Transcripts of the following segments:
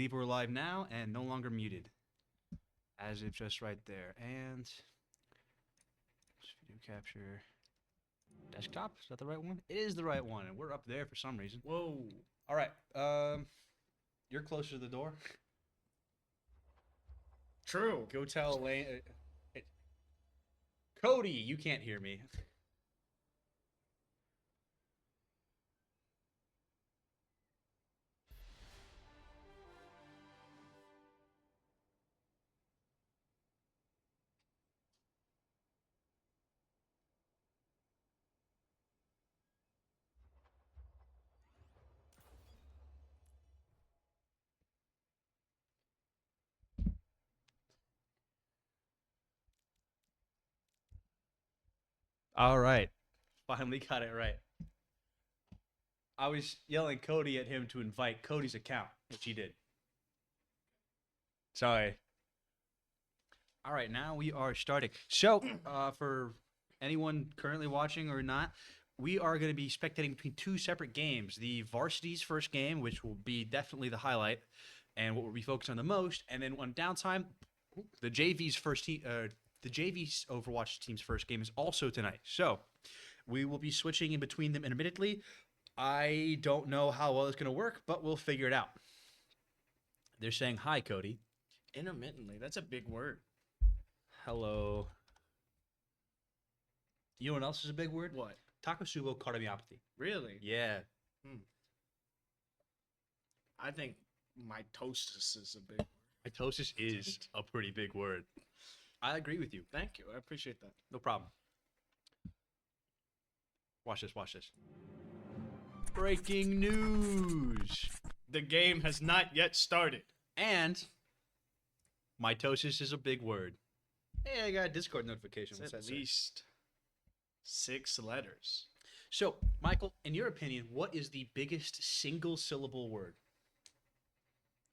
people are live now and no longer muted. As if just right there. And video capture. Desktop? Is that the right one? It is the right one, and we're up there for some reason. Whoa. All right. You're closer to the door. True. Go tell Elaine. Cody, you can't hear me. All right. Finally got it right. I was yelling Cody at him to invite Cody's account, which he did. Sorry. All right, now we are starting. So, for anyone currently watching or not, we are going to be spectating between two separate games. The varsity's first game, which will be definitely the highlight, and what we'll be focused on the most. And then on downtime, the JV's first team, the JV's Overwatch team's first game is also tonight. So, we will be switching in between them intermittently. I don't know how well it's going to work, but we'll figure it out. They're saying hi, Cody. Intermittently. That's a big word. Hello. You know what else is a big word? What? Takotsubo cardiomyopathy. Really? Yeah. I think mitosis is a big word. Mitosis is a pretty big word. I agree with you. Thank you. I appreciate that. No problem. Watch this, watch this. Breaking news. The game has not yet started. And mitosis is a big word. Hey, I got a Discord notification. It's at least 6 letters. So, Michael, in your opinion, what is the biggest single syllable word?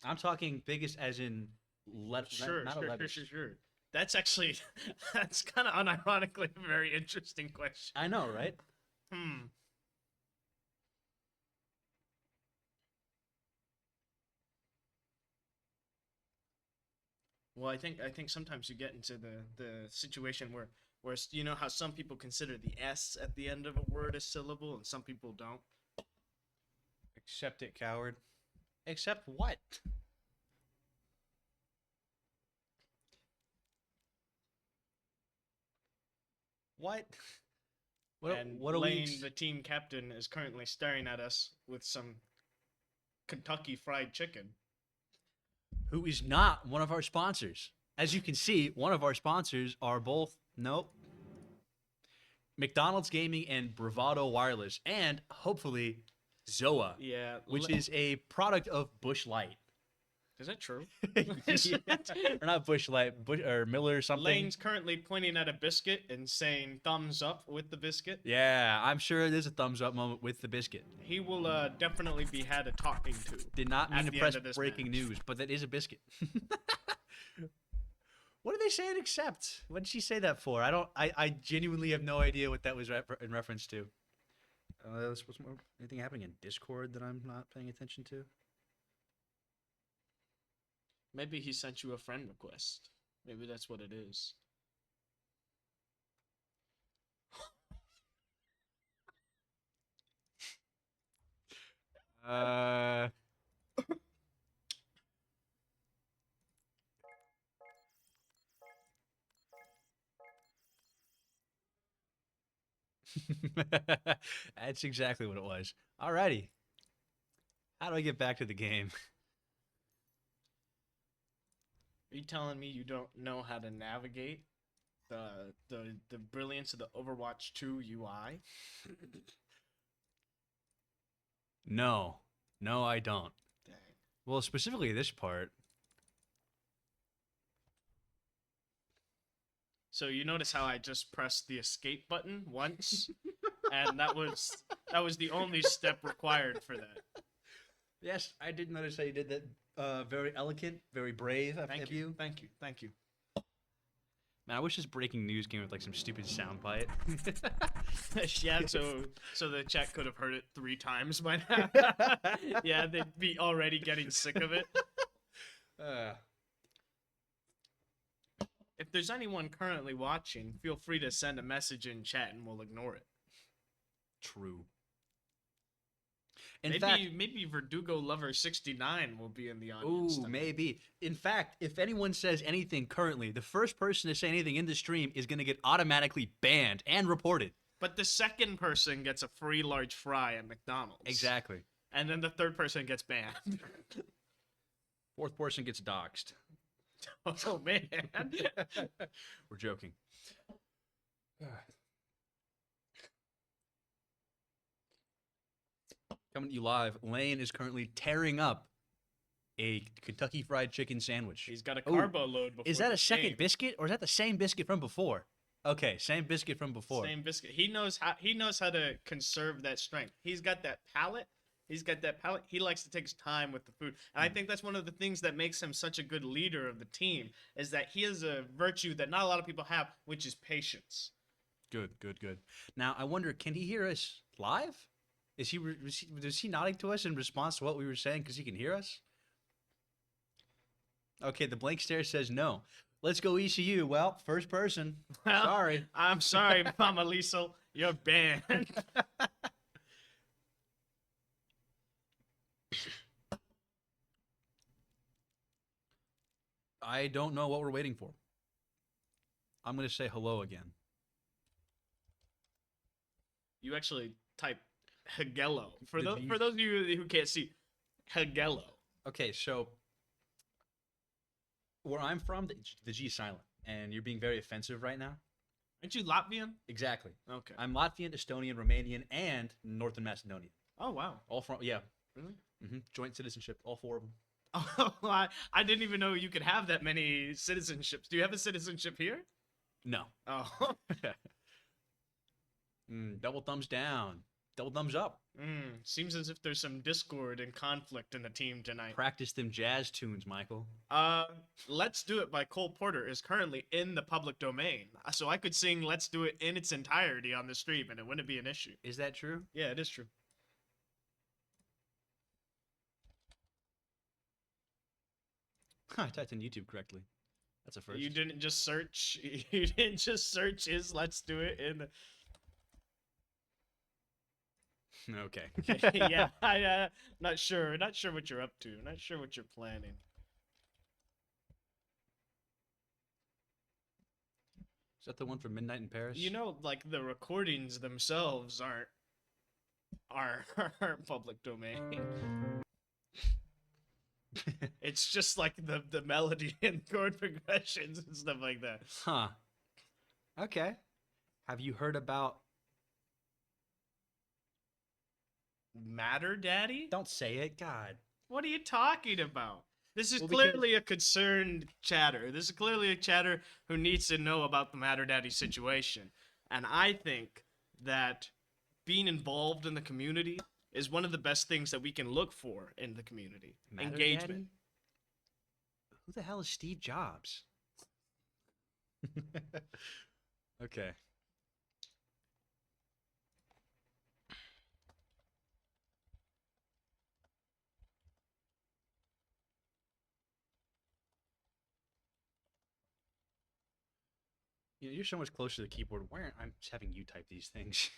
I'm talking biggest as in Sure. not a letter. Sure. That's actually, that's kind of unironically a very interesting question. I know, right? Well, I think sometimes you get into the situation where you know how some people consider the S at the end of a word a syllable and some people don't. Accept it, coward. Accept what? What? What Lane, the team captain, is currently staring at us with some Kentucky Fried Chicken. Who is not one of our sponsors. As you can see, one of our sponsors are both, McDonald's Gaming and Bravado Wireless, and hopefully Zoa, which is a product of Busch Light. Is that true? Or not Busch Light, or Miller or something. Lane's currently pointing at a biscuit and saying thumbs up with the biscuit. Yeah, I'm sure there's a thumbs up moment with the biscuit. He will definitely be had a talking to. Did not mean to press breaking news, but that is a biscuit. What did they say in accept? What did she say that for? I genuinely have no idea what that was in reference to. Anything happening in Discord that I'm not paying attention to? Maybe he sent you a friend request. Maybe that's what it is. That's exactly what it was. Alrighty. How do I get back to the game? Are you telling me you don't know how to navigate the brilliance of the Overwatch 2 UI? No, I don't. Dang. Well, specifically this part. So you notice how I just pressed the escape button once, and that was the only step required for that. Yes, I did notice how you did that. Very elegant, very brave of you. Thank you. Man, I wish this breaking news came with like some stupid soundbite. Yeah, so the chat could have heard it 3 times by now. Yeah, they'd be already getting sick of it. Uh, If there's anyone currently watching, feel free to send a message in chat and we'll ignore it. true. In Maybe fact, maybe Verdugo Lover 69 will be in the audience. ooh, tonight. maybe. In fact, if anyone says anything currently, the first person to say anything in the stream is going to get automatically banned and reported. But the second person gets a free large fry at McDonald's. Exactly. And then the third person gets banned. Fourth person gets doxxed. Oh man. We're joking. Coming to you live, Lane is currently tearing up a Kentucky Fried Chicken sandwich. He's got a Ooh, carbo load before Is that a the second game. biscuit, or is that the same biscuit from before? Okay, same biscuit from before. Same biscuit. He knows how to conserve that strength. He's got that palate. He likes to take his time with the food. And I think that's one of the things that makes him such a good leader of the team is that he has a virtue that not a lot of people have, which is patience. Good. Now, I wonder, can he hear us live? Is he nodding to us in response to what we were saying because he can hear us? Okay, the blank stare says no. Let's go ECU. Well, first person. Well, Sorry. I'm sorry, Mama Liesel. You're banned. I don't know what we're waiting for. I'm going to say hello again. You actually type Hagello. For The those G- for those of you who can't see, Hagello. Okay, so where I'm from, the G is silent, and you're being very offensive right now. Aren't you Latvian? Exactly. Okay. I'm Latvian, Estonian, Romanian, and Northern Macedonian. Oh wow. All from, yeah. Really? Joint citizenship, all four of them. Oh, I didn't even know you could have that many citizenships. Do you have a citizenship here? No. Oh. Double thumbs down. Double thumbs up. Seems as if there's some discord and conflict in the team tonight. Practice them jazz tunes, Michael. Let's Do It by Cole Porter is currently in the public domain. So I could sing Let's Do It in its entirety on the stream and it wouldn't be an issue. Is that true? Yeah, it is true. I typed in YouTube correctly. That's a first. You didn't just search is Let's Do It in the... Okay. Yeah, I not sure what you're up to. Not sure what you're planning. Is that the one from Midnight in Paris? You know, like the recordings themselves aren't public domain. It's just like the melody and chord progressions and stuff like that. Huh. Okay. Have you heard about... Matter Daddy? Don't say it, God. What are you talking about? This is Well, because- clearly a concerned chatter. This is clearly a chatter who needs to know about the Matter Daddy situation. And I think that being involved in the community is one of the best things that we can look for in the community. Matter Engagement. Daddy? Who the hell is Steve Jobs? Okay. You know, you're so much closer to the keyboard. Why aren't I just having you type these things?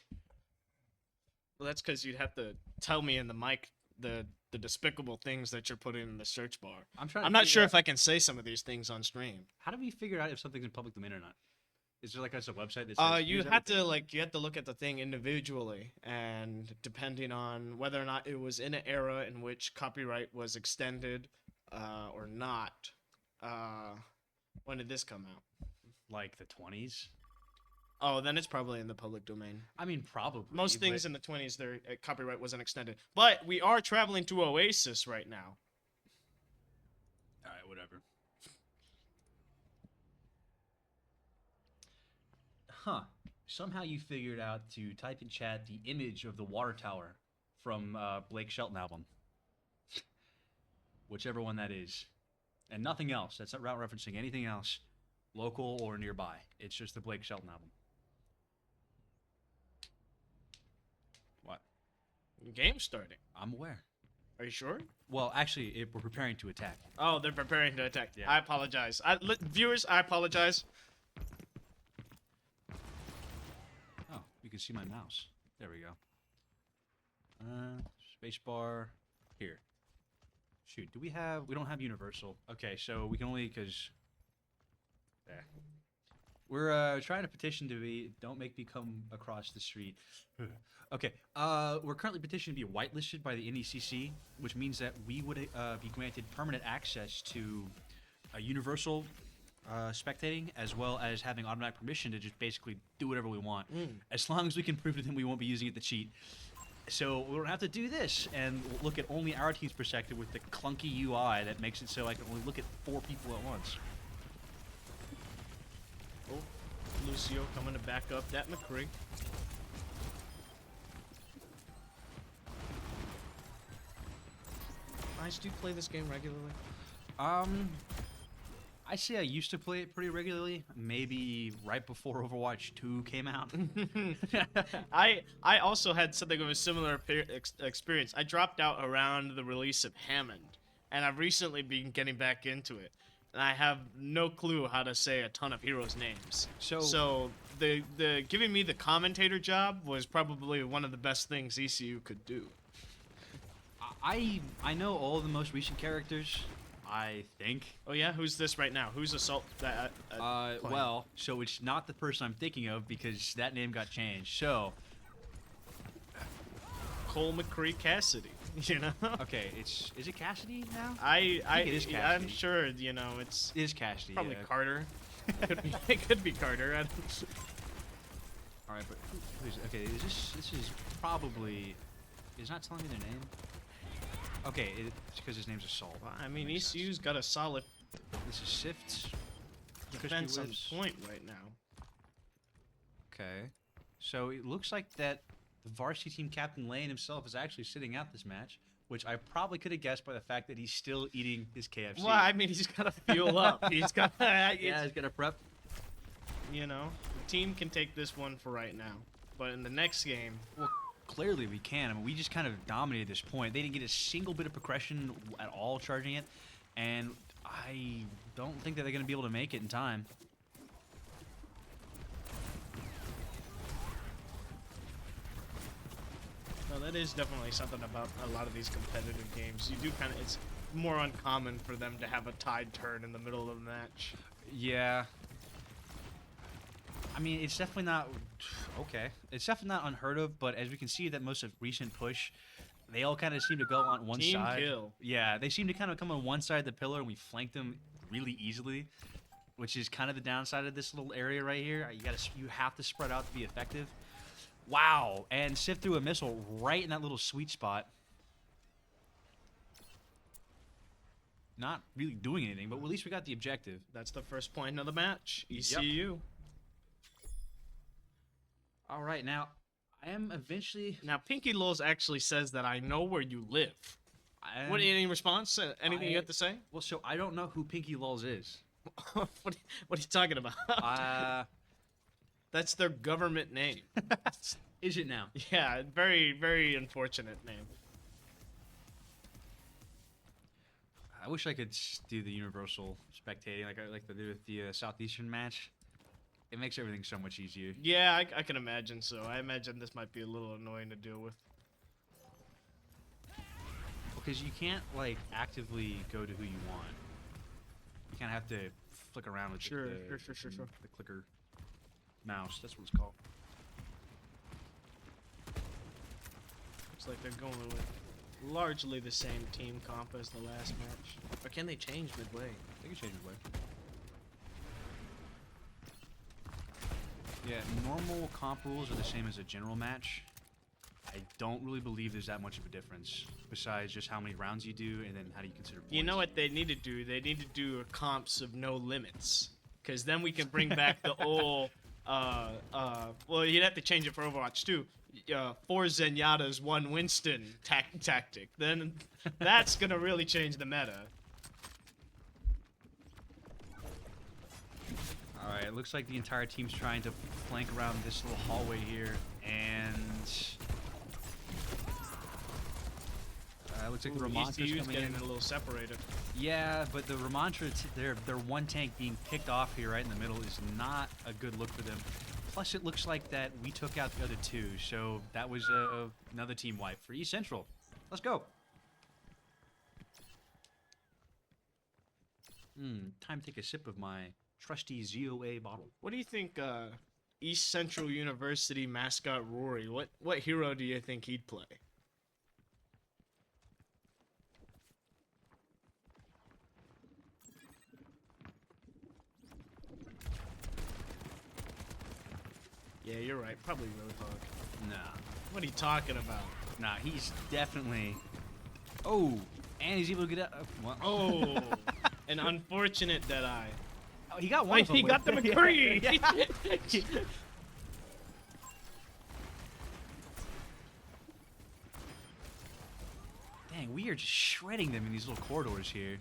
Well, that's because you'd have to tell me in the mic the despicable things that you're putting in the search bar. I'm not sure if I can say some of these things on stream. How do we figure out if something's in public domain or not? Is there like a website that says You here's have everything? to you have to look at the thing individually, and depending on whether or not it was in an era in which copyright was extended, or not. When did this come out? Like the 20s? Oh, then it's probably in the public domain. I mean, probably. Most things but- in the 20s, their copyright wasn't extended. But we are traveling to Oasis right now. All right, whatever. Huh. Somehow you figured out to type in chat the image of the water tower from Blake Shelton album. Whichever one that is. And nothing else. That's not referencing anything else, local or nearby. It's just the Blake Shelton album. What? Game starting. I'm aware. Are you sure? Well, actually, we're preparing to attack. Oh, they're preparing to attack. Yeah. I apologize. Viewers, I apologize. Oh, you can see my mouse. There we go. Spacebar here. Shoot, we don't have universal. Okay, so we can only because there. We're trying to petition to don't make me come across the street. Okay, we're currently petitioning to be whitelisted by the NECC, which means that we would be granted permanent access to a universal spectating, as well as having automatic permission to just basically do whatever we want, as long as we can prove to them we won't be using it to cheat. So we don't have to do this and look at only our team's perspective with the clunky UI that makes it so I can only look at 4 people at once. Oh, Lucio coming to back up that McCree. Nice. Do you play this game regularly? I say I used to play it pretty regularly, maybe right before Overwatch 2 came out. I also had something of a similar experience. I dropped out around the release of Hammond, and I've recently been getting back into it. And I have no clue how to say a ton of heroes' names. So the giving me the commentator job was probably one of the best things ECU could do. I know all the most recent characters, I think. Oh yeah, who's this right now? Who's Assault? Well, so it's not the person I'm thinking of because that name got changed. So Cole McCree Cassidy. You know? Okay, is it Cassidy now? I think it is Cassidy. I'm sure, you know, it is Cassidy. Probably yeah. Carter. It could be Carter. All right, but who's okay? This is probably. It's not telling me their name. Okay, it's because his name's Assault. Well, I mean, ECU's got a solid. This is Sift. Defense on point right now. Okay, so it looks like that the varsity team captain Lane himself is actually sitting out this match, which I probably could have guessed by the fact that he's still eating his KFC. Well, I mean, he's got to fuel up. He's got. Yeah, he's got to prep. You know, the team can take this one for right now, but in the next game. Well, clearly we can. I mean, we just kind of dominated this point. They didn't get a single bit of progression at all charging it, and I don't think that they're going to be able to make it in time. No, that is definitely something about a lot of these competitive games. You do kind of, it's more uncommon for them to have a tide turn in the middle of a match. Yeah. I mean, it's definitely not, okay. It's definitely not unheard of, but as we can see that most of recent push, they all kind of seem to go on one side. Team kill. Yeah, they seem to kind of come on one side of the pillar, and we flank them really easily, which is kind of the downside of this little area right here. You have to spread out to be effective. Wow, and sift through a missile right in that little sweet spot. Not really doing anything, but at least we got the objective. That's the first point of the match. ECU. Yep. All right, now I am eventually. Now Pinky Lulz actually says that I know where you live. What? Any response? Anything you have to say? Well, so I don't know who Pinky Lulz is. what are you talking about? That's their government name. Is it now? Yeah, very, very unfortunate name. I wish I could do the universal spectating like I like to do with the Southeastern match. It makes everything so much easier. Yeah, I can imagine so. I imagine this might be a little annoying to deal with. Because you can't, like, actively go to who you want. You kind of have to flick around with Sure. the clicker mouse. That's what it's called. Looks like they're going with largely the same team comp as the last match. Or can they change midway? They can change midway. Yeah, normal comp rules are the same as a general match. I don't really believe there's that much of a difference, besides just how many rounds you do and then how do you consider points. You know what they need to do? They need to do comps of no limits. Because then we can bring back the old, well, you'd have to change it for Overwatch too. 4 Zenyatta's 1 Winston tactic. Then that's going to really change the meta. Alright, it looks like the entire team's trying to flank around this little hallway here, and Looks like Ooh, the Ramontra's ECU's coming getting in. a little separated. Yeah, but the Ramontra, their one tank being picked off here right in the middle is not a good look for them. Plus, it looks like that we took out the other two, so that was another team wipe for East Central. Let's go. Time to take a sip of my trusty ZOA bottle. What do you think, East Central University mascot Rory? What hero do you think he'd play? Yeah, you're right. Probably Roadhog. Nah. What are you talking about? Nah, he's definitely... Oh, and he's able to get out... Well, Oh, an unfortunate Deadeye. oh, he got one of them. He got the McCree! Yeah. Dang, we are just shredding them in these little corridors here.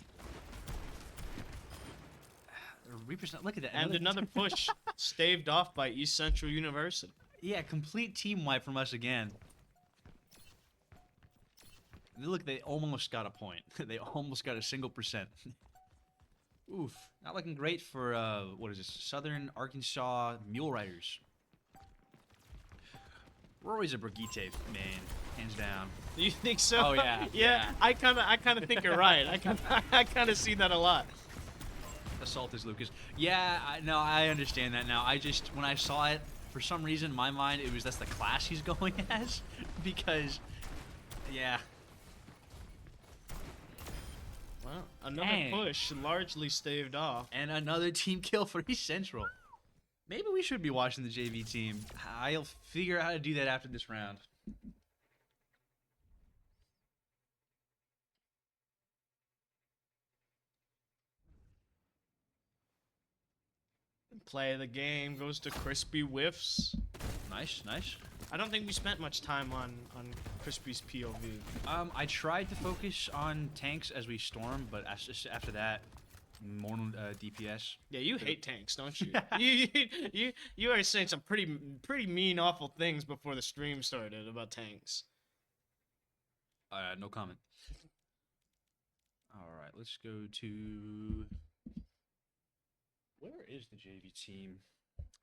Reaper's not... Look at that. And another push staved off by East Central University. Yeah, complete team wipe from us again. Look, they almost got a point. They almost got a single percent. Oof. Not looking great for, what is this? Southern Arkansas Muleriders. Rory's a Brigitte, man. Hands down. You think so? Oh, yeah, yeah. yeah. I kind of think you're right. I kind of see that a lot. Assault is Lucas. Yeah, no, I understand that now. I just, when I saw it, for some reason, in my mind, it was that's the class he's going as. Because, yeah. Well, another Dang. push largely staved off. And another team kill for East Central. Maybe we should be watching the JV team. I'll figure out how to do that after this round. Play of the game goes to Crispy Whiffs. Nice, nice. I don't think we spent much time on Crispy's POV. I tried to focus on tanks as we storm, but after that, more DPS. Yeah, you hate tanks, don't you? you are saying some pretty mean, awful things before the stream started about tanks. No comment. All right, let's go to... Where is the JV team?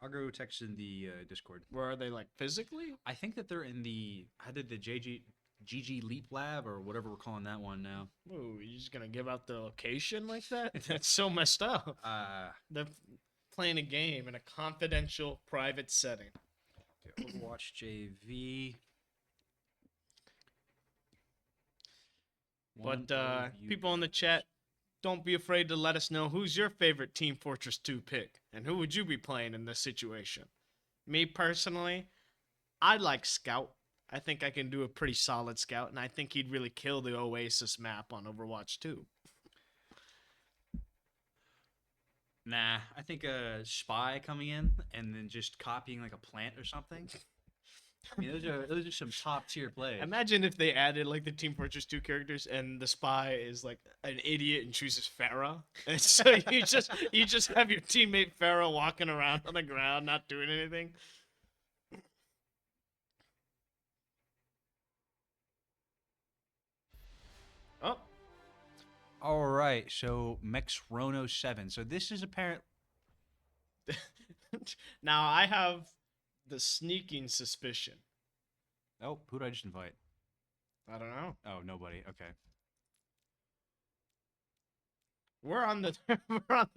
I'll go text in the Discord. Where are they, like, physically? I think that they're in the either the GG Leap Lab or whatever we're calling that one now. Ooh, you just gonna give out the location like that? That's so messed up. They're playing a game in a confidential, private setting. Okay, Overwatch JV. But people in the chat, don't be afraid to let us know who's your favorite Team Fortress 2 pick, and who would you be playing in this situation? Me personally, I like Scout. I think I can do a pretty solid Scout, and I think he'd really kill the Oasis map on Overwatch 2. Nah, I think a spy coming in and then just copying like a plant or something. I mean, those are some top tier plays. Imagine if they added like the Team Fortress 2 characters and the spy is like an idiot and chooses Pharah. And so you just have your teammate Pharah walking around on the ground not doing anything. Oh. All right, so Mexrono7. So this is apparent. Now I have the sneaking suspicion. Oh, who did I just invite? I don't know. Oh, nobody. Okay. We're on the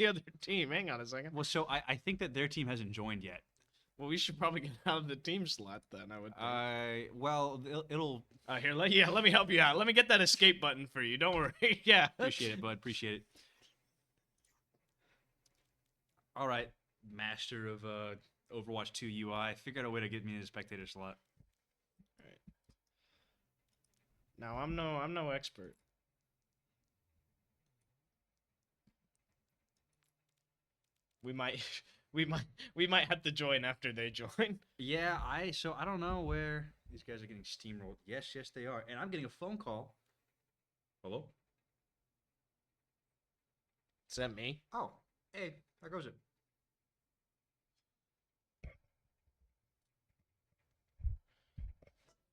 other team. Hang on a second. Well, so I think that their team hasn't joined yet. Well, we should probably get out of the team slot then. I would think. Well, it'll. Here, let me help you out. Let me get that escape button for you. Don't worry. Yeah. Appreciate it, bud. Appreciate it. All right, master of Overwatch 2 UI. Figure out a way to get me in the spectator slot. All right. Now I'm no expert. We might have to join after they join. Yeah, I don't know where these guys are getting steamrolled. Yes, they are. And I'm getting a phone call. Hello? Is that me? Oh, hey, how goes it?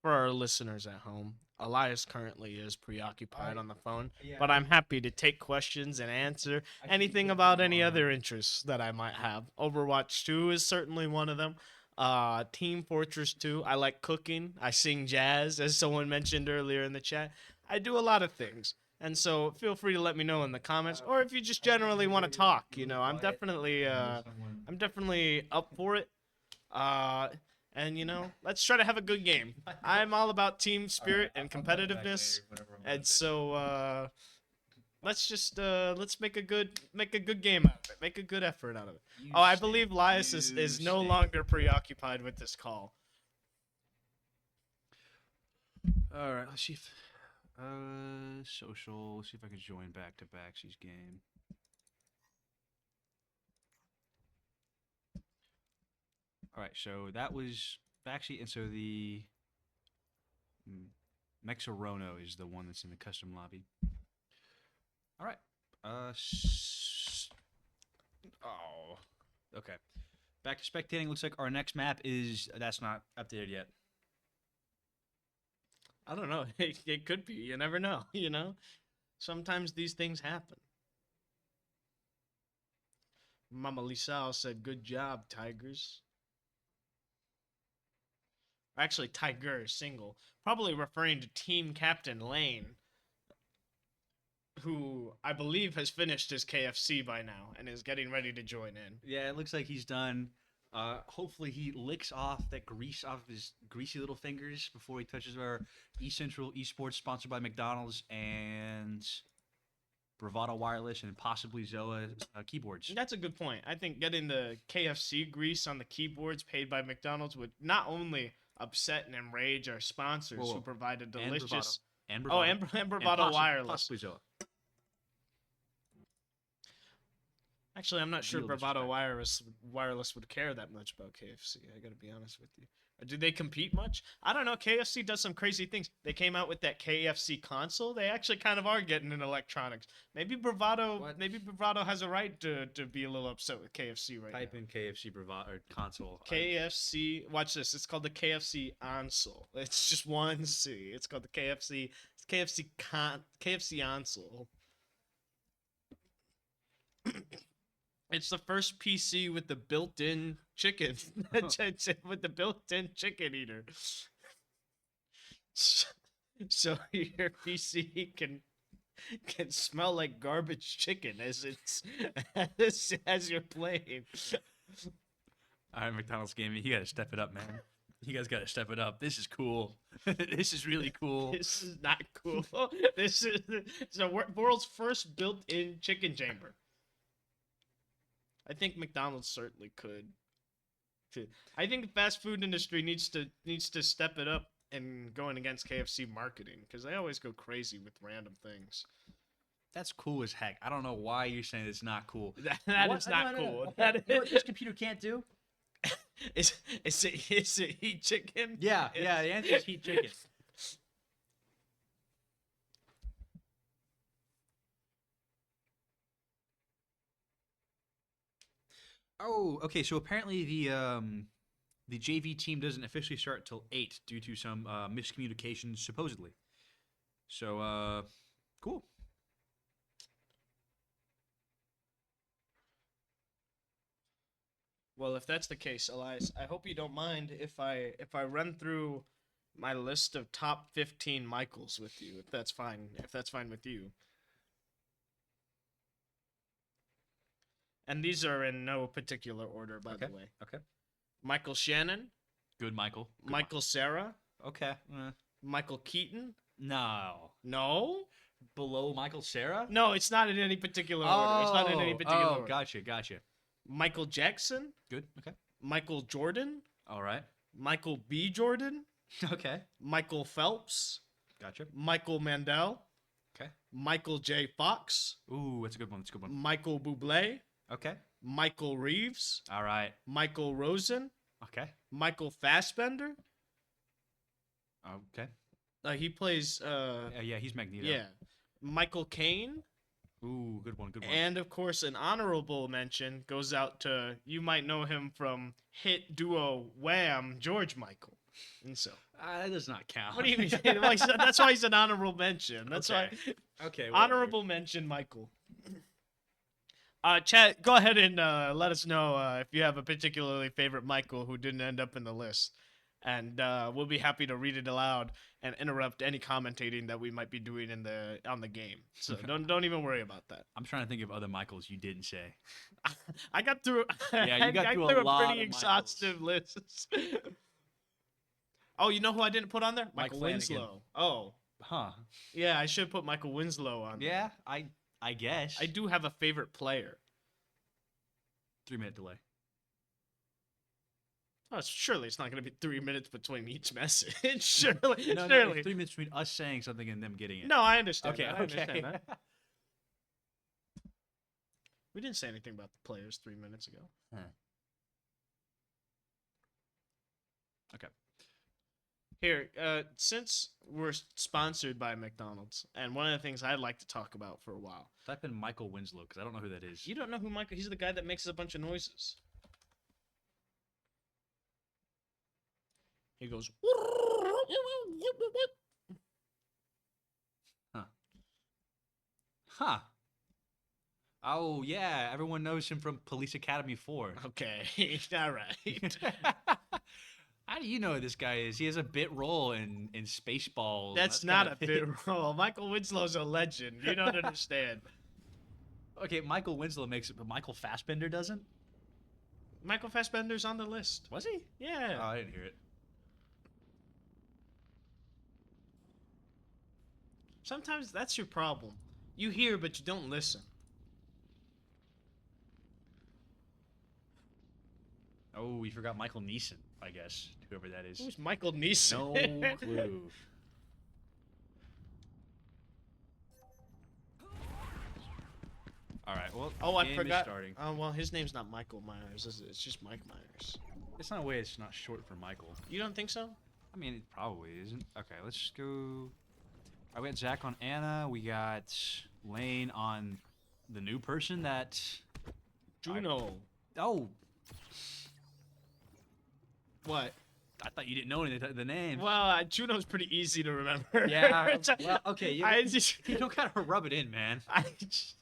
For our listeners at home, Elias currently is preoccupied Alright. on the phone, Yeah, but I'm happy to take questions and answer I should anything keep about them any on. other interests that I might have. Overwatch 2 is certainly one of them. Team Fortress 2, I like cooking. I sing jazz, as someone mentioned earlier in the chat. I do a lot of things. And so feel free to let me know in the comments, or if you just generally want to talk, I'm definitely up for it. Uh, and let's try to have a good game. I'm all about team spirit and competitiveness, and so let's make a good game out of it. Make a good effort out of it. Oh, I believe Lias is no longer preoccupied with this call. All right, let's see if social. Let's see if I can join back to Baxi's game. All right, so that was Baxi, and so the Mexarono is the one that's in the custom lobby. All right. Oh. Okay. Back to spectating. Looks like our next map is that's not updated yet. I don't know. It could be. You never know. Sometimes these things happen. Mama Lisao said, "Good job, Tigers." Actually, Tiger single, probably referring to team captain Lane, who I believe has finished his KFC by now and is getting ready to join in. Yeah, it looks like he's done. Hopefully he licks off that grease off of his greasy little fingers before he touches our eCentral Esports sponsored by McDonald's and Bravado Wireless and possibly Zoa keyboards. That's a good point. I think getting the KFC grease on the keyboards paid by McDonald's would not only upset and enrage our sponsors who provide a delicious and Bravado, and Bravado Wireless. Possibly Zoa. Actually, I'm not sure Real Bravado disrespect. Wireless would care that much about KFC. I gotta be honest with you. Do they compete much? I don't know. KFC does some crazy things. They came out with that KFC console. They actually kind of are getting in electronics. Maybe Bravado. What? Maybe Bravado has a right to be a little upset with KFC right Type now. in KFC Bravado or console. KFC. Watch this. It's called the KFC console. It's just one C. It's called the KFC. It's KFC console. It's the first PC with the built-in chicken, with the built-in chicken eater. So your PC can smell like garbage chicken as as you're playing. All right, McDonald's gaming, you gotta step it up, man. You guys gotta step it up. This is cool. This is really cool. This is not cool. This is the world's first built-in chicken chamber. I think McDonald's certainly could. I think the fast food industry needs to step it up and going against KFC marketing because they always go crazy with random things. That's cool as heck. I don't know why you're saying it's not cool. That What? is not No. cool. Okay. That You know what this computer can't do? is it heat chicken? Yeah. The answer is heat chicken. Oh, okay. So apparently the JV team doesn't officially start till 8 due to some miscommunications supposedly. So cool. Well, if that's the case, Elias, I hope you don't mind if I run through my list of top 15 Michaels with you, if that's fine with you. And these are in no particular order, by the way. Okay. Michael Shannon, Good, Michael. Good Michael Sarah, Okay. Michael Keaton. No. No, Below Michael Sarah? no, it's not in any particular order. It's not in any particular order. Gotcha. Michael Jackson, Good. Okay. Michael Jordan, All right. Michael B. Jordan, Okay. Michael Phelps, Gotcha. Michael Mandel, Okay. Michael J. Fox, Ooh, that's a good one. Michael Bublé, Okay. Michael Reeves, All right. Michael Rosen, Okay. Michael Fassbender. Okay. He plays. Yeah, he's Magneto. Yeah, Michael Caine. Ooh, good one. And of course, an honorable mention goes out to, you might know him from hit duo Wham, George Michael. And so That does not count. What do you mean? Well, that's why he's an honorable mention. That's Okay. why. Okay. Whatever. Honorable mention, Michael. Chat, go ahead and let us know if you have a particularly favorite Michael who didn't end up in the list, and we'll be happy to read it aloud and interrupt any commentating that we might be doing on the game. So don't even worry about that. I'm trying to think of other Michaels you didn't say. I got through. Yeah, you got I through got a lot pretty of exhaustive list. Oh, you know who I didn't put on there? Mike Michael Flanagan. Winslow. Oh, Huh? yeah, I should put Michael Winslow on. there. Yeah. I guess. I do have a favorite player. 3-minute delay. Oh, surely it's not going to be 3 minutes between each message. surely, No, surely. it's 3 minutes between us saying something and them getting it. No, I understand. Okay. that. I understand Okay. that. We didn't say anything about the players 3 minutes ago. Okay. Here, since we're sponsored by McDonald's, and one of the things I'd like to talk about for a while. Type in Michael Winslow because I don't know who that is. You don't know who Michael? He's the guy that makes a bunch of noises. He goes. Huh. Oh yeah, everyone knows him from Police Academy 4. Okay, all right. How do you know who this guy is? He has a bit role in Spaceballs. That's not a bit role. Michael Winslow's a legend. You don't understand. Okay, Michael Winslow makes it, but Michael Fassbender doesn't? Michael Fassbender's on the list. Was he? Yeah. Oh, I didn't hear it. Sometimes that's your problem. You hear, but you don't listen. Oh, we forgot Michael Neeson, I guess, whoever that is. Who's Michael Neeson? No clue. All right, well, Oh, I game is forgot. starting. Oh, well, his name's not Michael Myers, is it? It's just Mike Myers. It's not a way it's not short for Michael. You don't think so? I mean, it probably isn't. Okay, let's just go. I got Zach on Anna. We got Lane on the new person that. Juno. Oh, What? I thought you didn't know any of the names. Well, Juno's pretty easy to remember. Yeah. Well, okay. You, I just, you don't gotta rub it in, man. I just,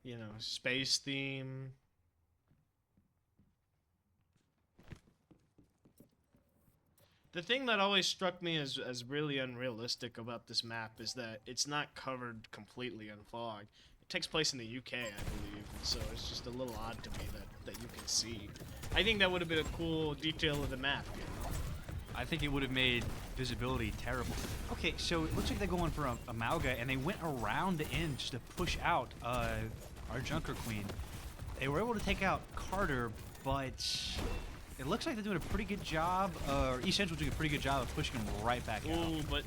you know, space theme. The thing that always struck me as really unrealistic about this map is that it's not covered completely in fog. It takes place in the UK, I believe, and so it's just a little odd to me that you can see. I think that would have been a cool detail of the map, you know? I think it would have made visibility terrible. Okay, so it looks like they're going for a Mauga, and they went around the end just to push out our Junker Queen. They were able to take out Carter, but it looks like they're doing a pretty good job, or East Central doing a pretty good job of pushing them right back out. Ooh, but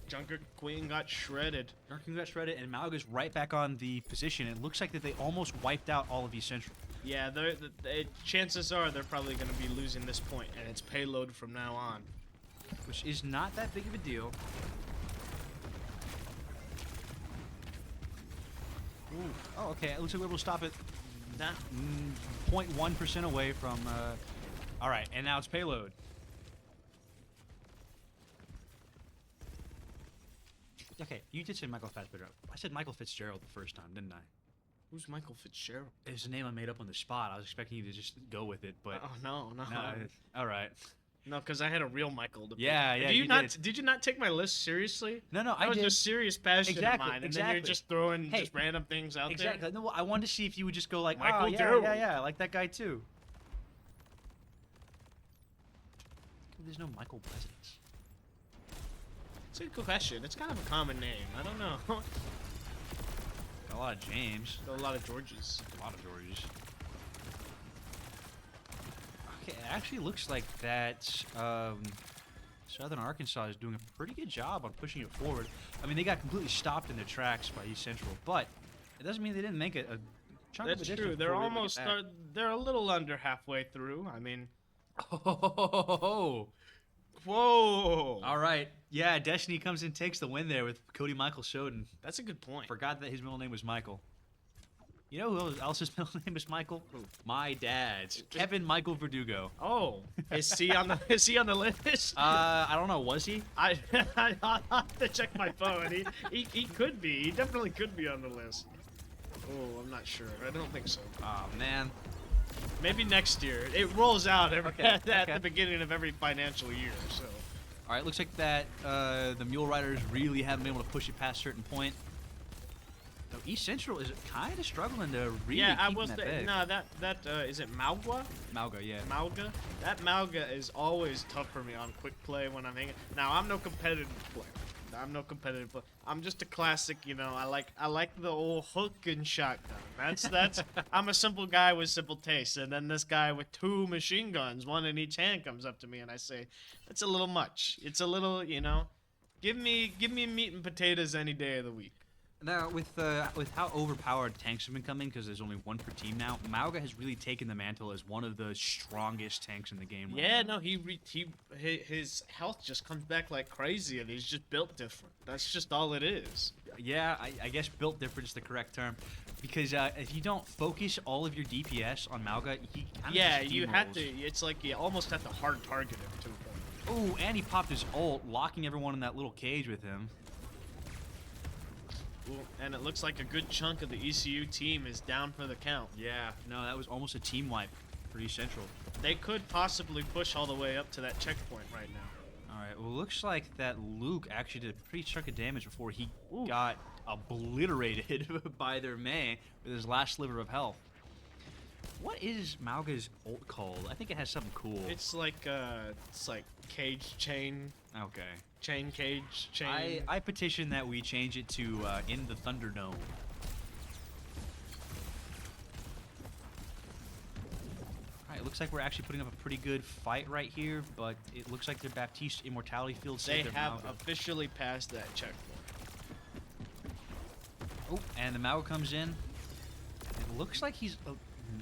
Junker Queen got shredded. Junker Queen got shredded, and Mauga's right back on the position. It looks like that they almost wiped out all of East Central. Yeah, chances are they're probably going to be losing this point, and it's payload from now on. Which is not that big of a deal. Ooh. Oh, okay. It looks like we're able to stop it. That 0.1% away from. All right, and now it's payload. Okay, you did say Michael Fassbender. I said Michael Fitzgerald the first time, didn't I? Who's Michael Fitzgerald? It was a name I made up on the spot. I was expecting you to just go with it, but Oh no. all right. No, because I had a real Michael to pick. Yeah, yeah, Did you you not? did. Did you not take my list seriously? No, That I was did. a serious passion Exactly, of mine, and then exactly. you're just throwing Hey, just random things out Exactly. there. No, I wanted to see if you would just go like, Michael oh, yeah, Gerald. yeah, I like that guy too. There's no Michael presidents. It's a good question. It's kind of a common name. I don't know. A lot of James. a lot of Georges. A lot of Georges. Okay, it actually looks like that Southern Arkansas is doing a pretty good job on pushing it forward. I mean, they got completely stopped in their tracks by East Central, but it doesn't mean they didn't make it a chunk of That's a true. distance They're before we able to almost. get back. They're a little under halfway through. I mean, Oh, whoa. all right. Yeah, Destiny comes and takes the win there with Cody Michael Shoden. That's a good point. Forgot that his middle name was Michael. You know who else's middle name is Michael? Who? My dad's. Kevin Michael Verdugo. Oh, is he on the list? I don't know. Was he? I'll have to check my phone. He could be. He definitely could be on the list. Oh, I'm not sure. I don't think so. Oh man. Maybe next year. It rolls out at okay. the beginning of every financial year. So. All right. Looks like that the Muleriders really haven't been able to push it past a certain point. Though East Central is kind of struggling to really Yeah, keep I will that say. big. No, that is it Malga? Malga, yeah. Malga? That Malga is always tough for me on quick play when I'm hanging. Now, I'm no competitive player. I'm just a classic, you know. I like the old hook and shotgun. That's I'm a simple guy with simple tastes, and then this guy with 2 machine guns, 1 in each hand, comes up to me and I say, "That's a little much. It's a little, you know. Give me meat and potatoes any day of the week." Now, with how overpowered tanks have been coming, because there's only 1 per team now, Malga has really taken the mantle as one of the strongest tanks in the game. Yeah, right now. no, his health just comes back like crazy, and he's just built different. That's just all it is. Yeah, I guess built different is the correct term, because if you don't focus all of your DPS on Malga, he kind of Yeah, just you have steamrolls. to. It's like you almost have to hard target him to a point. Ooh, and he popped his ult, locking everyone in that little cage with him. Ooh, and it looks like a good chunk of the ECU team is down for the count. Yeah, no, that was almost a team wipe for East Central. They could possibly push all the way up to that checkpoint right now. All right, well, looks like that Luke actually did a pretty chunk of damage before he Ooh. got obliterated by their May with his last sliver of health. What is Malga's ult called? I think it has something cool. It's like cage chain, Okay. chain cage chain. I petition that we change it to In the Thunderdome. Alright, looks like we're actually putting up a pretty good fight right here, but it looks like their Baptiste Immortality Field They saved their have Malga. officially passed that checkpoint. Oh, and the Malga comes in. It looks like he's,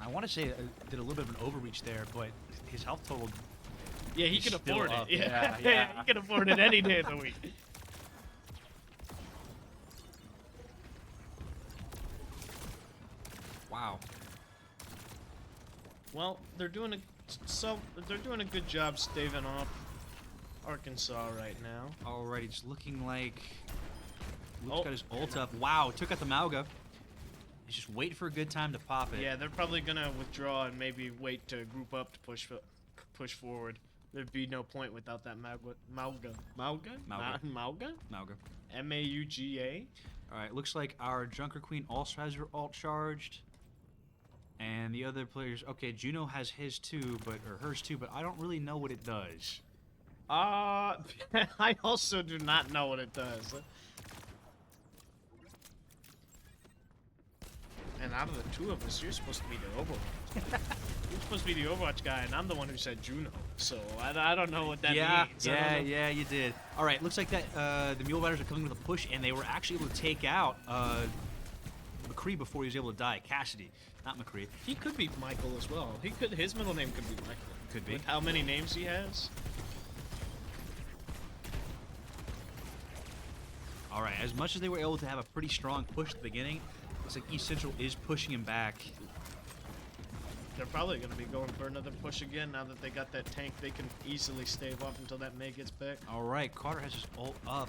I want to say, did a little bit of an overreach there, but his health total. Yeah, he He's can still afford it. up. Yeah, Yeah. he can afford it any day of the week. Wow. Well, they're doing a good job staving off Arkansas right now. Alrighty, it's looking like Luke's Oh. got his ult up. Wow, took out the Malga. He's just waiting for a good time to pop it. Yeah, they're probably gonna withdraw and maybe wait to group up to push forward. There'd be no point without that Malga. Malga. Malga? Malga. M-A-U-G-A? Alright, looks like our Junker Queen also has her ult charged. And the other players, okay, Juno has his too, or hers too, but I don't really know what it does. I also do not know what it does. And out of the two of us, you're supposed to be the Overwatch. You're supposed to be the Overwatch guy, and I'm the one who said Juno. So I don't know what that means. I don't know. Yeah, you did. All right, looks like that the Muleriders are coming with a push, and they were actually able to take out McCree before he was able to die. Cassidy, not McCree. He could be Michael as well. He could. His middle name could be Michael. Could be. With how many names he has? All right, as much as they were able to have a pretty strong push at the beginning, looks like East Central is pushing him back. They're probably going to be going for another push again now that they got that tank. They can easily stave off until that May gets back. All right, Carter has his ult up.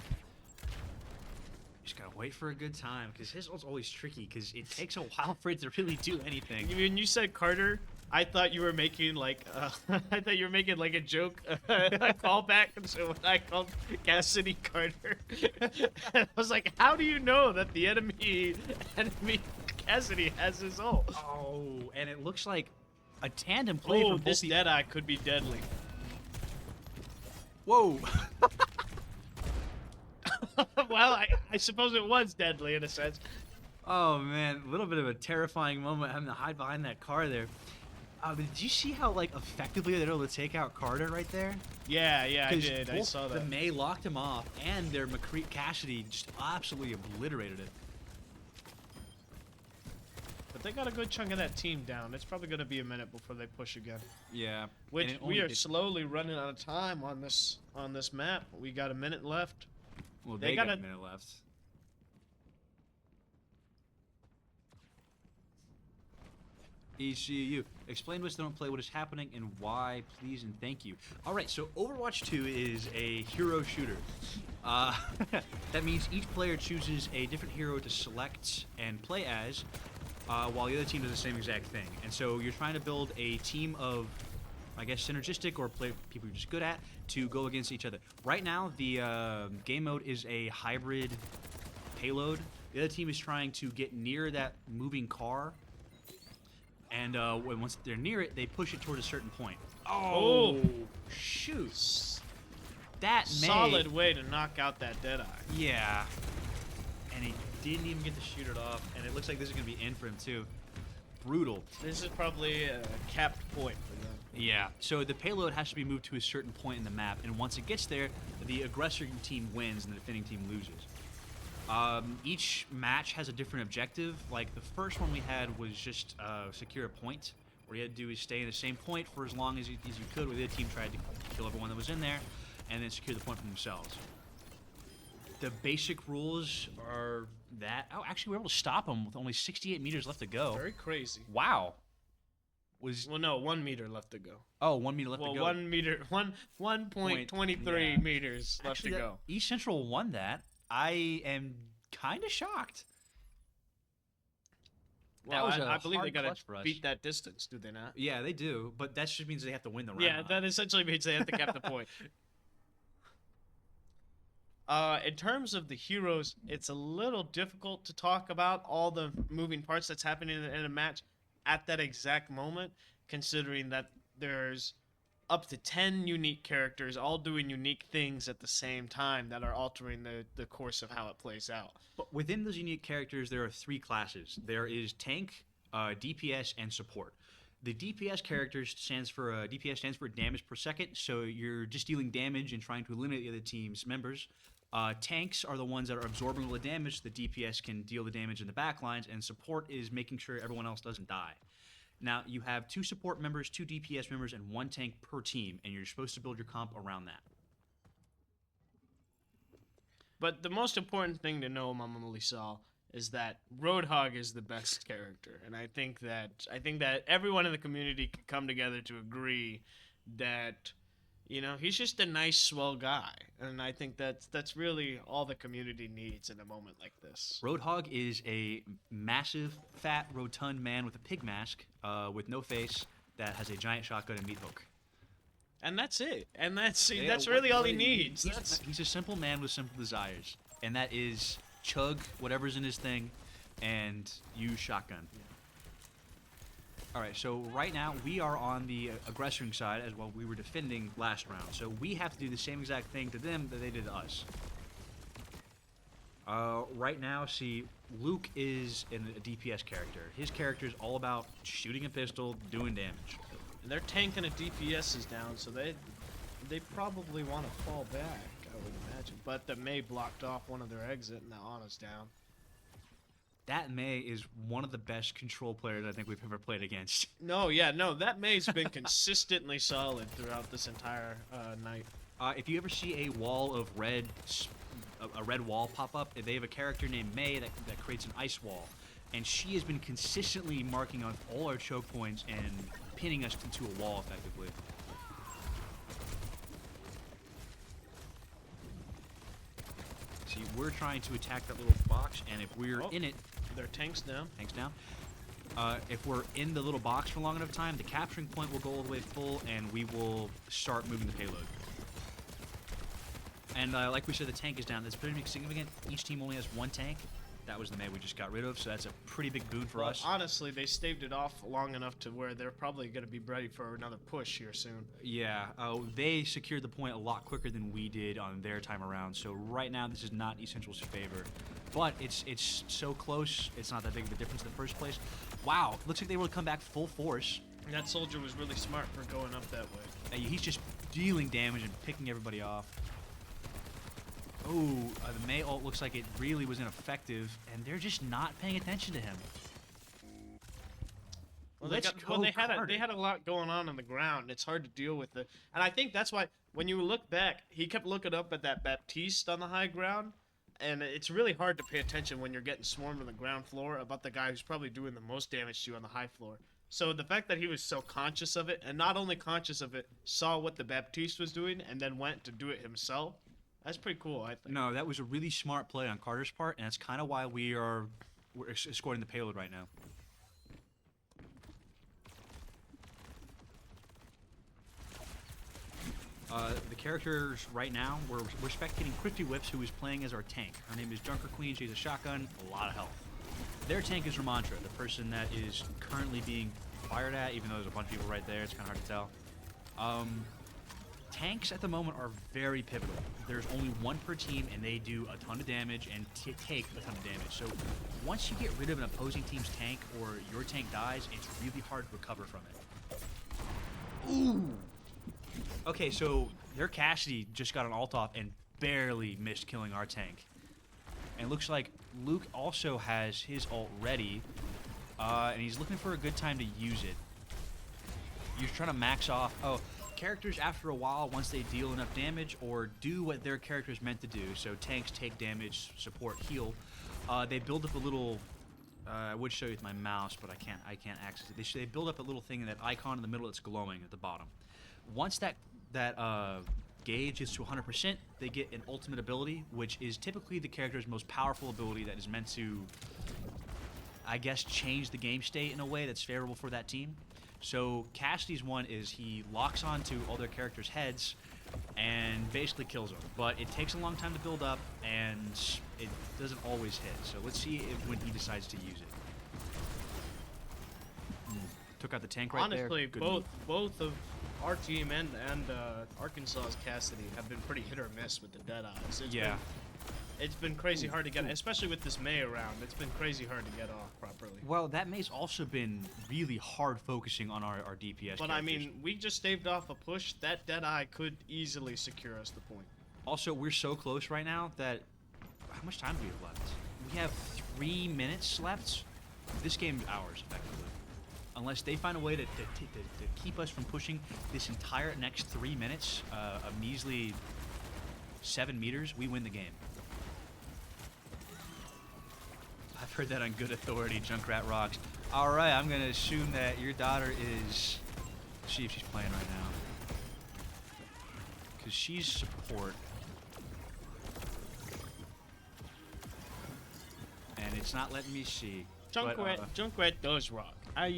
Just gotta wait for a good time, because his ult's always tricky, because it takes a while for it to really do anything. When you said Carter, I thought you were making like I thought you were making like a joke, a callback. So when I called Cassidy Carter, I was like, "How do you know that the enemy Cassidy has his ult?" Oh, and it looks like a tandem play Oh, from both this the- Deadeye could be deadly. Whoa! Well, I suppose it was deadly in a sense. Oh man, a little bit of a terrifying moment having to hide behind that car there. But did you see how like effectively they're able to take out Carter right there? Yeah, I 'Cause did. I both saw the that. May locked him off, and their McCree Cassidy just absolutely obliterated it. But they got a good chunk of that team down. It's probably going to be a minute before they push again. Yeah. Which and it we only are did- slowly running out of time on this map. We got a minute left. Well, they they got gotta- a minute left. ECU. Explain to us that don't play what is happening and why, please and thank you. All right, so Overwatch 2 is a hero shooter. Uh, that means each player chooses a different hero to select and play as, while the other team does the same exact thing. And so you're trying to build a team of, I guess, synergistic or play people you're just good at to go against each other. Right now, the game mode is a hybrid payload. The other team is trying to get near that moving car. And once they're near it, they push it toward a certain point. Oh, shoot. That Solid way to knock out that Deadeye. Yeah. And he didn't even get to shoot it off. And it looks like this is going to be in for him, too. Brutal. This is probably a capped point for them. Yeah. So the payload has to be moved to a certain point in the map. And once it gets there, the aggressor team wins and the defending team loses. Each match has a different objective. Like the first one we had was just secure a point. What you had to do is stay in the same point for as long as you could, where the other team tried to kill everyone that was in there, and then secure the point for themselves. The basic rules are that... Oh, actually, we were able to stop them with only 68 meters left to go. Very crazy. Wow. Well, no, 1 meter left to go. Oh, 1 meter left to go. 1 meter, 1.23 yeah. meters left Actually, to go. East Central won that. I am kind of shocked. Well, That was I believe they got gotta beat that distance, do they not? Yeah, they do, but that just means they have to win the round. Yeah, that essentially means they have to cap the point. In terms of the heroes, it's a little difficult to talk about all the moving parts that's happening in a match at that exact moment, considering that there's up to 10 unique characters all doing unique things at the same time that are altering the course of how it plays out. But within those unique characters, there are 3 classes. There is tank, DPS, and support. The DPS characters DPS stands for damage per second, so you're just dealing damage and trying to eliminate the other team's members. Tanks are the ones that are absorbing all the damage, so the DPS can deal the damage in the backlines, and support is making sure everyone else doesn't die. Now, you have 2 support members, 2 DPS members, and 1 tank per team, and you're supposed to build your comp around that. But the most important thing to know, Mama Lisal, is that Roadhog is the best character, and I think that everyone in the community can come together to agree that, you know, he's just a nice, swell guy, and I think that's really all the community needs in a moment like this. Roadhog is a massive, fat, rotund man with a pig mask, with no face, that has a giant shotgun and meat hook. And that's it. And that's really all he needs. He's a simple man with simple desires, and that is chug whatever's in his thing, and use shotgun. All right, so right now we are on the aggressing side as well. We were defending last round, so we have to do the same exact thing to them that they did to us. Right now, see, Luke is a DPS character. His character is all about shooting a pistol, doing damage. And their tank and a DPS is down, so they probably want to fall back, I would imagine. But the Mei blocked off one of their exit, and now Ana's down. That Mei is one of the best control players I think we've ever played against. No, that Mei's been consistently solid throughout this entire night. If you ever see a wall of red, a red wall pop up, they have a character named Mei that creates an ice wall, and she has been consistently marking on all our choke points and pinning us into a wall effectively. See, we're trying to attack that little box, and if we're in it, their tank's down. Tank's down. If we're in the little box for long enough time, the capturing point will go all the way full, and we will start moving the payload. And like we said, the tank is down. That's pretty significant. Each team only has 1 tank. That was the Mei we just got rid of, so that's a pretty big boon for us. Honestly, they staved it off long enough to where they're probably going to be ready for another push here soon. Yeah, they secured the point a lot quicker than we did on their time around, so right now this is not Essential's favor. But it's so close, it's not that big of a difference in the first place. Wow, looks like they will come back full force. And that soldier was really smart for going up that way. He's just dealing damage and picking everybody off. Oh, the Mei ult looks like it really was ineffective, and they're just not paying attention to him. Well, they had a lot going on the ground. It's hard to deal with it, and I think that's why when you look back, he kept looking up at that Baptiste on the high ground, and it's really hard to pay attention when you're getting swarmed on the ground floor about the guy who's probably doing the most damage to you on the high floor. So the fact that he was so conscious of it, and not only conscious of it, saw what the Baptiste was doing, and then went to do it himself, that's pretty cool, I think. No, that was a really smart play on Carter's part, and that's kind of why we're escorting the payload right now. The characters right now, we're spectating Crispy Whips, who is playing as our tank. Her name is Junker Queen. She has a shotgun, a lot of health. Their tank is Ramantra, the person that is currently being fired at, even though there's a bunch of people right there. It's kind of hard to tell. Tanks at the moment are very pivotal. There's only one per team, and they do a ton of damage and take a ton of damage. So once you get rid of an opposing team's tank or your tank dies, it's really hard to recover from it. Ooh! Okay, so their Cassidy just got an ult off and barely missed killing our tank. And it looks like Luke also has his ult ready, and he's looking for a good time to use it. You're trying to max off. Oh, characters after a while, once they deal enough damage or do what their character is meant to do, so tanks take damage, support, heal, they build up a little. I would show you with my mouse, but I can't access it. They build up a little thing in that icon in the middle that's glowing at the bottom. Once that gauge is to 100%, they get an ultimate ability, which is typically the character's most powerful ability that is meant to, I guess, change the game state in a way that's favorable for that team. So Cassidy's one is he locks onto all their characters' heads and basically kills them. But it takes a long time to build up, and it doesn't always hit. So let's see when he decides to use it. Took out the tank right there. Honestly, Good both move. of our team and Arkansas's Cassidy have been pretty hit or miss with the Deadeyes. It's been crazy hard to get, especially with this May around. It's been crazy hard to get off properly. Well, that May's also been really hard focusing on our DPS. But characters. I mean, we just staved off a push. That Deadeye could easily secure us the point. Also, we're so close right now that how much time do we have left? We have 3 minutes left. This game is ours, effectively. Unless they find a way to keep us from pushing this entire next 3 minutes, a measly 7 meters, we win the game. I've heard that on good authority, Junkrat rocks. All right, I'm going to assume that your daughter is... Let's see if she's playing right now. Because she's support. And it's not letting me see. Junkrat does rock. I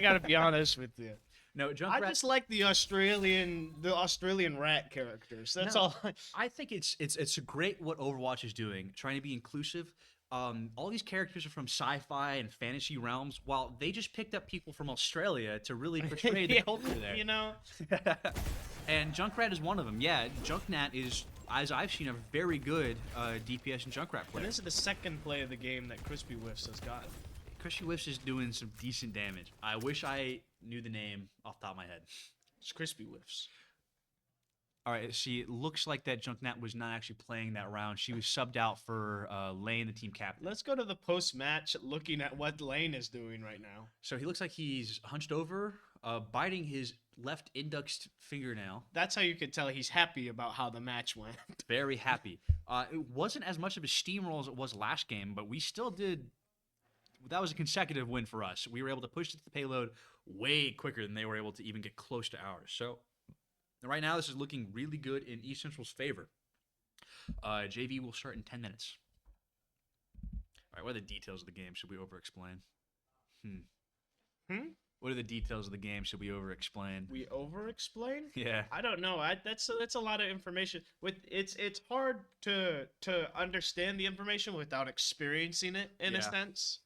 gotta be honest with you. No, Junkrat. I just like the Australian rat characters. That's all. I think it's great what Overwatch is doing, trying to be inclusive. All these characters are from sci-fi and fantasy realms, while they just picked up people from Australia to really portray the culture there. You know. And Junkrat is one of them. Yeah, Junknat is, as I've seen, a very good DPS and Junkrat player. And this is the second play of the game that Crispy Whiffs has gotten. Crispy Whiffs is doing some decent damage. I wish I knew the name off the top of my head. It's Crispy Whiffs. All right, see, it looks like that Junknat was not actually playing that round. She was subbed out for Lane, the team captain. Let's go to the post-match looking at what Lane is doing right now. So he looks like he's hunched over, biting his left index fingernail. That's how you could tell he's happy about how the match went. Very happy. It wasn't as much of a steamroll as it was last game, but we still did... That was a consecutive win for us. We were able to push the payload way quicker than they were able to even get close to ours. So right now, this is looking really good in East Central's favor. JV will start in 10 minutes. All right, what are the details of the game? Should we over-explain? What are the details of the game? Should we over-explain? We over-explain? Yeah. I don't know. That's a lot of information. It's hard to understand the information without experiencing it in a sense.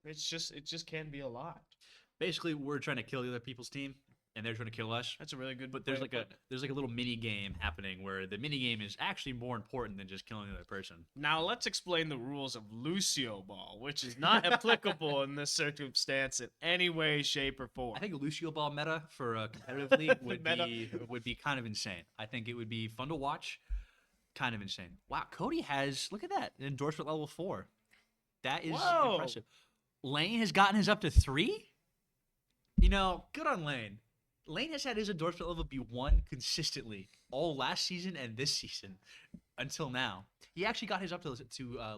It just can be a lot. Basically, we're trying to kill the other people's team, and they're trying to kill us. That's a really good. But there's like a little mini game happening where the mini game is actually more important than just killing the other person. Now let's explain the rules of Lucio Ball, which is not applicable in this circumstance in any way, shape, or form. I think a Lucio Ball meta for a competitive league would be kind of insane. I think it would be fun to watch. Kind of insane. Wow, Cody has, look at that, endorsement level 4. That is impressive. Lane has gotten his up to 3? You know, good on Lane. Lane has had his endorsement level be 1 consistently all last season and this season until now. He actually got his up to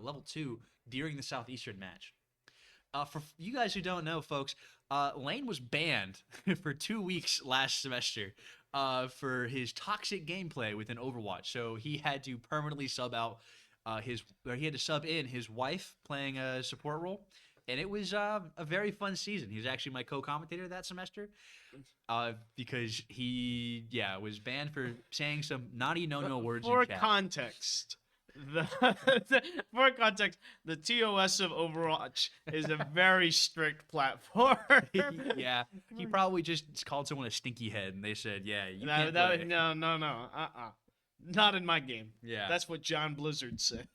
level 2 during the Southeastern match. For you guys who don't know, folks, Lane was banned for 2 weeks last semester for his toxic gameplay within Overwatch. So he had to permanently sub out he had to sub in his wife playing a support role, and it was a very fun season. He was actually my co-commentator that semester because he was banned for saying some naughty no words For in chat. context, the for context, the TOS of Overwatch is a very strict platform. Yeah, he probably just called someone a stinky head, and they said, "Yeah, you No, can't play." no. Not in my game. Yeah, That's what John Blizzard said.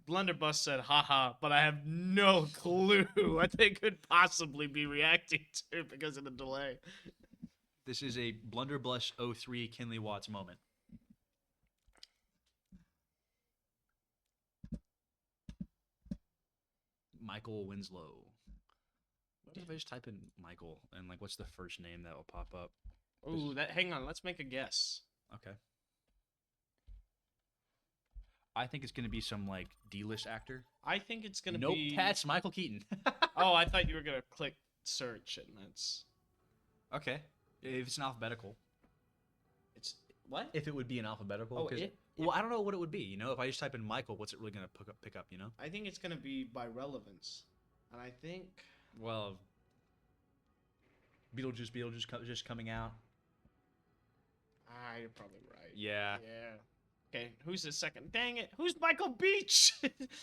Blunderbuss said, haha, but I have no clue what they could possibly be reacting to because of the delay. This is a Blunderbuss 03 Kinley Watts moment. Michael Winslow. What if I just type in Michael and what's the first name that will pop up? Ooh, hang on, let's make a guess. Okay. I think it's gonna be some D-list actor. I think it's gonna Nope, be. that's Michael Keaton. Oh, I thought you were gonna click search and that's. Okay. If it's an alphabetical. It's what? If it would be an alphabetical. Oh, 'cause- well, I don't know what it would be. If I just type in Michael, what's it really gonna pick up? I think it's gonna be by relevance, and I think. Well, Beetlejuice just coming out. You're probably right. Yeah. Yeah. Okay, who's the second? Dang it! Who's Michael Beach?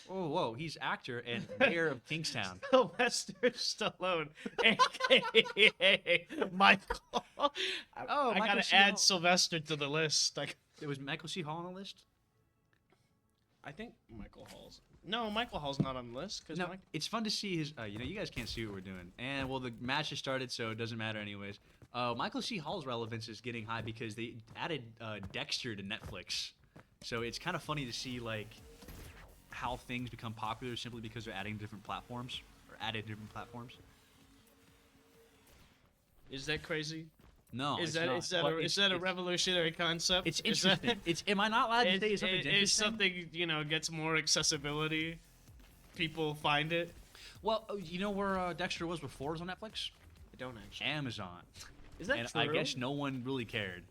Oh, whoa, he's actor and mayor of Kingstown. Sylvester Stallone, aka Michael. Oh, I Michael gotta C. add Hall. Sylvester to the list. There was Michael C. Hall on the list? I think Michael Hall's. No, Michael Hall's not on the list because No, it's fun to see his. You guys can't see what we're doing, and well, the match has started, so it doesn't matter anyways. Michael C. Hall's relevance is getting high because they added Dexter to Netflix, so it's kind of funny to see how things become popular simply because they're adding different platforms or added different platforms. Is that crazy? No, Is it's that not, is that a revolutionary concept? It's Is that- interesting. Am I not allowed to say something If interesting? something gets more accessibility, people find it. Well, you know where Dexter was before it was on Netflix? I don't actually. Amazon. Is that And true? I guess no one really cared.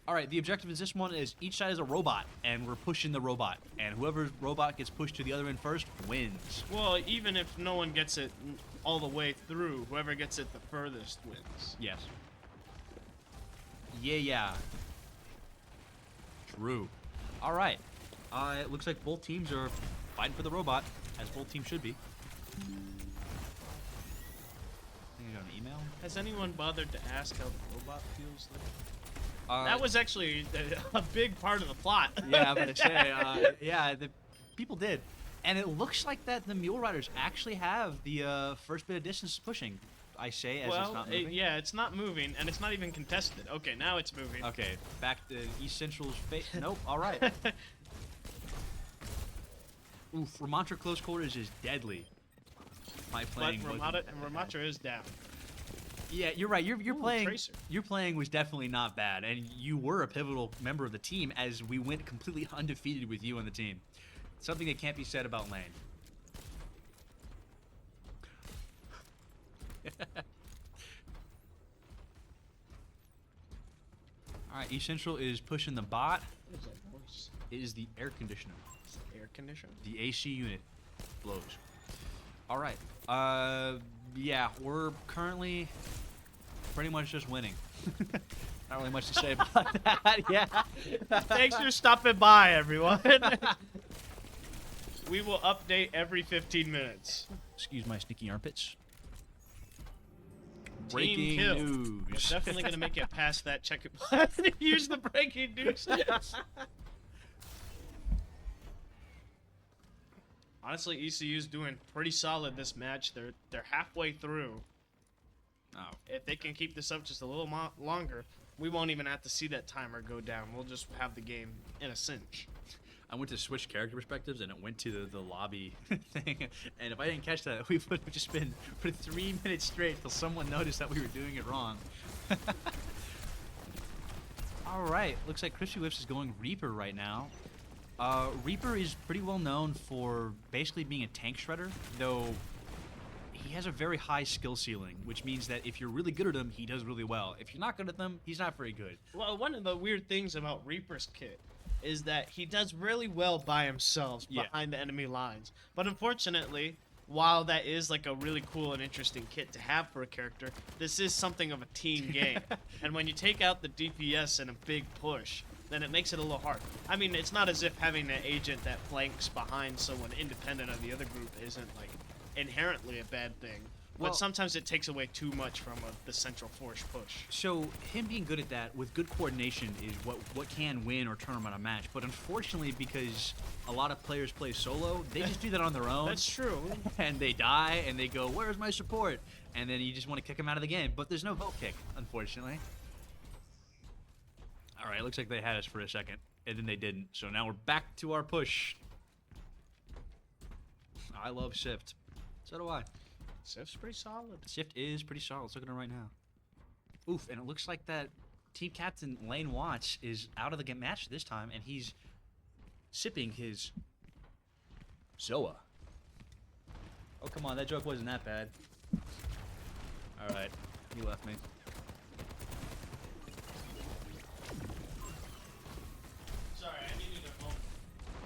All right, the objective is this one is each side is a robot, and we're pushing the robot, and whoever robot gets pushed to the other end first wins. Well, even if no one gets it all the way through, whoever gets it the furthest wins. Yes. Yeah. True. All right. It looks like both teams are fighting for the robot, as both teams should be. I think I got an email. Has anyone bothered to ask how the robot feels? Uh, That was actually a big part of the plot. Yeah, I'm gonna say. The people did, and it looks like that the Muleriders actually have the first bit of distance pushing. I say as it's not moving. It's not moving, and it's not even contested. Okay, now it's moving. Okay, back to East Central's fate. Nope. All right. Oof, Ramatra close quarters is deadly. My But playing. wasn't that bad. Ramatra is down. Yeah, you're right. You're Ooh, playing. Tracer. Your playing was definitely not bad, and you were a pivotal member of the team as we went completely undefeated with you on the team. Something that can't be said about Lane. All right, East Central is pushing the bot. What is that voice? It is the air conditioner. Air conditioner. The AC unit blows. All right. Yeah, we're currently pretty much just winning. Not really much to say about that. Yeah. Thanks for stopping by, everyone. We will update every 15 minutes. Excuse my sneaky armpits. Team Breaking kill. news. We're definitely gonna make it past that check. Use the breaking news. Honestly, ECU's doing pretty solid this match. They're halfway through. Oh. If they can keep this up just a little longer, we won't even have to see that timer go down. We'll just have the game in a cinch. I went to switch character perspectives and it went to the lobby thing. And if I didn't catch that, we would have just been for 3 minutes straight till someone noticed that we were doing it wrong. All right, looks like Crispy Whips is going Reaper right now. Reaper is pretty well known for basically being a tank shredder, though he has a very high skill ceiling, which means that if you're really good at him, he does really well. If you're not good at them, he's not very good. Well, one of the weird things about Reaper's kit is that he does really well by himself Yeah. behind the enemy lines. But unfortunately, while that is like a really cool and interesting kit to have for a character, this is something of a team game. And when you take out the DPS in a big push, then it makes it a little hard. I mean, it's not as if having an agent that flanks behind someone independent of the other group isn't like inherently a bad thing. Well- But sometimes it takes away too much from the central force push. So him being good at that with good coordination is what can win or turn him on a match. But unfortunately, because a lot of players play solo, they just do that on their own. That's true. And they die, and they go, "Where's my support?" And then you just want to kick them out of the game. But there's no vote kick, unfortunately. All right, looks like they had us for a second, and then they didn't. So now we're back to our push. I love Sift. So do I. Sif's pretty solid. Sift is pretty solid. Let's look at him right now. Oof, and it looks like that team captain Lane Watts is out of the match this time, and he's sipping his Zoa. Oh, come on, that joke wasn't that bad. All right, he left me. Sorry, I needed a moment.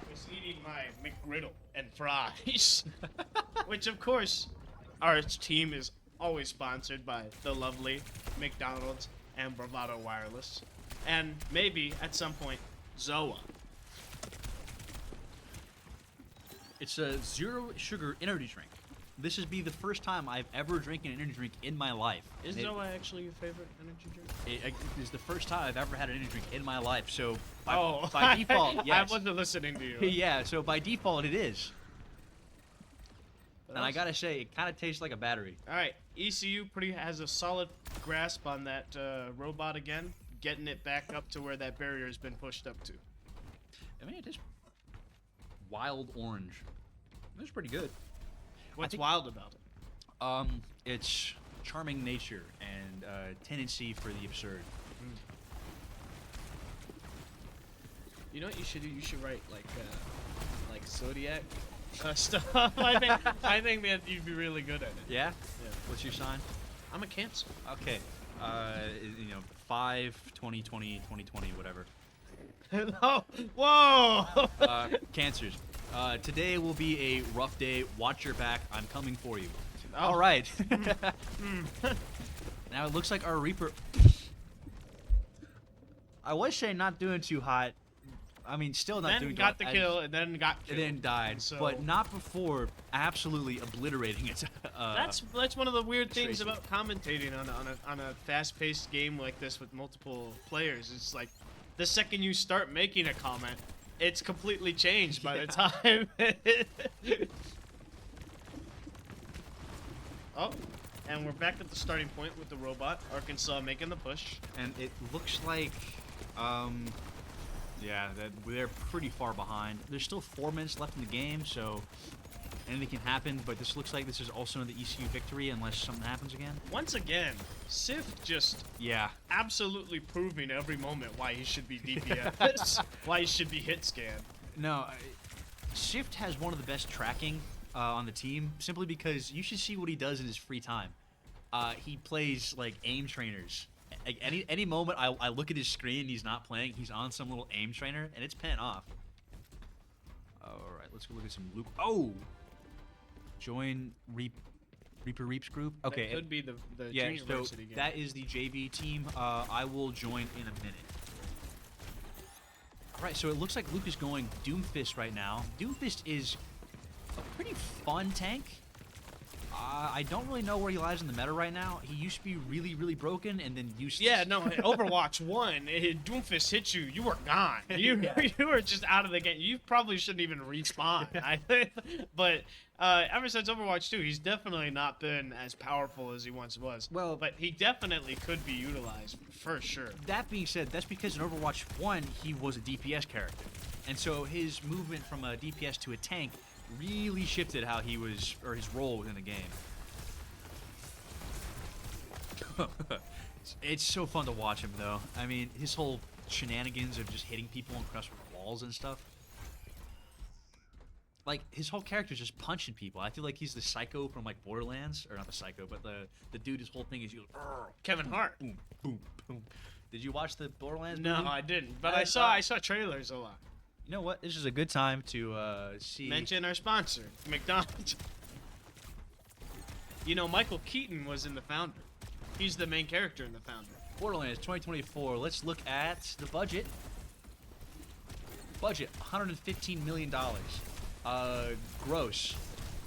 I was eating my McGriddle and fries. Which, of course, our team is always sponsored by the lovely McDonald's and Bravado Wireless. And maybe, at some point, Zoa. It's a zero sugar energy drink. This would be the first time I've ever drank an energy drink in my life. Is It- Zoa actually your favorite energy drink? It is the first time I've ever had an energy drink in my life. So by, Oh, by default, yes. I wasn't listening to you. Yeah, so by default it is. And I gotta say, it kind of tastes like a battery. All right, ECU has a solid grasp on that robot again, getting it back up to where that barrier has been pushed up to. I mean, it is wild orange. It's pretty good. What's think- wild about it? It's charming nature and tendency for the absurd. You know what you should do? You should write like Zodiac stuff. I think that you'd be really good at it. Yeah? Yeah. What's your sign? I'm a Cancer. Okay. 5, 20, 20, 2020, whatever. Oh, whoa! Cancers. Today will be a rough day. Watch your back. I'm coming for you. Oh. All right. Now it looks like our Reaper. I was saying not doing too hot. I mean, still not then doing got too the hot. kill, and then got And killed. then died, So- but not before absolutely obliterating it. That's one of the weird things Tracy. about commentating on a fast-paced game like this with multiple players. It's like the second you start making a comment, it's completely changed by the time. Oh, and we're back at the starting point with the robot. Arkansas making the push. And it looks like, yeah, that they're pretty far behind. There's still 4 minutes left in the game, so anything can happen. But this looks like this is also another ECU victory unless something happens again. Once again, Sif just Yeah. absolutely proving every moment why he should be DPS, why he should be hit scan. No, Shift has one of the best tracking on the team, simply because you should see what he does in his free time. He plays like aim trainers. Like any moment I look at his screen, he's not playing. He's on some little aim trainer, and it's paying off. All right, let's go look at some Luke. Oh, join Reaper Reaps group. Okay, That could be the yeah. junior So varsity game. that is the JV team. I will join in a minute. All right, so it looks like Luke is going Doomfist right now. Doomfist is a pretty fun tank. I don't really know where he lies in the meta right now. He used to be really, really broken, and then useless. Yeah, no, Overwatch 1, Doomfist hit you, you were gone. You, Yeah. you were just out of the game. You probably shouldn't even respawn. But ever since Overwatch 2, he's definitely not been as powerful as he once was. Well- but he definitely could be utilized, for sure. That being said, that's because in Overwatch 1, he was a DPS character. And so his movement from a DPS to a tank really shifted how he was, or his role within the game. It's so fun to watch him, though. I mean, his whole shenanigans of just hitting people and crossing walls and stuff. like his whole character is just punching people. I feel like he's the psycho from like Borderlands, or not the psycho, but the dude. His whole thing is he goes, "Arr," Kevin Hart. boom, boom, boom. Did you watch the Borderlands No, movie? I didn't. But I I saw- saw trailers a lot. You know what? This is a good time to see. Mention our sponsor, McDonald's. You know, Michael Keaton was in The Founder. He's the main character in The Founder. Borderlands 2024. Let's look at the budget. Budget $115 million. Gross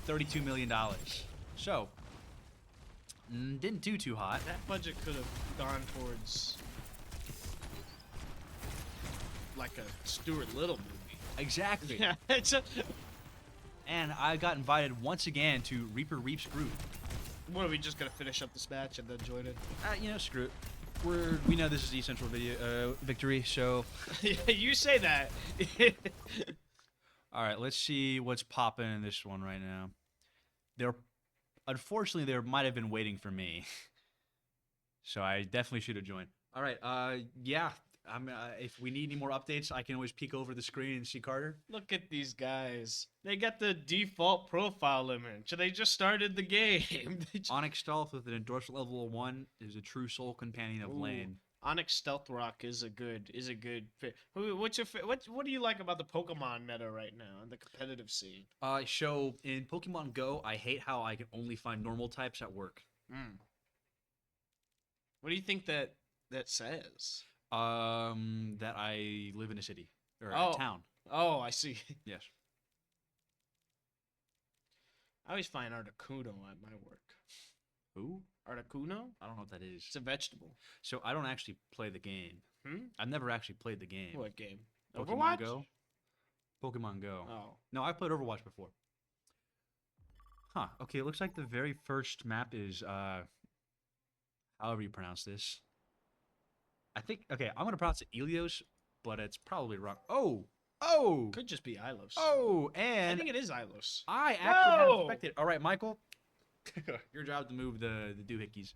$32 million. So didn't do too hot. That budget could have gone towards like a Stuart Little movie. Exactly. Yeah, it's a, And I got invited once again to Reaper Reaps Group. what are we just gonna finish up this match and then join it? You know, screw it. We know this is the Central victory, so You say that. all right. Let's see what's popping in this one right now. Unfortunately, they might have been waiting for me, so I definitely should have joined. All right. Yeah. If we need any more updates, I can always peek over the screen and see Carter. Look at these guys. They got the default profile image. They just started the game. They just- Onyx Stealth with an endorsement level 1 is a true soul companion of Ooh. Lane. Onyx Stealth Rock is a good fit. What's your what do you like about the Pokemon meta right now and the competitive scene? So in Pokemon Go, I hate how I can only find normal types at work. What do you think that says? That I live in a city or Oh. a town. Oh, I see. Yes. I always find Articuno at my work. Who? Articuno? I don't know what that is. It's a vegetable. So I don't actually play the game. Hmm? I've never actually played the game. What game? Pokemon Overwatch? Go. Pokemon Go. Oh. No, I played Overwatch before. Huh. Okay, it looks like the very first map is however you pronounce this. I think I'm gonna pronounce it Ilios, but it's probably wrong. Oh! Could just be Ilos. Oh, I and think it is Ilos. I actually had No! expected. All right, Michael, your job to move the doohickeys.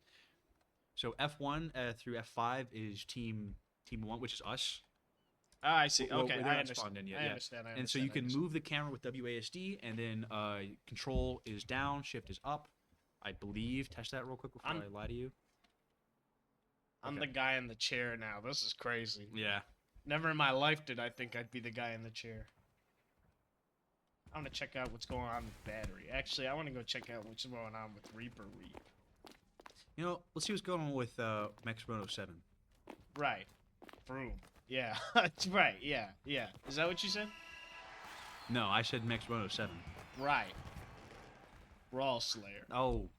So F1 through F5 is team 1, which is us. Ah, I see. Well, Okay, they're I not understand. spawned in yet, I yeah. understand. I And so you understand, I can understand. move the camera with WASD, and then control is down, shift is up. I believe. Test that real quick before I'm- I lie to you. I'm Okay. the guy in the chair now. This is crazy. Yeah. Never in my life did I think I'd be the guy in the chair. I want to check out what's going on with battery. Actually, I want to go check out what's going on with Reaper Reap. You know, let's see what's going on with Max 107. Right. Vroom. Yeah. Right. Yeah. Yeah. Is that what you said? No, I said Max 107. Right. Brawl Slayer. Oh.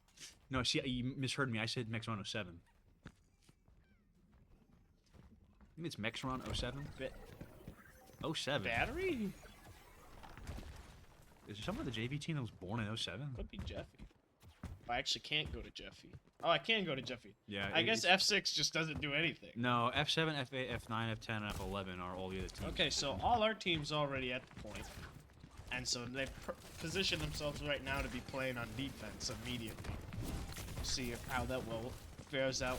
No, see, you misheard me. I said Max 107. You mean it's Mexron 07? Ba- 07? battery? Is there someone on the JV team that was born in 07? Could be Jeffy. I actually can't go to Jeffy. Oh, I can go to Jeffy. Yeah. I guess F6 just doesn't do anything. No, F7, F8, F9, F10, and F11 are all the other teams. Okay, so all our teams already at the point, and so they've positioned themselves right now to be playing on defense immediately. See how that will fares out.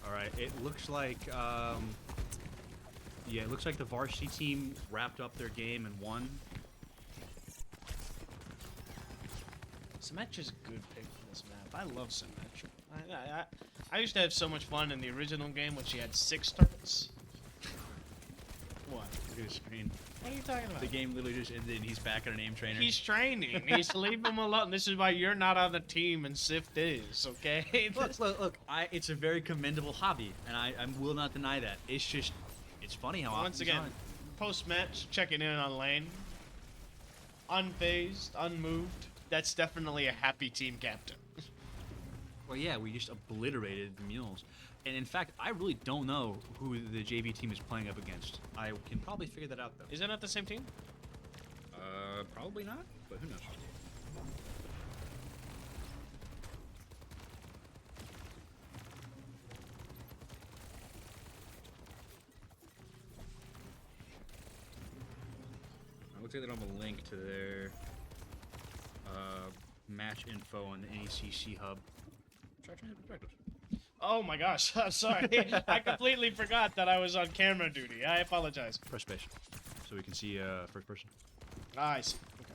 All right, it looks like, yeah, it looks like the varsity team wrapped up their game and won. Symmetra is a good pick for this map. I love Symmetra. I used to have so much fun in the original game when she had 6 turrets. What? Look at his screen. What are you talking about? The game literally just ended and he's back at an aim trainer. He's training. He's leave him alone. This is why you're not on the team and Sift is, okay? Look, it's a very commendable hobby, and I will not deny that. It's just, it's funny how Once often he's again, on it. post-match, checking in on Lane. Unfazed, unmoved. That's definitely a happy team captain. Well, yeah, we just obliterated the mules. And in fact, I really don't know who the JV team is playing up against. I can probably figure that out, though. Is that not the same team? Probably not, but who knows? It looks like they don't have a link to their match info on the NECC hub. Try trying to perspective. Oh my gosh, I'm sorry. I completely forgot that I was on camera duty. I apologize. Press space, so we can see first person. Ah, I see. Okay.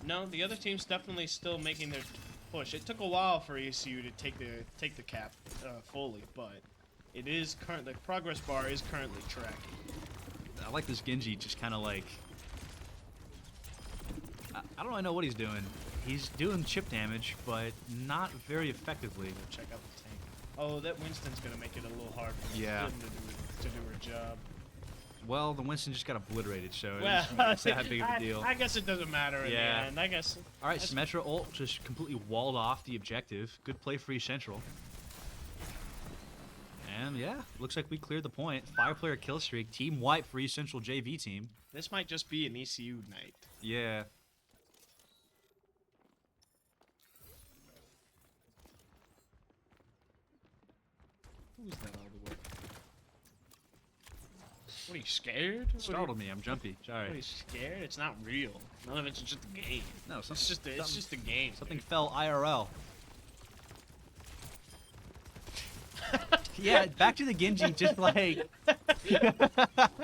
No, the other team's definitely still making their push. It took a while for ECU to take the cap fully, but it is the progress bar is currently tracking. I like this Genji just kind of like... I don't really know what he's doing. He's doing chip damage, but not very effectively. Check out the tank. Oh, that Winston's gonna make it a little hard for Yeah. Him to do her job. Well, the Winston just got obliterated, so Well, it's not that big of a deal. I guess it doesn't matter in Yeah. the end. I guess. All right, Symmetra ult just completely walled off the objective. Good play for East Central. And yeah, looks like we cleared the point. 5-player kill streak. Team wipe for East Central JV team. This might just be an ECU night. Yeah. Who's that all the way? What are you scared? Startled me. I'm jumpy. What are Sorry. you scared? It's not real. None of it's just a game. No, It's just a game. something fell IRL. Yeah, back to the Genji, just like...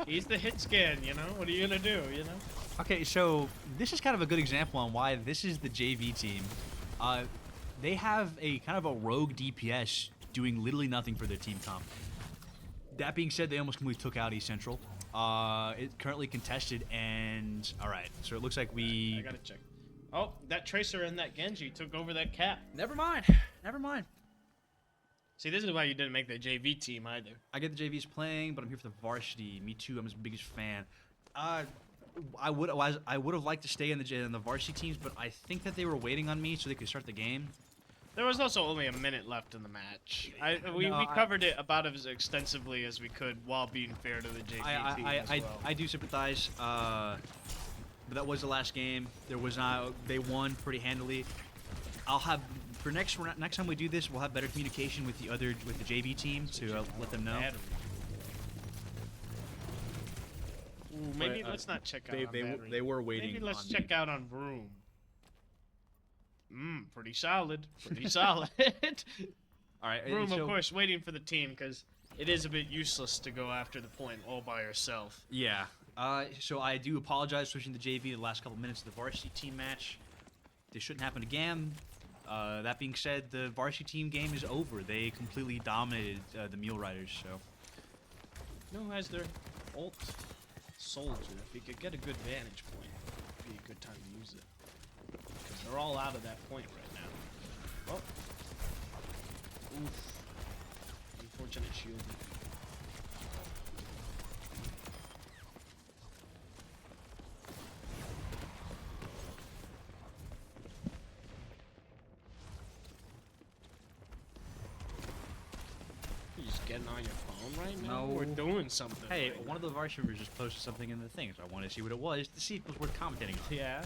He's the hit scan, you know? What are you gonna do, you know? Okay, so this is kind of a good example on why this is the JV team. They have a kind of a rogue DPS doing literally nothing for their team comp. That being said, they almost completely took out East Central. It's currently contested, and all right. So it looks like I gotta check. Oh, that Tracer and that Genji took over that cap. Never mind. Never mind. See, this is why you didn't make the JV team either. I get the JVs playing, but I'm here for the varsity. Me too. I'm his biggest fan. I would have liked to stay in the varsity teams, but I think that they were waiting on me so they could start the game. There was also only a minute left in the match. We covered it about as extensively as we could while being fair to the JV team as well. I do sympathize, but that was the last game. There was not. They won pretty handily. I'll have for next time we do this, we'll have better communication with the JV team to let them know. Ooh, maybe let's not check out on battery. They were waiting. Maybe let's check out on room. Pretty solid. Pretty solid. All right, Room, so, of course, waiting for the team because it is a bit useless to go after the point all by yourself. Yeah. So I do apologize for switching the JV the last couple minutes of the varsity team match. This shouldn't happen again. That being said, the varsity team game is over. They completely dominated the Muleriders. So. You know who has their ult? Soldier. If he could get a good vantage point, it'd be a good time to use it. Because they're all out of that point right now. Oh. Oof. Unfortunate shield. You just getting on your phone right now? No. We're doing something. Hey, right one of the varsity members just posted something in the thing, so I wanted to see what it was to see if it was worth commentating on. Yeah.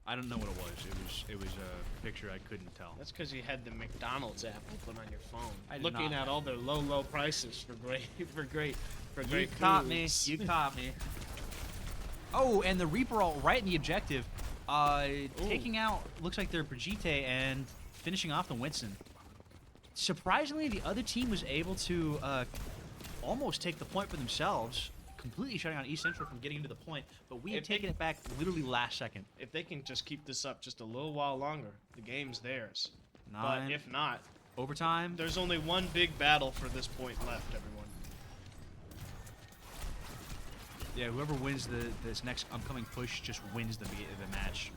I don't know what it was. It was a picture I couldn't tell. That's because you had the McDonald's app open on your phone, I did looking not. at all their low prices for great You caught me. foods. You caught me. Oh, and the Reaper ult right in the objective, taking out looks like they're Brigitte and finishing off the Winston. Surprisingly, the other team was able to almost take the point for themselves, completely shutting out East Central from getting into the point. But we had taken it back literally last second. If they can just keep this up just a little while longer, the game's theirs. 9 But if not, overtime. there's only one big battle for this point left, everyone. Yeah, whoever wins this next upcoming push just wins the match,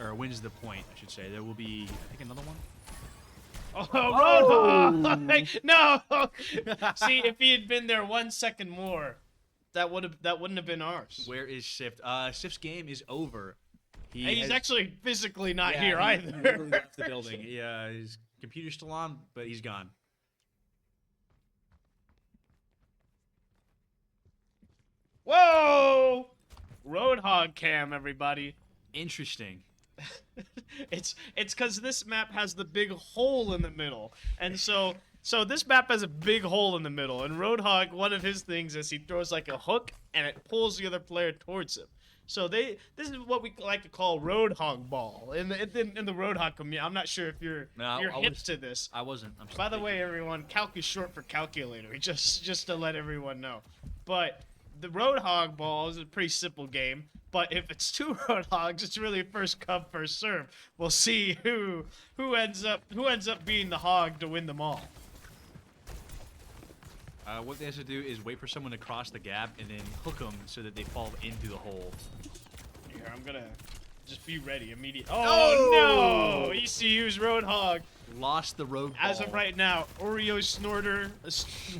or wins the point, I should say. There will be, I think, another one. Oh, Roadhog! No! See, if he had been there 1 second more, that wouldn't have been ours. Where is Sift? Sift's game is over. He's actually physically not Yeah, here he either. literally left the building. Yeah, his computer's still on, but he's gone. Whoa! Roadhog cam, everybody. Interesting. It's because this map has the big hole in the middle, and so this map has a big hole in the middle. And Roadhog, one of his things is he throws like a hook, and it pulls the other player towards him. So this is what we like to call Roadhog ball in the Roadhog community. I'm not sure if you're No, you're I hip was- to this. I wasn't. I'm By the way, everyone, calc is short for calculator. Just to let everyone know. But the Roadhog ball is a pretty simple game. But if it's two Roadhogs, it's really first come first serve. We'll see who ends up being the hog to win them all. What they have to do is wait for someone to cross the gap and then hook them so that they fall into the hole. Here, I'm gonna just be ready immediately. Oh no! ECU's Roadhog. Lost the road ball. As of right now, Oreo Snorter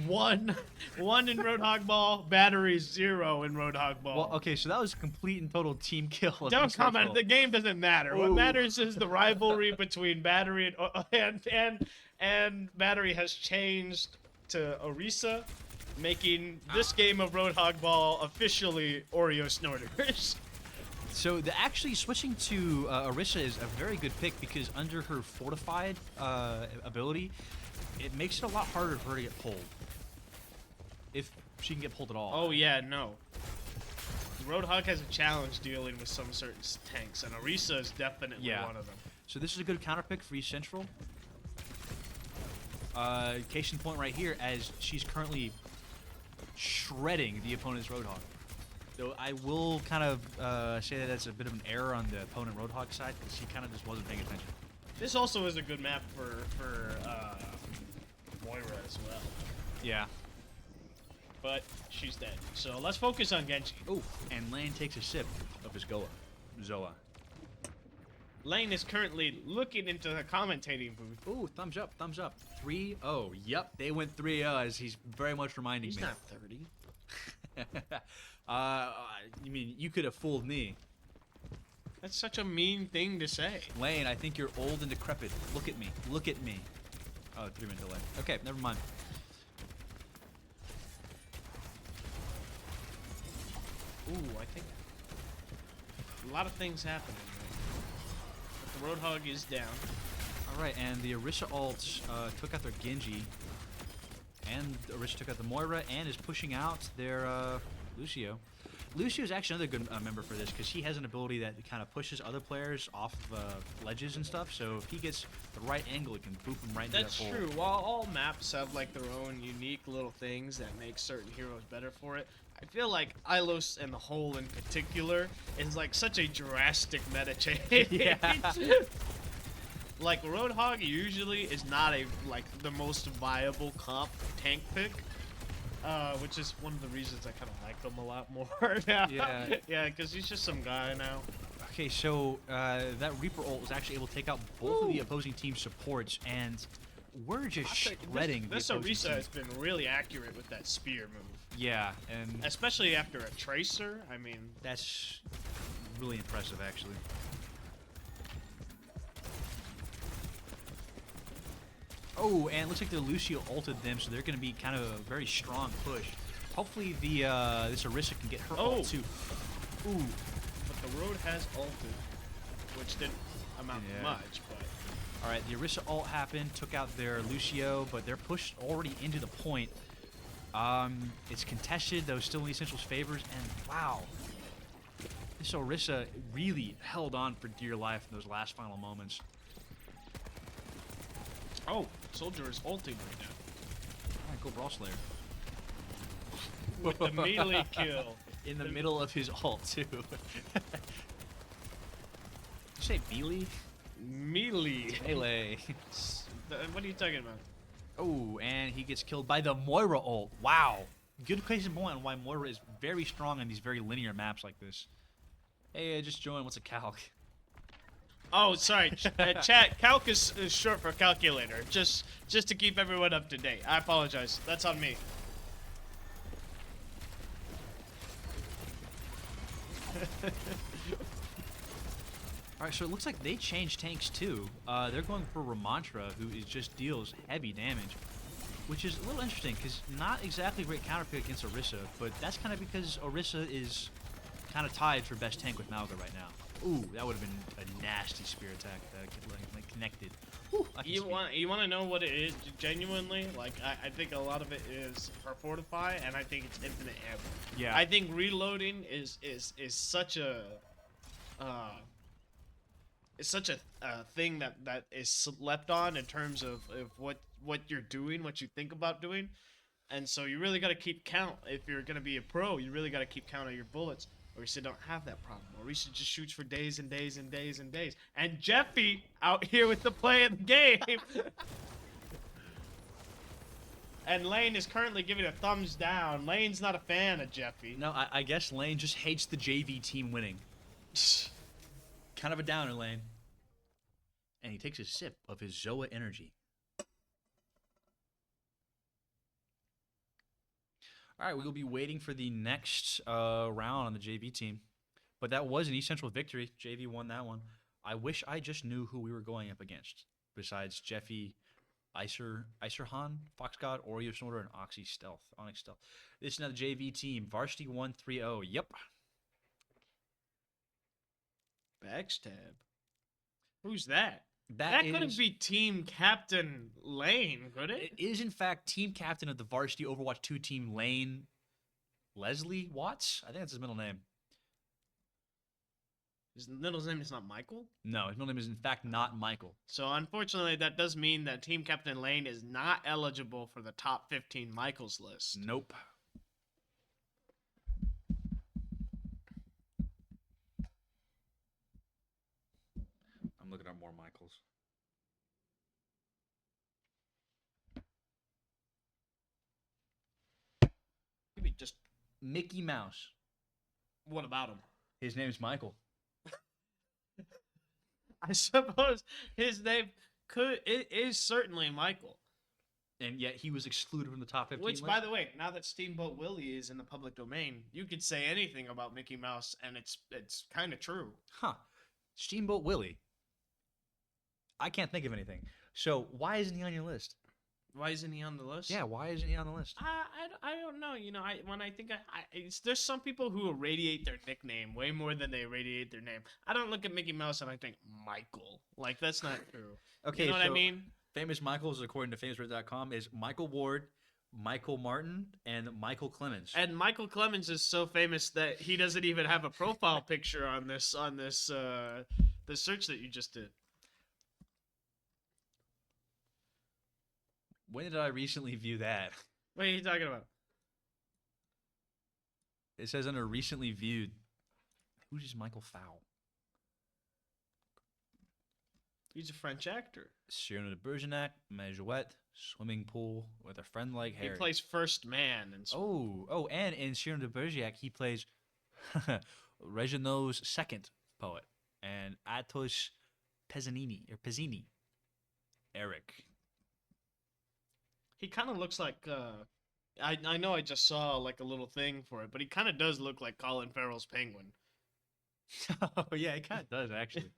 one in Roadhog ball, battery 0 in Roadhog ball. Well, okay, so that was a complete and total team kill. of Don't Mr. comment. Troll. The game doesn't matter. What Ooh. matters is the rivalry between Battery and Battery has changed to Orisa, making this game of Roadhog ball officially Oreo Snorters. So actually switching to Orisa is a very good pick because under her fortified ability, it makes it a lot harder for her to get pulled. If she can get pulled at all. Oh yeah, no. Roadhog has a challenge dealing with some certain tanks, and Orisa is definitely Yeah. one of them. So this is a good counter pick for East Central. Case in point right here, as she's currently shredding the opponent's Roadhog. So I will kind of say that that's a bit of an error on the opponent Roadhog side because she kind of just wasn't paying attention. This also is a good map for Moira as well, Yeah. but she's dead. So let's focus on Genji. Oh, and Lane takes a sip of his Zoa. Lane is currently looking into the commentating booth. Ooh, thumbs up, thumbs up. 3-0. Yep, they went 3-0 as he's very much reminding He's me. not 30. You mean you could have fooled me. That's such a mean thing to say. Lane, I think you're old and decrepit. Look at me. Look at me. Oh, 3-minute delay. Okay, never mind. Ooh, I think a lot of things happening. But the Roadhog is down. Alright, and the Orisa alts took out their Genji. And Orisa took out the Moira and is pushing out their Lucio. Lucio is actually another good member for this because he has an ability that kind of pushes other players off ledges and stuff. So if he gets the right angle, it can boop him right into that That's hole. true. While all maps have like their own unique little things that make certain heroes better for it, I feel like Ilos and the hole in particular is like such a drastic meta change. Yeah. Like Roadhog usually is not like the most viable comp tank pick. Which is one of the reasons I kind of like him a lot more now. Yeah. Yeah, because he's just some guy now. Okay, so that Reaper ult was actually able to take out both of the opposing team supports, and we're just shredding This the opposing Orisa team. has been really accurate with that spear move. Yeah, and Especially after a Tracer. I mean, that's really impressive, actually. Oh, and it looks like the Lucio ulted them, so they're going to be kind of a very strong push. Hopefully the this Orisa can get her ult too. Ooh. but the road has ulted, which didn't amount to Yeah. much, but All right, the Orisa ult happened, took out their Lucio, but they're pushed already into the point. It's contested, though still in the Essentials favors, and wow. This Orisa really held on for dear life in those last final moments. oh, Soldier is ulting right now. All right, go Brawl Slayer. With the melee kill. In the middle of his ult, too. Did you say melee? Melee. Melee. What are you talking about? Oh, and he gets killed by the Moira ult. Wow. Good case in point on why Moira is very strong on these very linear maps like this. Hey, I just joined. What's a calc? Oh, sorry. Chat. Calc is short for calculator. Just to keep everyone up to date. I apologize. That's on me. Alright, so it looks like they changed tanks too. They're going for Ramantra, who just deals heavy damage. Which is a little interesting, because not exactly a great counter pick against Orisa, but that's kind of because Orisa is kind of tied for best tank with Malga right now. Ooh, that would have been a nasty spear attack that could like connected. Whew, I can speak. You want to know what it is genuinely? Like I think a lot of it is her fortify, and I think it's infinite ammo. Yeah. I think reloading is such a it's such a thing that is slept on in terms of what you're doing, what you think about doing, and so you really got to keep count. If you're gonna be a pro, you really got to keep count of your bullets, or you don't have that problem, or you just shoots for days and days and days and days. And Jeffy out here with the play of the game. And Lane is currently giving a thumbs down. Lane's not a fan of Jeffy. No, I guess Lane just hates the JV team winning. Kind of a downer, Lane. And he takes a sip of his Zoa energy. All right, we will be waiting for the next round on the JV team. But that was an East Central victory. JV won that one. I wish I just knew who we were going up against. Besides Jeffy, Iserhan, Fox God, Oreo Snorter, and Onyx Stealth. This is now the JV team. Varsity 1-3-0. Yep. Backstab. Who's that? That couldn't be Team Captain Lane, could it? It is, in fact, team captain of the Varsity Overwatch 2 team, Lane Leslie Watts. I think that's his middle name. His middle name is not Michael? No, his middle name is, in fact, not Michael. So, unfortunately, that does mean that Team Captain Lane is not eligible for the top 15 Michaels list. Nope. I'm looking at more Michaels. Maybe just Mickey Mouse. what about him? His name's Michael. I suppose his name is certainly Michael. And yet he was excluded from the top 15 Which, list. by the way, now that Steamboat Willie is in the public domain, you could say anything about Mickey Mouse, and it's kind of true. Huh. Steamboat Willie. I can't think of anything. So why isn't he on your list? Why isn't he on the list? Yeah, why isn't he on the list? I don't know. You know, there's some people who irradiate their nickname way more than they irradiate their name. I don't look at Mickey Mouse and I think Michael. Like, that's not true. Okay, you know what I mean? Famous Michaels, according to famousreddit.com, is Michael Ward, Michael Martin, and Michael Clemens. And Michael Clemens is so famous that he doesn't even have a profile picture on this the search that you just did. When did I recently view that? What are you talking about? It says under recently viewed. Who's this Michael Fowl? He's a French actor. Cyrano de Bergerac, Majoette, swimming pool with a friend like Harry. He plays First Man. And in Cyrano de Bergerac, he plays Reginald's second poet, and Athos Pezzini. Eric. He kind of looks like I know I just saw like a little thing for it, but he kind of does look like Colin Farrell's Penguin. Oh yeah, it kind of does actually.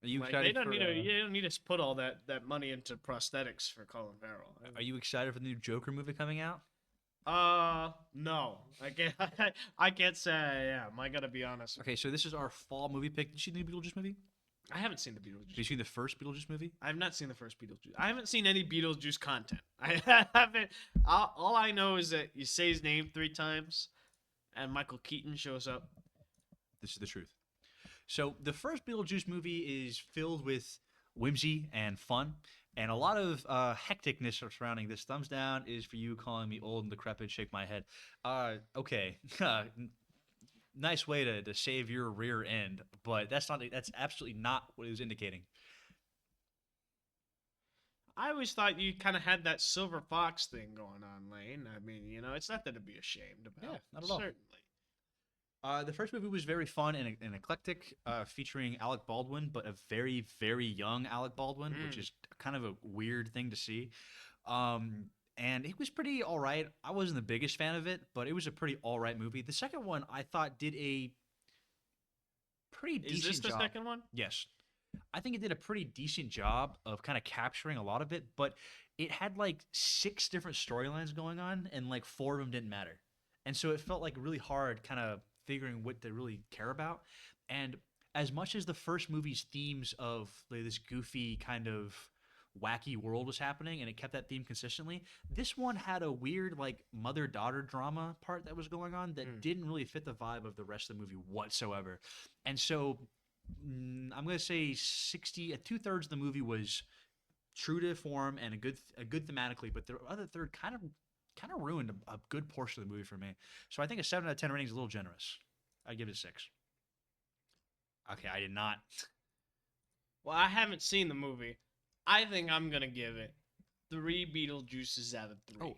Are you Like, excited they don't for, need to. You don't need to put all that money into prosthetics for Colin Farrell. Are you excited for the new Joker movie coming out? No, I can't. I can't say I am. I gotta be honest. Okay, so this is our fall movie pick. Did you see the new Beetlejuice movie? I haven't seen the Did you Beetlejuice. see the first Beetlejuice movie? I have not seen the first Beetlejuice. I haven't seen any Beetlejuice content. I haven't. All I know is that you say his name 3 times, and Michael Keaton shows up. This is the truth. So the first Beetlejuice movie is filled with whimsy and fun, and a lot of hecticness surrounding this. Thumbs down is for you calling me old and decrepit. Shake my head. Okay. Nice way to save your rear end, but that's absolutely not what it was indicating. I always thought you kind of had that silver fox thing going on, Lane. I mean, you know, it's nothing to be ashamed about. Yeah, not at all. Certainly. The first movie was very fun and eclectic, featuring Alec Baldwin, but a very, very young Alec Baldwin, which is kind of a weird thing to see. And it was pretty all right. I wasn't the biggest fan of it, but it was a pretty all right movie. The second one, I thought, did a pretty decent job. Is this the second one? Yes. I think it did a pretty decent job of kind of capturing a lot of it, but it had like 6 different storylines going on, and like 4 of them didn't matter. And so it felt like really hard kind of figuring what to really care about. And as much as the first movie's themes of like, this goofy kind of wacky world was happening and it kept that theme consistently, this one had a weird like mother-daughter drama part that was going on that didn't really fit the vibe of the rest of the movie whatsoever. And so I'm going to say 60 two-thirds of the movie was true to form and a good thematically, but the other third kind of ruined a good portion of the movie for me. So I think a 7 out of 10 rating is a little generous. I give it a 6. Okay, I did not. Well, I haven't seen the movie. I think I'm gonna give it 3 Beetlejuices out of 3. Oh,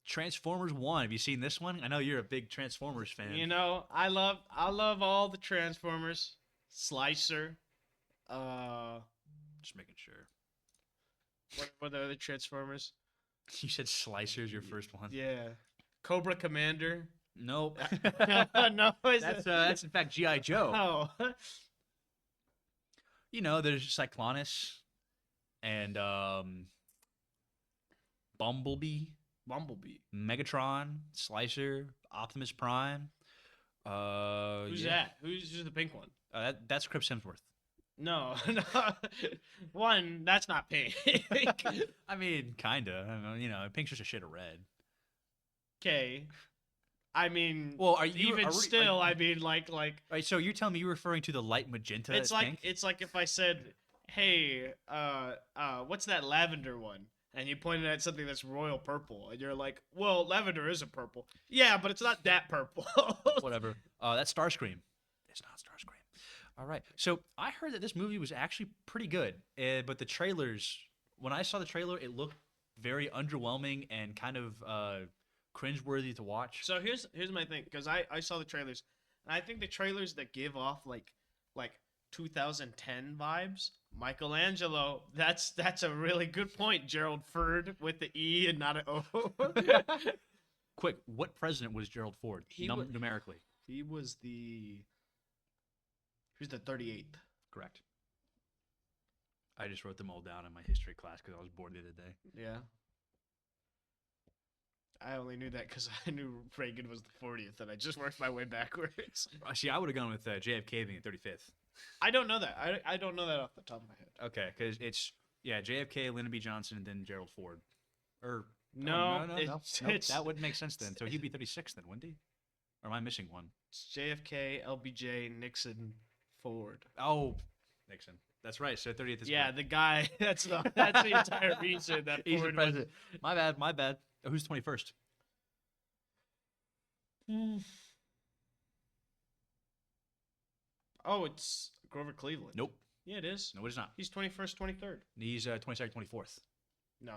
Transformers 1. Have you seen this one? I know you're a big Transformers fan. You know, I love all the Transformers. Slicer. Just making sure. What are the other Transformers? You said Slicer's your first one. Yeah. Cobra Commander. Nope. No, That's in fact G.I. Joe. Oh. You know, there's Cyclonus and Bumblebee, Megatron, Slicer, Optimus Prime. Who's that? Who's the pink one? That's Chris Hemsworth. No, no. One, that's not pink. I mean, kinda. I don't know, you know, pink's just a shade of red. Okay. I mean, Well, are you even still? I mean, like. Right, so you're telling me you're referring to the light magenta? It's like pink? it's like if I said, "Hey, what's that lavender one?" And you pointed at something that's royal purple, and you're like, "Well, lavender is a purple." Yeah, but it's not that purple. Whatever. That's Starscream. It's not Starscream. All right. So I heard that this movie was actually pretty good, but the trailers. When I saw the trailer, it looked very underwhelming and kind of cringeworthy to watch. So here's my thing, because I saw the trailers, and I think the trailers that give off like 2010 vibes, Michelangelo. That's a really good point, Gerald Ford with the E and not an O. Quick, what president was Gerald Ford numerically? He was the 38th. Correct. I just wrote them all down in my history class because I was bored the other day. Yeah. I only knew that because I knew Reagan was the 40th, and I just worked my way backwards. See, I would have gone with JFK being the 35th. I don't know that. I don't know that off the top of my head. Okay, because it's JFK, Lyndon B. Johnson, and then Gerald Ford. Or no, that wouldn't make sense then. So he'd be 36 then, wouldn't he? Or am I missing one? It's JFK, LBJ, Nixon, Ford. Oh, Nixon. That's right. So 30th is correct. The guy. That's the entire reason that he's Ford the president. My bad. Oh, who's 21st? Oh, it's Grover Cleveland. Nope. Yeah, it is. No, it is not. He's 21st, 23rd. He's 22nd, 24th. No.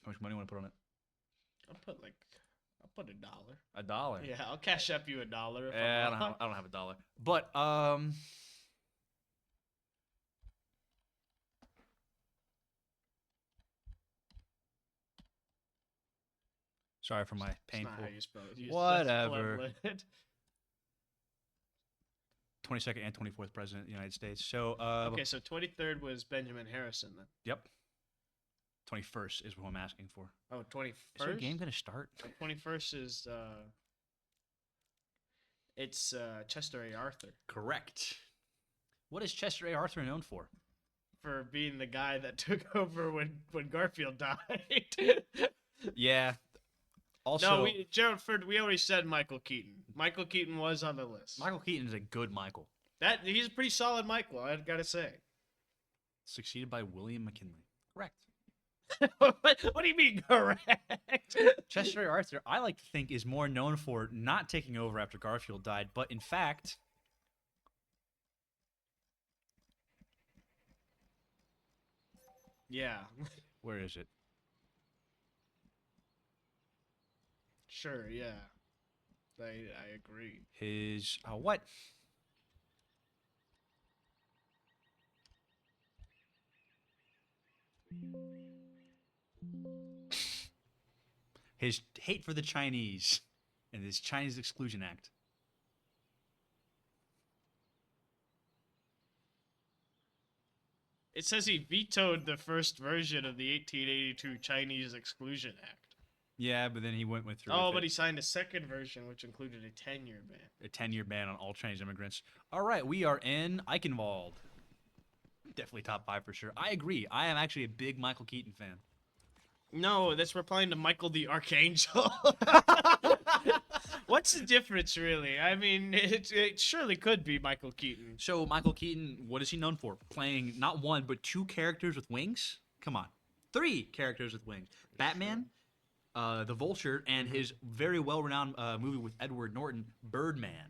How much money you want to put on it? I'll put $1. $1. Yeah, I'll cash up you $1. Yeah, I don't have $1. But sorry for my painful. That's not how you spell it. Whatever. 22nd and 24th president of the United States. So okay, so 23rd was Benjamin Harrison then. Yep. 21st is what I'm asking for. Oh, 21st. Is the game gonna start? 21st is it's Chester A. Arthur. Correct. What is Chester A. Arthur known for? For being the guy that took over when Garfield died. Yeah. Also, no, Gerald Ford. We already said Michael Keaton. Michael Keaton was on the list. Michael Keaton is a good Michael. He's a pretty solid Michael, I gotta say. Succeeded by William McKinley. Correct. What do you mean correct? Chester A. Arthur, I like to think, is more known for not taking over after Garfield died, but in fact, yeah. Where is it? Sure, yeah. I agree. His what? His hate for the Chinese and his Chinese Exclusion Act. It says he vetoed the first version of the 1882 Chinese Exclusion Act. Yeah, but then he went through. Oh, with but it. he signed a second version, which included a 10-year ban. A 10-year ban on all Chinese immigrants. All right, we are in Eichenwald. Definitely top 5 for sure. I agree. I am actually a big Michael Keaton fan. No, that's replying to Michael the Archangel. What's the difference, really? I mean, it surely could be Michael Keaton. So Michael Keaton, what is he known for? Playing not one but 2 characters with wings. Come on, 3 characters with wings. Batman, the Vulture, and his very well-renowned movie with Edward Norton, Birdman.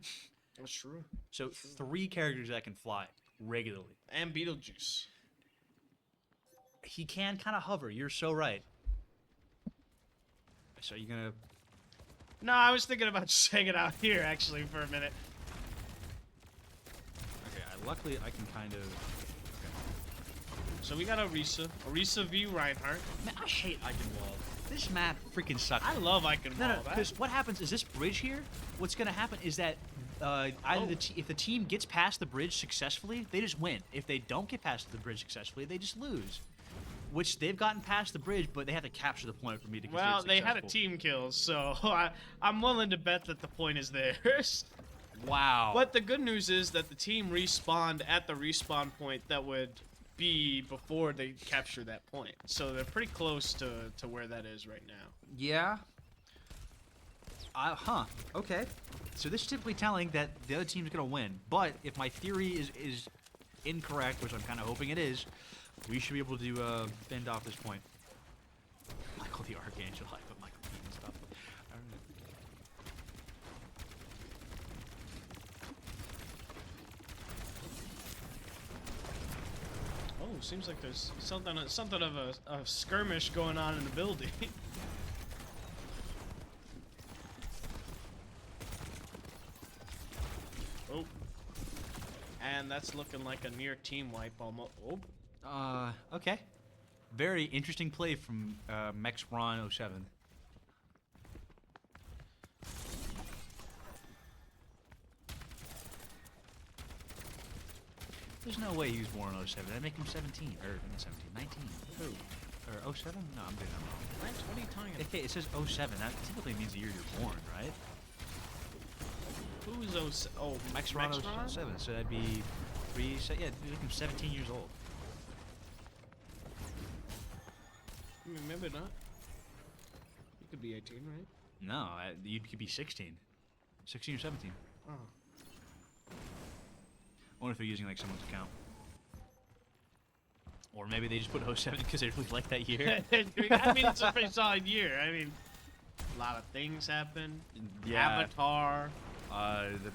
That's true. So 3 characters that can fly regularly. And Beetlejuice. He can kind of hover. You're so right. So you're gonna. No, I was thinking about just hanging out here, actually, for a minute. Okay, luckily I can kind of. Okay. So we got Orisa v Reinhardt. Man, I hate Eichenwald. This map freaking sucks. I love Eichenwald. No, because what happens is this bridge here. What's gonna happen is that either if the team gets past the bridge successfully, they just win. If they don't get past the bridge successfully, they just lose. Which they've gotten past the bridge, but they have to capture the point for me to consider Well, successful. they had a team kill, so I'm willing to bet that the point is theirs. Wow. But the good news is that the team respawned at the respawn point that would be before they capture that point. So they're pretty close to where that is right now. Yeah. Okay. So this is typically telling that the other team's gonna win. But if my theory is incorrect, which I'm kind of hoping it is, we should be able to fend off this point. Michael the Archangel, I put Michael Keaton stuff. I don't know. Oh, seems like there's something of a skirmish going on in the building. Oh. And that's looking like a near team wipe almost. Oh. Okay. Very interesting play from Mexron07. There's no way he was born in 07. That'd make him 17. Or, not 17, 19. Who? Or 07? No, I'm doing that wrong. What are you talking about? Okay, it says 07. That typically means the year you're born, right? Who is 07? Oh, Mexron Mexron? 07. So that'd be yeah, I'm 17 years old. I mean, maybe not. You could be 18, right? No, you could be 16. 16 or 17. Oh. I wonder if they're using like someone's account. Or maybe they just put 07 because they really like that year. I mean, it's a pretty solid year. I mean, a lot of things happen. Yeah. Avatar. The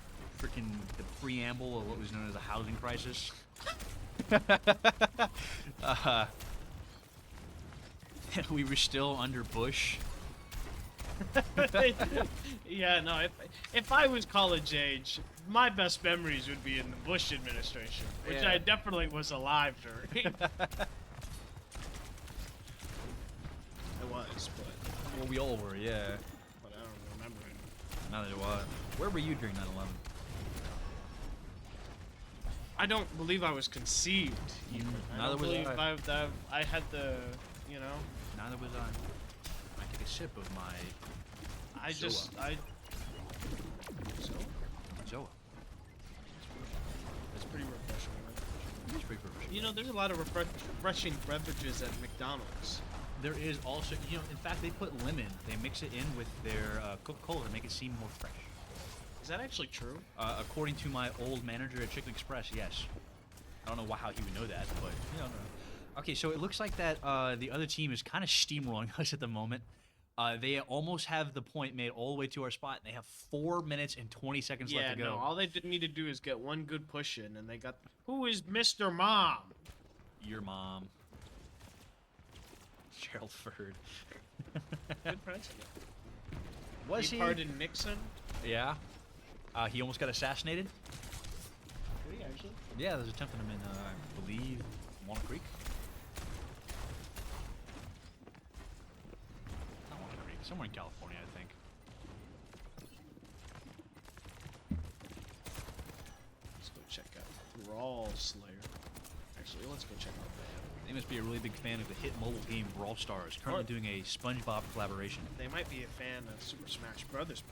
preamble of what was known as the housing crisis. We were still under Bush. Yeah, no. If I was college age, my best memories would be in the Bush administration, which Yeah. I definitely was alive during. I was, but Well, we all were, yeah. I don't remember it. Neither do I. Where were you during 9/11? I don't believe I was conceived. Even. I Neither don't was believe I. I had the, you know. Neither was I. I take a sip of my I Zoa. just I. So Zoa. it's pretty refreshing. Right? It's pretty refreshing. You know, there's a lot of refreshing beverages at McDonald's. There is also, in fact, they put lemon. They mix it in with their Coca-Cola to make it seem more fresh. Is that actually true? According to my old manager at Chicken Express, yes. I don't know how he would know that, but you know. Okay, so it looks like that the other team is kind of steamrolling us at the moment. They almost have the point made all the way to our spot, and they have 4 minutes and 20 seconds left to go. No. All they need to do is get one good push in, and they got. Who is Mr. Mom? Your mom. Gerald Ford. Good president. Was he? Pardoned Nixon? Yeah. He almost got assassinated. Did he actually? Yeah, there's attempting him in, I believe, Walnut Creek. Not Walnut Creek, somewhere in California, I think. Let's go check out Brawl Slayer. Actually, let's go check out They must be a really big fan of the hit mobile game Brawl Stars, currently doing a SpongeBob collaboration. They might be a fan of Super Smash Brothers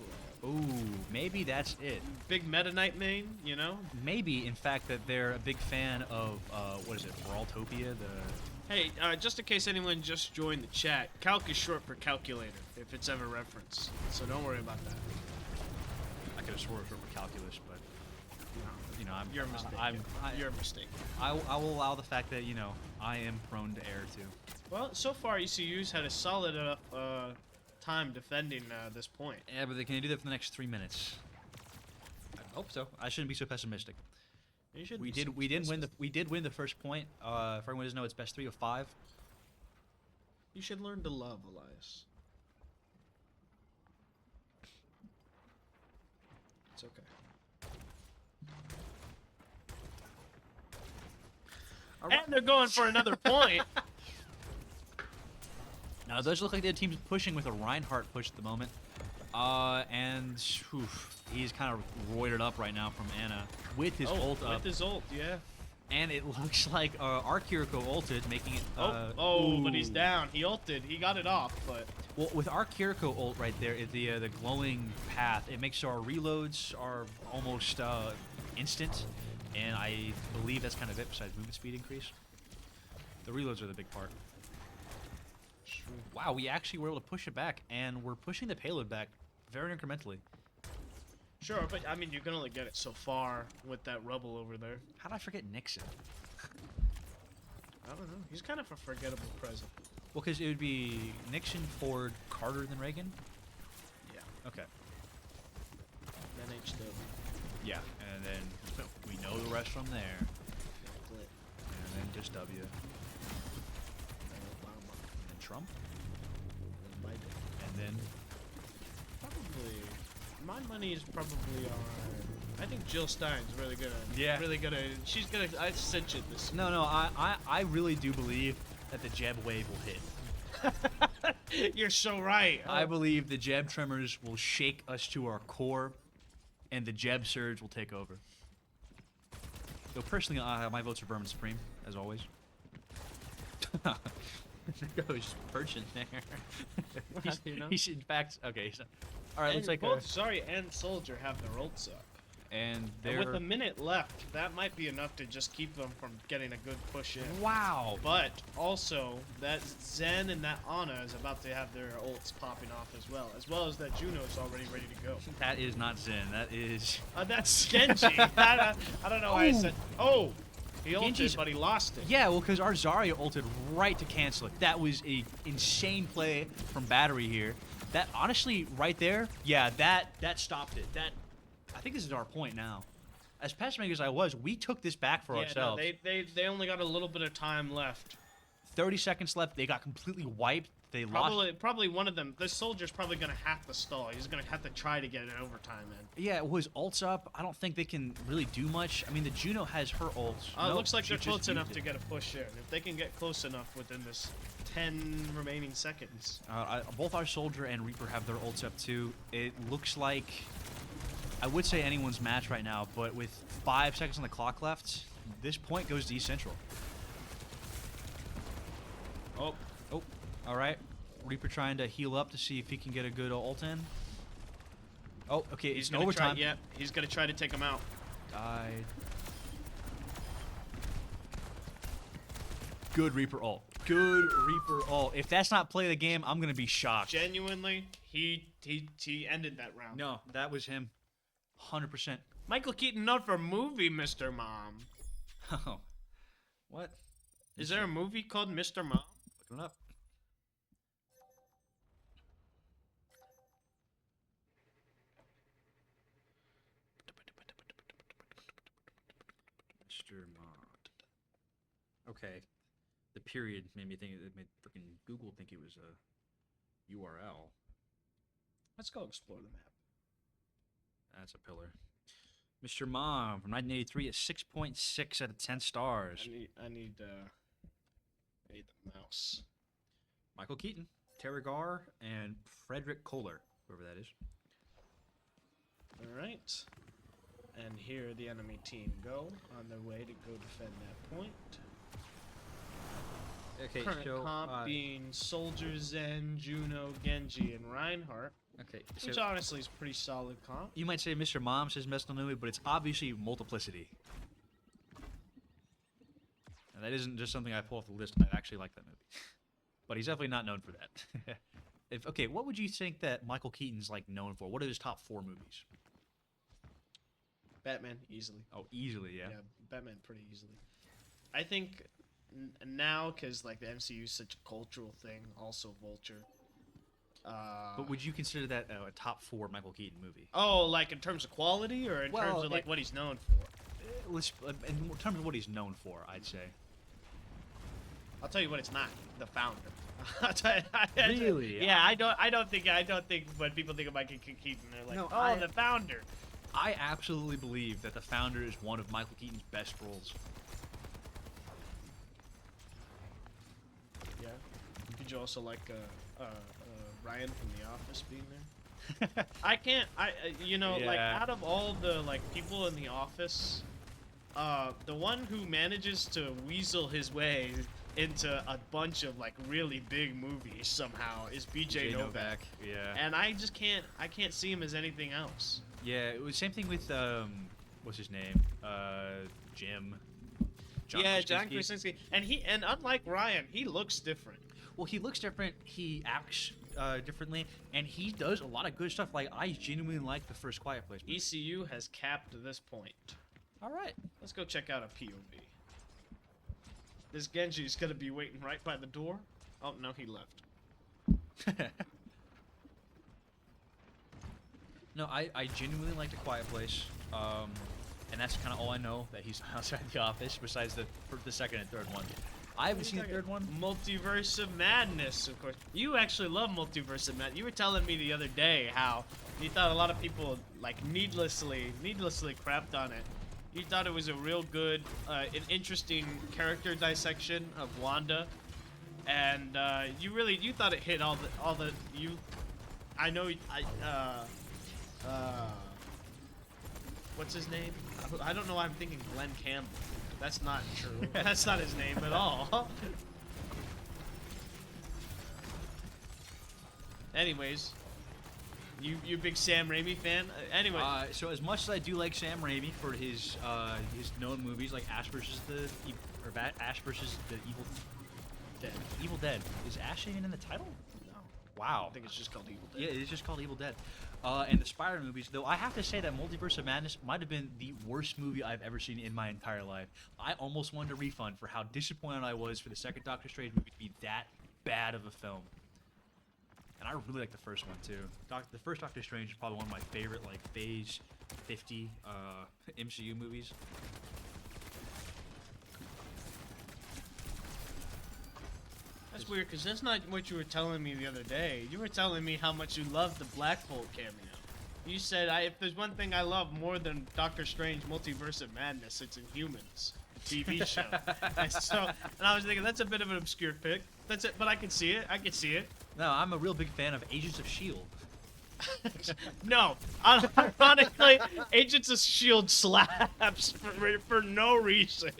pool. Ooh, maybe that's it. Big Meta Knight main, you know? Maybe, in fact, that they're a big fan of, what is it, Brawltopia, the... Hey, just in case anyone just joined the chat, calc is short for calculator, if it's ever referenced. So don't worry about that. I could have sworn it was for calculus, but, you know, You're a mistake. You're a mistake. I will allow the fact that, you know, I am prone to error, too. Well, so far ECU's had a solid enough time defending this point. Yeah, but they can do that for the next 3 minutes. I hope so. I shouldn't be so pessimistic. You should We be did win the first point. If everyone doesn't know, it's best 3 of 5. You should learn to love, Elias. It's okay. And they're going for another point. Now, it does look like the team's pushing with a Reinhardt push at the moment. And he's kind of roided up right now from Ana with his ult up. With his ult, yeah. And it looks like Arkiriko ulted, making it... but he's down. He ulted. He got it off, but... Well, with Arkiriko ult right there, the glowing path, it makes so our reloads are almost instant. And I believe that's kind of it, besides movement speed increase. The reloads are the big part. Wow, we actually were able to push it back, and we're pushing the payload back very incrementally. Sure, but I mean, you can only get it so far with that rubble over there. How did I forget Nixon? I don't know. He's kind of a forgettable present. Well, because it would be Nixon, Ford, Carter, then Reagan? Yeah. Okay. Then HW. Yeah, and then we know the rest from there. And then just W. And then Trump. And then... Probably... My money is probably on... I think Jill Stein's really gonna... Yeah. Really gonna... She's gonna... I cinch it this... No, I really do believe that the Jeb wave will hit. You're so right. I believe the Jeb tremors will shake us to our core, and the Jeb surge will take over. So personally, my votes are Vermin Supreme, as always. There goes Perchin there. He's in fact... Okay, so... Alright, looks like... both Zarya and Soldier have their ults up. And with a minute left, that might be enough to just keep them from getting a good push in. Wow! But also, that Zen and that Ana is about to have their ults popping off as well as that Juno's already ready to go. That is not Zen, that is... That's Genji. I don't know why I said... Oh! He ulted, Genji's... but he lost it. Yeah, well, because our Zarya ulted right to cancel it. That was a insane play from Battery here. That, honestly, right there, yeah, that stopped it. That... I think this is our point now. As pessimistic as I was, we took this back for ourselves. No, they only got a little bit of time left. 30 seconds left. They got completely wiped. They lost. Probably one of them. The Soldier's probably gonna have to stall. He's gonna have to try to get an overtime in. Yeah, well, his ult's up. I don't think they can really do much. I mean, the Juno has her ults. It looks like they're close enough to get a push here. If they can get close enough within this 10 remaining seconds. Both our Soldier and Reaper have their ults up too. It looks like... I would say anyone's match right now, but with 5 seconds on the clock left, this point goes to East Central. Oh, all right. Reaper trying to heal up to see if he can get a good ult in. Oh, okay, it's overtime. He's gonna try to take him out. Died. Good Reaper ult. Good Reaper ult. If that's not play of the game, I'm gonna be shocked. Genuinely, he ended that round. No, that was him. 100%. Michael Keaton, not for movie, Mr. Mom. Oh. What? Is there a movie called Mr. Mom? Looking it up. Mr. Mom. Okay. The period made me think, it made freaking Google think it was a URL. Let's go explore the map. That's a pillar. Mr. Mom from 1983 at 6.6 out of 10 stars. I need the mouse. Michael Keaton, Terragar, and Frederick Kohler, whoever that is. All right. And here the enemy team go on their way to go defend that point. Okay, Current so comp being Soldier, Zen, Juno, Genji, and Reinhardt. okay, Which so honestly is pretty solid comp. you might say Mr. Mom says best movie, but it's obviously Multiplicity. And that isn't just something I pull off the list. I actually like that movie, but he's definitely not known for that. Okay, what would you think that Michael Keaton's like known for? What are his top 4 movies? Batman, easily. Oh, easily, yeah. Yeah, Batman pretty easily. I think now, because like the MCU is such a cultural thing, also Vulture. But would you consider that a top 4 Michael Keaton movie? Oh, like in terms of quality or in Well, terms of like what he's known for? In terms of what he's known for, I'd say. I'll tell you what it's not. The Founder. I'll tell you, Really? Yeah, I don't think when people think of Michael Keaton, they're like, No, oh, The Founder. I absolutely believe that The Founder is one of Michael Keaton's best roles. Yeah. Did you also like Ryan from The Office being there? I can't. Like Yeah. out of all the like people in The Office, the one who manages to weasel his way into a bunch of like really big movies somehow is BJ Novak. Yeah. And I just can't. I can't see him as anything else. Yeah, it was same thing with what's his name? Jim. John John Krasinski. Krasinski, and unlike Ryan, he looks different. Well, he looks different. He acts differently, and he does a lot of good stuff. Like I genuinely like the first Quiet Place movie. ECU has capped this point. All right. Let's go check out a POV. This Genji's gonna be waiting right by the door. Oh no, he left. No, I genuinely like the Quiet Place, and that's kind of all I know that he's outside the office. Besides the second and third one, I haven't seen the third one. Multiverse of Madness, of course. You actually love Multiverse of Madness. You were telling me the other day how you thought a lot of people like needlessly crapped on it. You thought it was a real good, an interesting character dissection of Wanda, and you thought it hit all the you. I know what's his name? I don't know why I'm thinking Glenn Campbell. That's not true. That's not his name at all. Anyways, you big Sam Raimi fan? Anyway. So as much as I do like Sam Raimi for his known movies like Ash versus the Evil Dead. Evil Dead, is Ash even in the title? No. Wow. I think it's just called Evil Dead. Yeah, it is just called Evil Dead. And the Spider movies, though I have to say that Multiverse of Madness might have been the worst movie I've ever seen in my entire life. I almost wanted a refund for how disappointed I was for the second Doctor Strange movie to be that bad of a film. And I really like the first one too. The first Doctor Strange is probably one of my favorite like Phase 50 MCU movies. That's weird, because that's not what you were telling me the other day. You were telling me how much you loved the Black Bolt cameo. You said, if there's one thing I love more than Doctor Strange Multiverse of Madness, it's Inhumans, the TV show. and I was thinking, that's a bit of an obscure pick. That's it, but I can see it. I can see it. No, I'm a real big fan of Agents of S.H.I.E.L.D. No, ironically, Agents of S.H.I.E.L.D. slaps for no reason.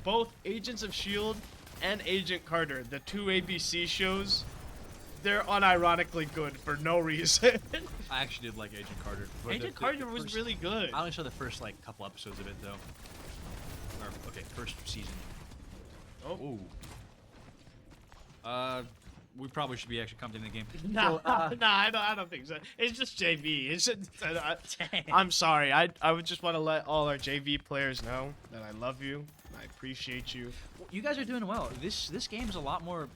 Both Agents of S.H.I.E.L.D. and Agent Carter, the two ABC shows, they're unironically good for no reason. I actually did like Agent Carter. But Agent Carter was really good. I only saw the first like couple episodes of it though. First season. Oh. Ooh. We probably should be actually commenting the game. No, I don't think so. It's just JV. It's just, I'm sorry. I would just want to let all our JV players know that I love you. I appreciate you. You guys are doing well. This game is a lot more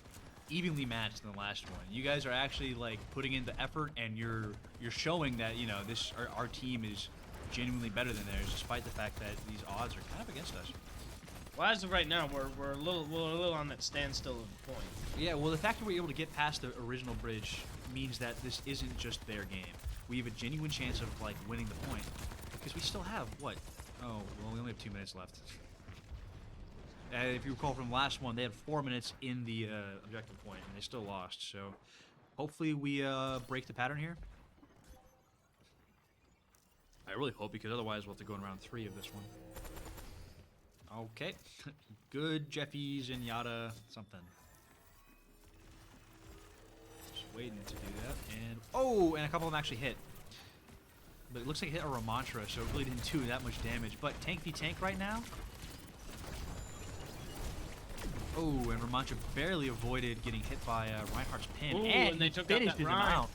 evenly matched than the last one. You guys are actually like putting in the effort, and you're showing that our team is genuinely better than theirs, despite the fact that these odds are kind of against us. Well, as of right now, we're a little on that standstill of the point. Yeah, well, the fact that we're able to get past the original bridge means that this isn't just their game. We have a genuine chance of like winning the point because we still have what? Oh, well, we only have 2 minutes left. If you recall from the last one, they had 4 minutes in the objective point, and they still lost. So, hopefully, we break the pattern here. I really hope, because otherwise we'll have to go in round 3 of this one. Okay. Good Jeffies and yada something. Just waiting to do that. And a couple of them actually hit. But it looks like it hit a Ramantra, so it really didn't do that much damage. But tank v tank right now. Oh, and Ramantra barely avoided getting hit by Reinhardt's pin. Ooh, and they he took out finished that him Rein. out.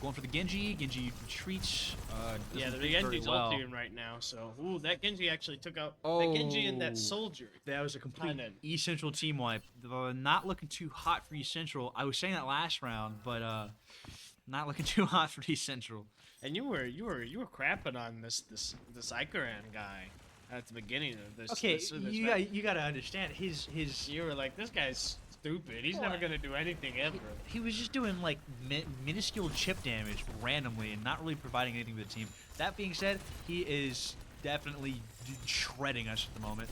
Going for the Genji. Genji retreats. Yeah, Doesn't the do very Genji's well. ulting right now, so ooh, that Genji actually took out that Genji and that Oh. soldier. That was a complete Kinda. E-Central team wipe. Not looking too hot for E-Central. I was saying that last round, but not looking too hot for E-Central. And you were crapping on this Ikaran guy at the beginning of this. Okay, this you gotta understand his You were like, this guy's stupid. He's Well, never gonna do anything ever. he was just doing like minuscule chip damage randomly and not really providing anything to the team. That being said, he is definitely shredding us at the moment.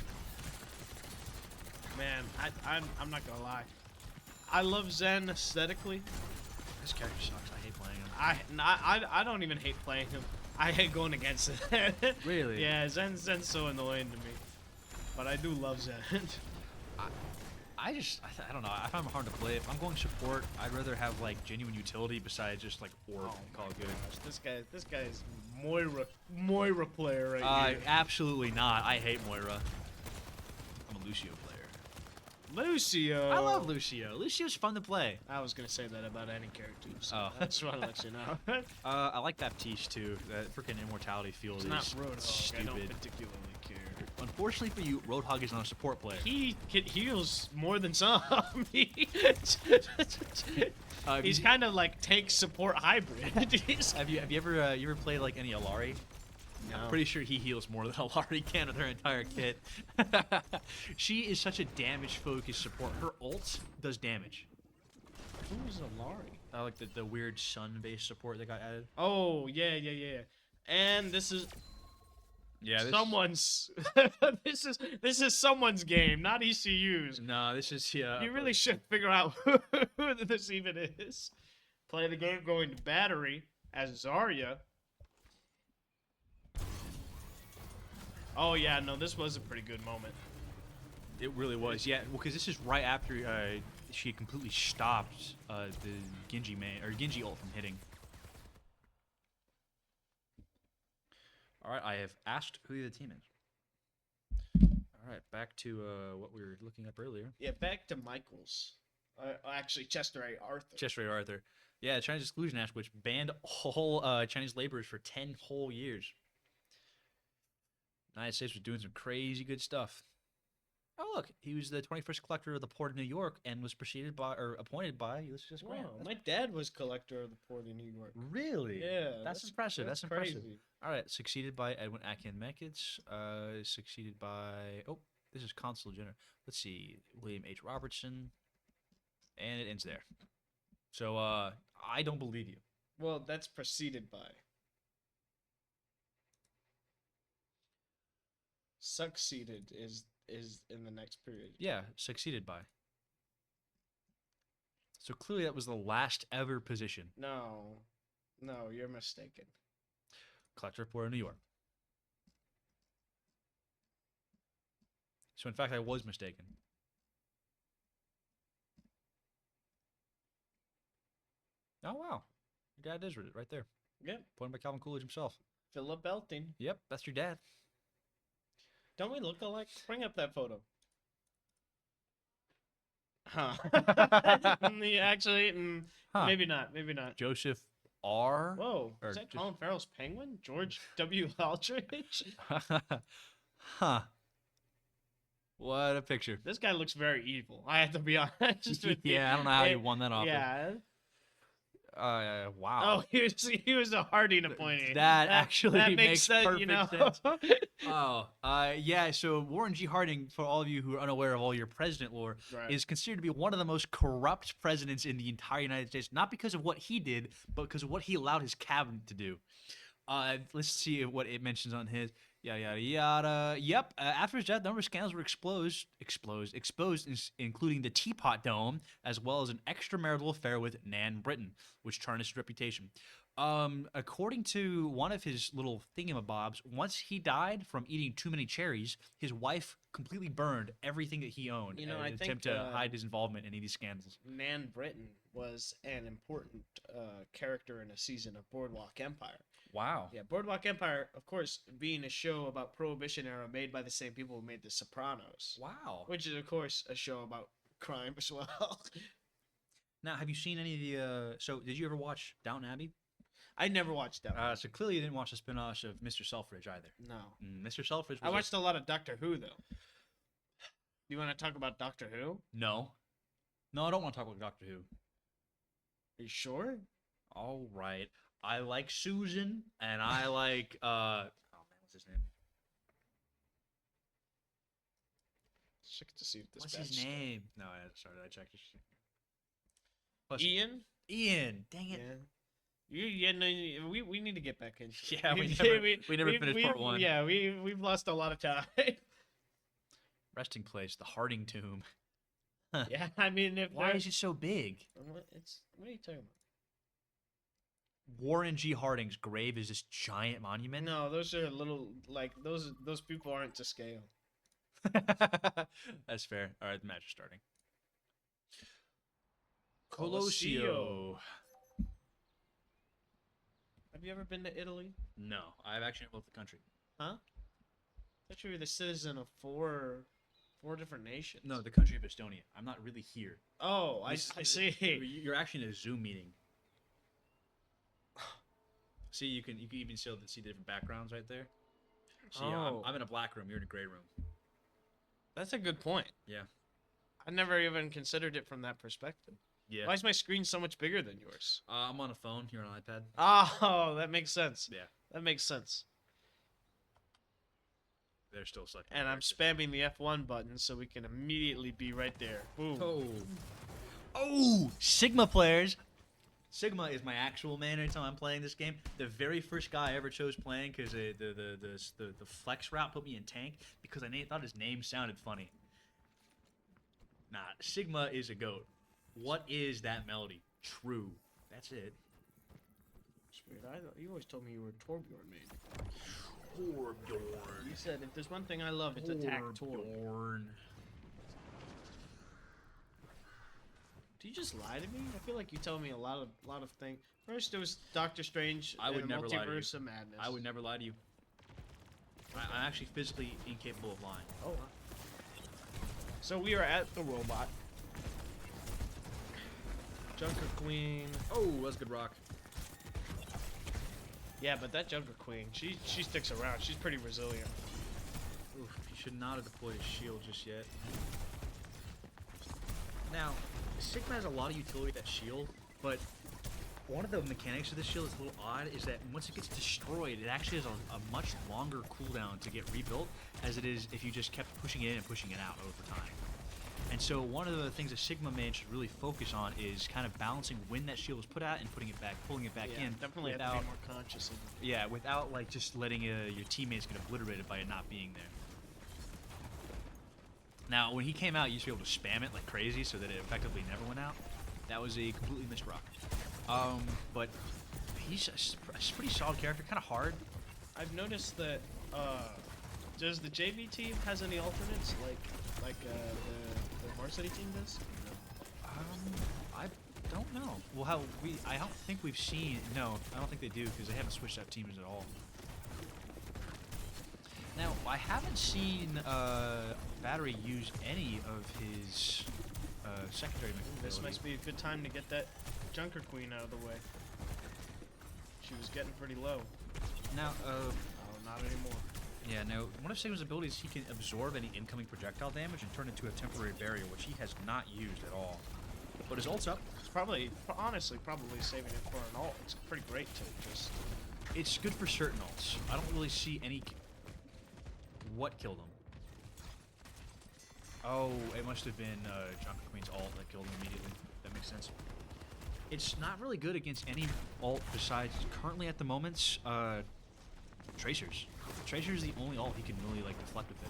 Man, I'm not gonna lie. I love Zen aesthetically. This character sucks. I hate playing him. I don't even hate playing him. I hate going against it. Really? Yeah, Zen's so annoying to me. But I do love Zen. I don't know. I find him hard to play. If I'm going support, I'd rather have like genuine utility besides just like orb and call it good. This guy's Moira player right here. Absolutely not. I hate Moira. I'm a Lucio player. Lucio. I love Lucio. Lucio's fun to play. I was gonna say that about any character. So Oh. I just want to let you know. I like Baptiste too. That freaking immortality field It's is not Roadhog. I don't stupid. particularly care. Unfortunately for you, Roadhog is not a support player. He heals more than some. He's you- kind of like tank support hybrid. Have you ever played like any Alari? No. I'm pretty sure he heals more than Alari can with her entire kit. She is such a damage-focused support. Her ult does damage. Who's Alari? I like the weird sun-based support that got added. Oh yeah. And this is Yeah, someone's. this is someone's game, not ECU's. No, this is You really should figure out who this even is. Play the game going to battery as Zarya. Oh yeah, no, this was a pretty good moment. It really was. Yeah, well, because this is right after she completely stopped the Genji Genji ult from hitting. All right, I have asked who the team is. All right, back to what we were looking up earlier. Yeah, back to Michaels. Actually, Chester A. Arthur. Chester Arthur. Yeah, Chinese Exclusion Act, which banned all Chinese laborers for 10 whole years. United States was doing some crazy good stuff. Oh, look, he was the 21st collector of the Port of New York and was appointed by Ulysses Grant. Wow, my dad was collector of the Port of New York. Really? Yeah, That's impressive. That's crazy. impressive. All right, succeeded by Edwin Atkin Mekitz. Succeeded by this is Consul General. Let's see, William H. Robertson, and it ends there. So I don't believe you. Well, that's preceded by. Succeeded is in the next period. Yeah, succeeded by. So clearly that was the last ever position. No, you're mistaken. Collector of Port of New York. So in fact, I was mistaken. Oh wow, your dad is right there. Yep, Pointed by Calvin Coolidge himself. Philip Belting. Yep, that's your dad. Don't we look alike? Bring up that photo. Huh. Yeah, actually, Huh. maybe not. Maybe not. Joseph R. Whoa, Or is that just- Colin Farrell's penguin? George W. Aldrich? Huh. What a picture. This guy looks very evil. I have to be honest with you. Yeah, I don't know how you won that off. Yeah. Wow. Oh, he was a Harding appointee. That actually that makes sense, perfect sense. Oh, yeah. So Warren G. Harding, for all of you who are unaware of all your president lore, Right. is considered to be one of the most corrupt presidents in the entire United States. Not because of what he did, but because of what he allowed his cabinet to do. Let's see what it mentions on his. Yada yada yada. Yep. After his death, a number of scandals were exposed, including the Teapot Dome, as well as an extramarital affair with Nan Britton, which tarnished his reputation. According to one of his little thingamabobs, once he died from eating too many cherries, his wife completely burned everything that he owned You know, in I an think attempt to hide his involvement in any of these scandals. Nan Britton was an important character in a season of Boardwalk Empire. Wow. Yeah, Boardwalk Empire, of course, being a show about Prohibition era made by the same people who made The Sopranos, Wow. which is, of course, a show about crime as well. Now, have you seen any of the? So, did you ever watch Downton Abbey? I never watched that one. So clearly, you didn't watch the spin-offs of Mr. Selfridge either. No. Mr. Selfridge. I watched a lot of Doctor Who, though. You want to talk about Doctor Who? Are No, no, I don't want to talk about Doctor Who. you sure? All right, I like Susan, and I like oh man, what's his name? Check to see if this What's his batch- name? No, sorry, I checked. Plus, Ian? Ian. Dang it. Yeah. No, we need to get back in. Yeah, we never finished part one. Yeah, we've lost a lot of time. Resting place, the Harding Tomb. Yeah, I mean, if Why there- is it so big? what are you talking Warren G. Harding's grave is this giant monument. about? No, those are little like those people aren't to scale. That's fair. All right, the match is starting. Colosseo. Colosseo. Have you ever been to Italy? No, I've actually never left the country. Huh? I thought you were the citizen of four different nations. No, the country of Estonia. I'm not really here. Oh, I This- see. You're actually in a Zoom meeting. See, you can even see the different backgrounds right there. See, Oh. I'm in a black room. You're in a gray room. That's a good point. Yeah. I never even considered it from that perspective. Yeah. Why is my screen so much bigger than yours? I'm on a phone. You're on an iPad. Oh, that makes sense. Yeah. That makes sense. They're still selecting. And I'm spamming the F1 button so we can immediately be right there. Boom. Oh, Sigma players. Sigma is my actual man anytime I'm playing this game. The very first guy I ever chose playing because the flex route put me in tank because I thought his name sounded funny. Nah, Sigma is a goat. What is that melody? True. That's it. It's weird. You always told me you were a Torbjorn main. Torbjorn. You said if there's one thing I love, it's attack Torb. Torbjorn. Do you just lie to me? I feel like you tell me a lot of things. First, it was Doctor Strange. I would and a never lie to you. Multiverse of Madness. I would never lie to you. I'm actually physically incapable of lying. Oh. Wow. So we are at the robot. Junker Queen. Oh, that's good rock. Yeah, but that Junker Queen, she sticks around. She's pretty resilient. Oof, he should not have deployed his shield just yet. Now, Sigma has a lot of utility with that shield, but one of the mechanics of this shield is a little odd, is that once it gets destroyed, it actually has a much longer cooldown to get rebuilt, as it is if you just kept pushing it in and pushing it out over time. And so one of the things that Sigma man should really focus on is kind of balancing when that shield is put out and putting it back, pulling it back Yeah, in. definitely have without, to be more conscious of it. yeah, without like just letting your teammates get obliterated by it not being there. Now, when he came out, you used to be able to spam it like crazy so that it effectively never went out. That was a completely missed rock. But he's a pretty solid character, kind of hard. I've noticed that. Does the JV team has any alternates like the varsity team does? I don't know. Well, I don't think we've seen. No, I don't think they do because they haven't switched out teams at all. Now, I haven't seen Battery use any of his secondary This ability. must be a good time to get that Junker Queen out of the way. She was getting pretty low. Now, Oh, not anymore. yeah, now, one of Sigma's abilities, he can absorb any incoming projectile damage and turn it into a temporary barrier, which he has not used at all. But his ult's up. It's honestly, probably saving it for an ult. It's pretty great to just. It's good for certain ults. I don't really see any. What killed him? Oh, it must have been Junker Queen's ult that killed him immediately. That makes sense. It's not really good against any ult besides, currently at the moment, Tracers. Tracer is the only ult he can really like deflect with it.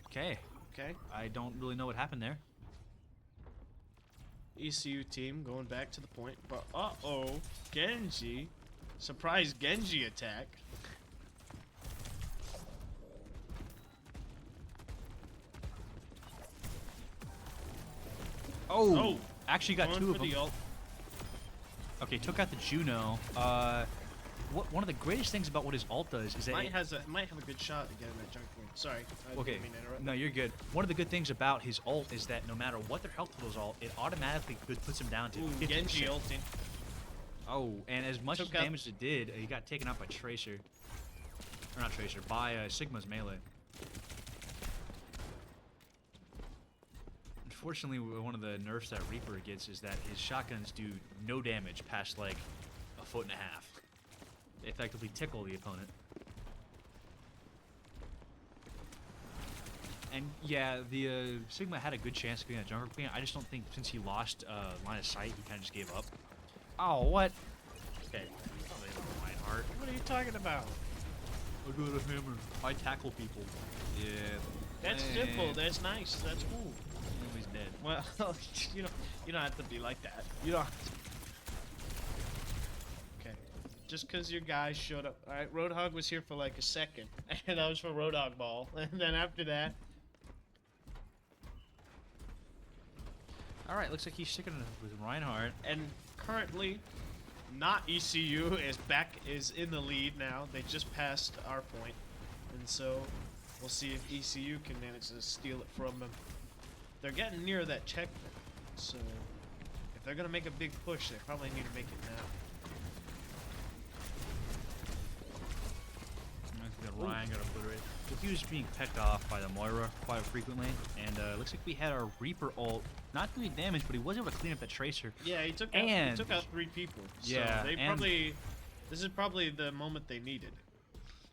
Okay. Okay. I don't really know what happened there. ECU team going back to the point, but Genji, surprise Genji attack. Oh, actually got going two for of them. the ult. Okay, took out the Juno. One of the greatest things about what his ult does is that Might have a good shot to get him at junk point. Sorry, I okay, didn't mean to interrupt. no, you're good. One of the good things about his ult is that no matter what their health totals are, it automatically puts him down to Ooh, 50%. Genji ulting. Oh, and as much Took out- damage as it did, he got taken out by Tracer. Or not Tracer, by Sigma's melee. Unfortunately, one of the nerfs that Reaper gets is that his shotguns do no damage past like a foot and a half. They effectively tickle the opponent. And yeah, the Sigma had a good chance of getting a Jungle Queen. I just don't think since he lost line of sight, he kind of just gave up. Oh, what? Okay. Oh, they love Reinhardt. What are you talking about? I got a hammer. I tackle people. Yeah. That's simple. That's nice. That's cool. He's dead. Well, you don't have to be like that. You don't. Okay. Just because your guys showed up. All right, Roadhog was here for like a second, and that was for Roadhog Ball, and then after that. All right, looks like he's sticking with Reinhardt. And currently, not ECU is in the lead now. They just passed our point, and so we'll see if ECU can manage to steal it from them. They're getting near that checkpoint, so if they're gonna make a big push, they probably need to make it now. I think that Ryan got obliterated. He was being pecked off by the Moira quite frequently, and looks like we had our Reaper ult not doing damage, but he was able to clean up the Tracer. Yeah, he took And- out 3 people. So Yeah, they and- this is probably the moment they needed.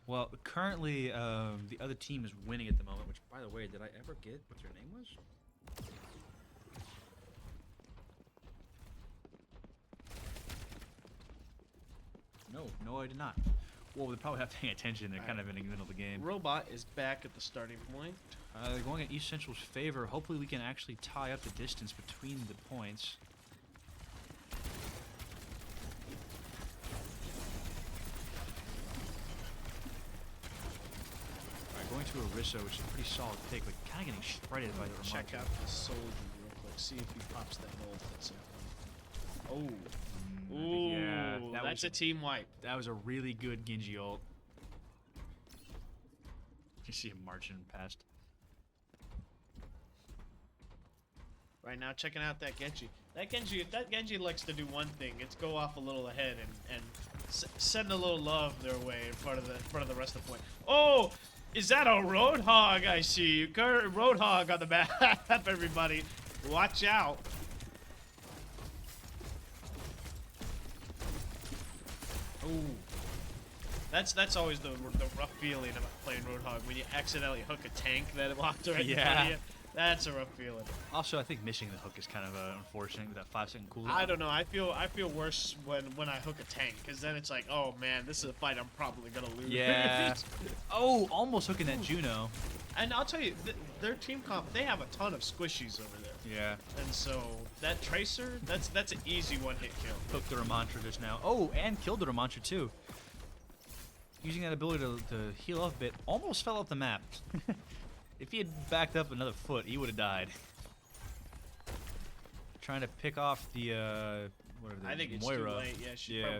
Well, currently the other team is winning at the moment. Which, by the way, did I ever get what their name was? No, I did not. Well, they probably have paying attention. They're kind of in the middle of the game. Robot is back at the starting point. They're going in East Central's favor. Hopefully, we can actually tie up the distance between the points. Alright, going to Orisa, which is a pretty solid pick, but kind of getting shredded by the Check Ramonda. out the soldier real quick. See if he pops that ult. That's it. Oh. I think, Ooh, yeah, that's a team wipe. That was a really good Genji ult. You see him marching past. Right now, checking out that Genji. That Genji likes to do one thing. It's go off a little ahead and send a little love their way in front of the rest of the point. Oh, is that a Roadhog? I see. Roadhog on the map, everybody. Watch out. Ooh. That's always the rough feeling about playing Roadhog when you accidentally hook a tank that walked right in front of you. That's a rough feeling. Also, I think missing the hook is kind of unfortunate with that 5-second cooldown. I don't know. I feel worse when I hook a tank because then it's like, oh man, this is a fight I'm probably gonna lose. Yeah. Oh, almost hooking that Juno. And I'll tell you, their team comp, they have a ton of squishies over there. Yeah. And so that Tracer, that's an easy one-hit kill. Hooked the Ramontra just now. Oh, and killed the Ramontra too. Using that ability to heal up a bit, almost fell off the map. If he had backed up another foot, he would have died. Trying to pick off the whatever I think it's Moira. too late. Yeah,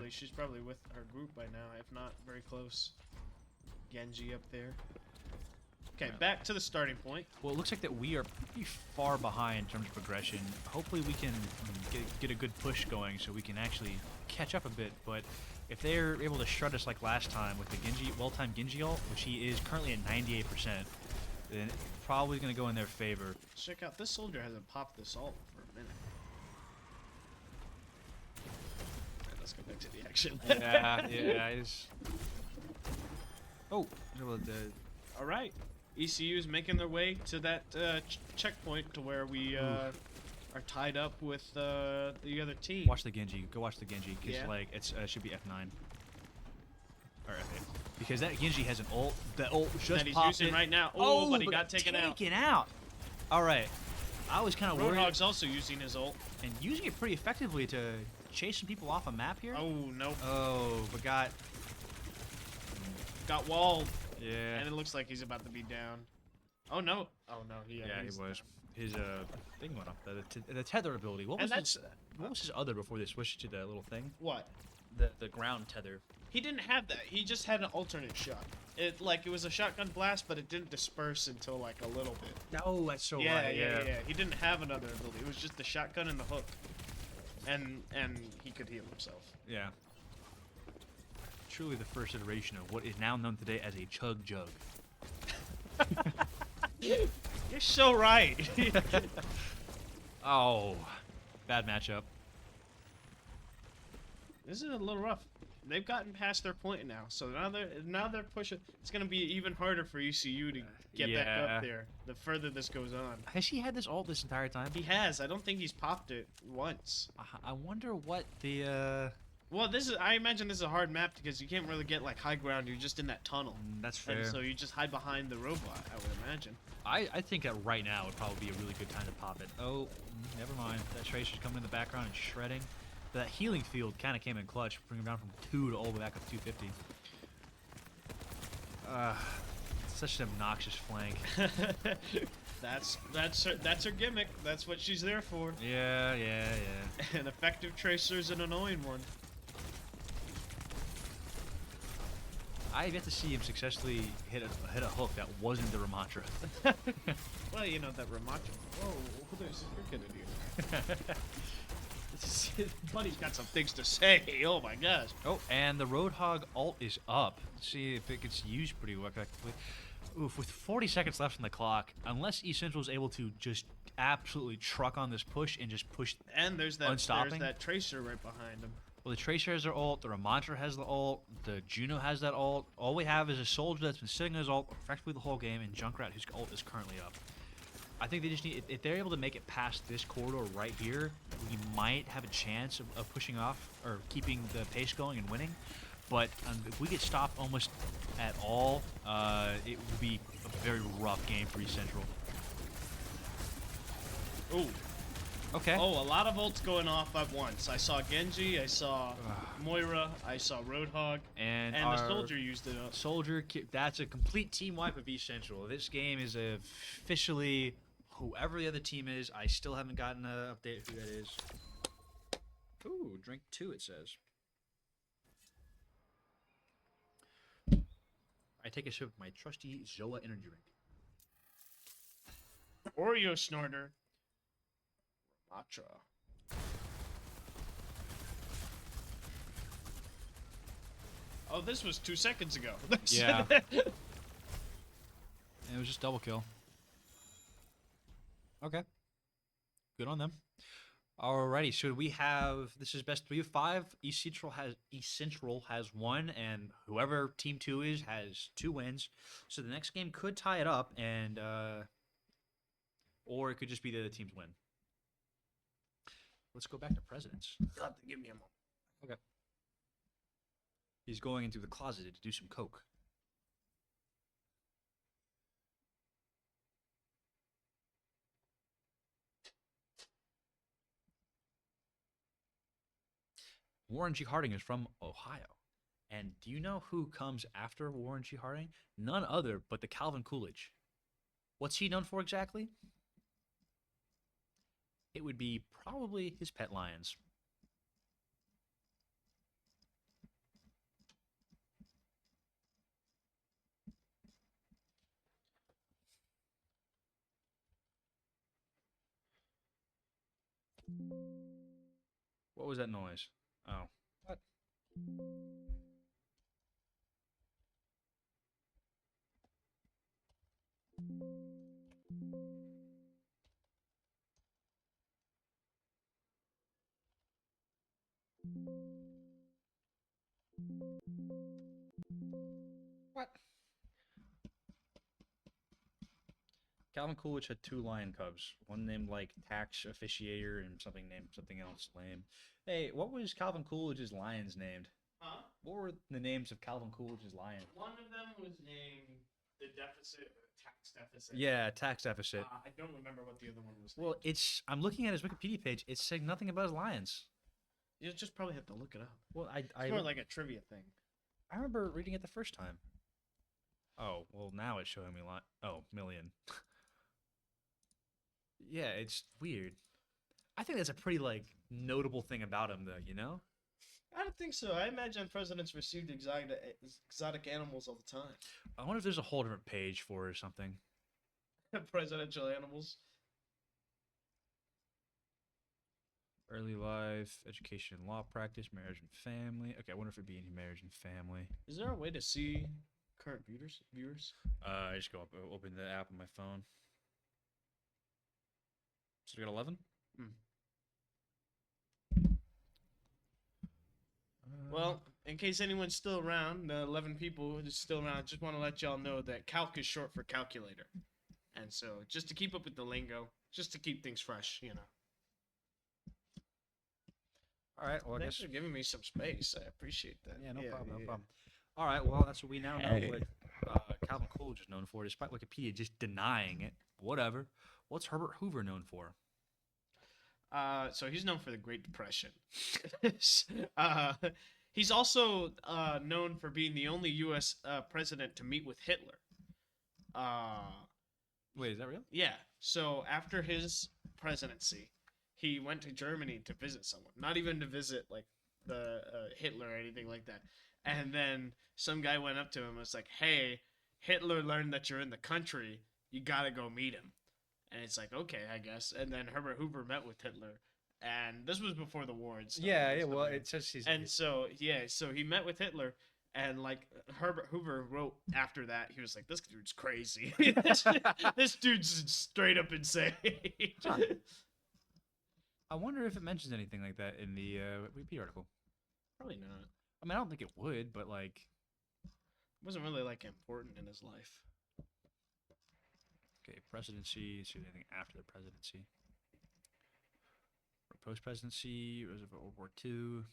she's probably with her group by now, if not very close. Genji up there. Okay, back to the starting point. Well, it looks like that we are pretty far behind in terms of progression. Hopefully we can get a good push going so we can actually catch up a bit. But if they're able to shred us like last time with the Genji, well-timed Genji ult, which he is currently at 98%, then it's probably going to go in their favor. Check out, this soldier hasn't popped this ult for a minute. Alright, let's go back to the action. yeah. It's... Oh, Alright. ECU is making their way to that checkpoint to where we are tied up with the other team. watch the Genji. Go watch the Genji because like it should be F9 or F8 because that Genji has an ult. That ult just that he's popped using it. right now. Oh, but he but got taken out. All right. I was kind of worried, Roadhog's also using his ult. and using it pretty effectively to chase some people off a map here. Oh, no. Oh, but got walled. yeah. And it looks like he's about to be down. Oh, no. Oh, no. Yeah, he's he was. down. His thing went up. The tether ability. What was And his other before they switched to the little thing? What? The ground tether. He didn't have that. He just had an alternate shot. It was a shotgun blast, but it didn't disperse until like a little bit. No, that's so Yeah. right. He didn't have another ability. It was just the shotgun and the hook, and he could heal himself. Yeah. Truly the first iteration of what is now known today as a chug jug. You're so right. Oh, bad matchup. This is a little rough. They've gotten past their point now, so now they're pushing. It's gonna be even harder for ECU to get back Yeah. up there. The further this goes on, Has he had this ult this entire time? he has. I don't think he's popped it once. I wonder what the Well, I imagine this is a hard map because you can't really get like high ground. You're just in that tunnel, that's fair. and so you just hide behind the robot. I would imagine. I think that right now would probably be a really good time to pop it. Oh, never mind. That Tracer's coming in the background and shredding. That healing field kind of came in clutch, bringing him down from 2 to all the way back up to 250. Such an obnoxious flank. that's her gimmick. That's what she's there for. Yeah. An effective tracer is an annoying one. I've yet to see him successfully hit a hook that wasn't the Ramatra. Well, you know that Ramacho. Whoa, there's a cricket in here. Buddy's got some things to say. Oh my gosh. Oh, and the Roadhog ult is up. Let's see if it gets used pretty effectively. Oof, with 40 seconds left on the clock, unless E-Central is able to just absolutely truck on this push and just push. And there's that Unstopping? tracer right behind him. Well, the Tracer has their ult, the Ramantra has the ult, the Juno has that ult. All we have is a Soldier that's been sitting on his ult effectively the whole game, and Junkrat, whose ult is currently up. I think they just need, if they're able to make it past this corridor right here, we might have a chance of pushing off or keeping the pace going and winning. But if we get stopped almost at all, it will be a very rough game for East Central. Ooh. Okay. Oh, a lot of ults going off at once. I saw Genji, I saw Moira, I saw Roadhog, and the Soldier used it up. Soldier, that's a complete team wipe of East Central. This game is officially whoever the other team is. I still haven't gotten an update who that is. Ooh, drink 2 it says. I take a sip of my trusty Zoa energy drink. Oreo Snorter. Matra. Oh, this was 2 seconds ago. Yeah. And it was just double kill. Okay. Good on them. Alrighty, so we have, this is best 3 of 5. East Central has 1, and whoever team 2 is has 2 wins. So the next game could tie it up, and or it could just be the other team's win. Let's go back to presidents. You'll have to give me a moment. Okay. He's going into the closet to do some coke. Warren G. Harding is from Ohio. And do you know who comes after Warren G. Harding? None other but the Calvin Coolidge. What's he known for exactly? It would be probably his pet lions. What was that noise? Oh. What? What? Calvin Coolidge had 2 lion cubs. One named like Tax Officiator and something named something else lame. Hey, what was Calvin Coolidge's lions named? Huh? What were the names of Calvin Coolidge's lions? One of them was named the deficit, or the tax deficit. Yeah, tax deficit. I don't remember what the other one was. Well, I'm looking at his Wikipedia page. It's saying nothing about his lions. You just probably have to look it up. Well, It's more like a trivia thing. I remember reading it the first time. Oh, well, now it's showing me million. Yeah, it's weird. I think that's a pretty notable thing about him, though. You know? I don't think so. I imagine presidents received exotic animals all the time. I wonder if there's a whole different page for it or something. Presidential animals. Early life, education and law practice, marriage and family. Okay, I wonder if it'd be any marriage and family. Is there a way to see current viewers? I just go up, open the app on my phone. So we got 11? Well, in case anyone's still around, the 11 people who's still around, just want to let y'all know that calc is short for calculator. And so, just to keep up with the lingo, just to keep things fresh, you know. All right, well, I Thanks guess. for giving me some space. I appreciate that. Yeah, no problem, no problem. All right, well, that's what we now know what Calvin Coolidge is known for, despite Wikipedia just denying it. Whatever. What's Herbert Hoover known for? So he's known for the Great Depression. He's also known for being the only U.S. President to meet with Hitler. Wait, is that real? Yeah. So after his presidency, he went to Germany to visit someone. Not even to visit the Hitler or anything like that. And then some guy went up to him and was like, "Hey, Hitler learned that you're in the country. You gotta go meet him." And it's like, okay, I guess. And then Herbert Hoover met with Hitler, and this was before the war and stuff. Yeah. Well, it says he's. And so he met with Hitler, and Herbert Hoover wrote after that, he was like, "This dude's crazy. This dude's straight up insane." Huh. I wonder if it mentions anything like that in the Wikipedia article. Probably not. I mean, I don't think it would, but It wasn't really important in his life. Okay, presidency. See anything after the presidency? Or post-presidency. World War II.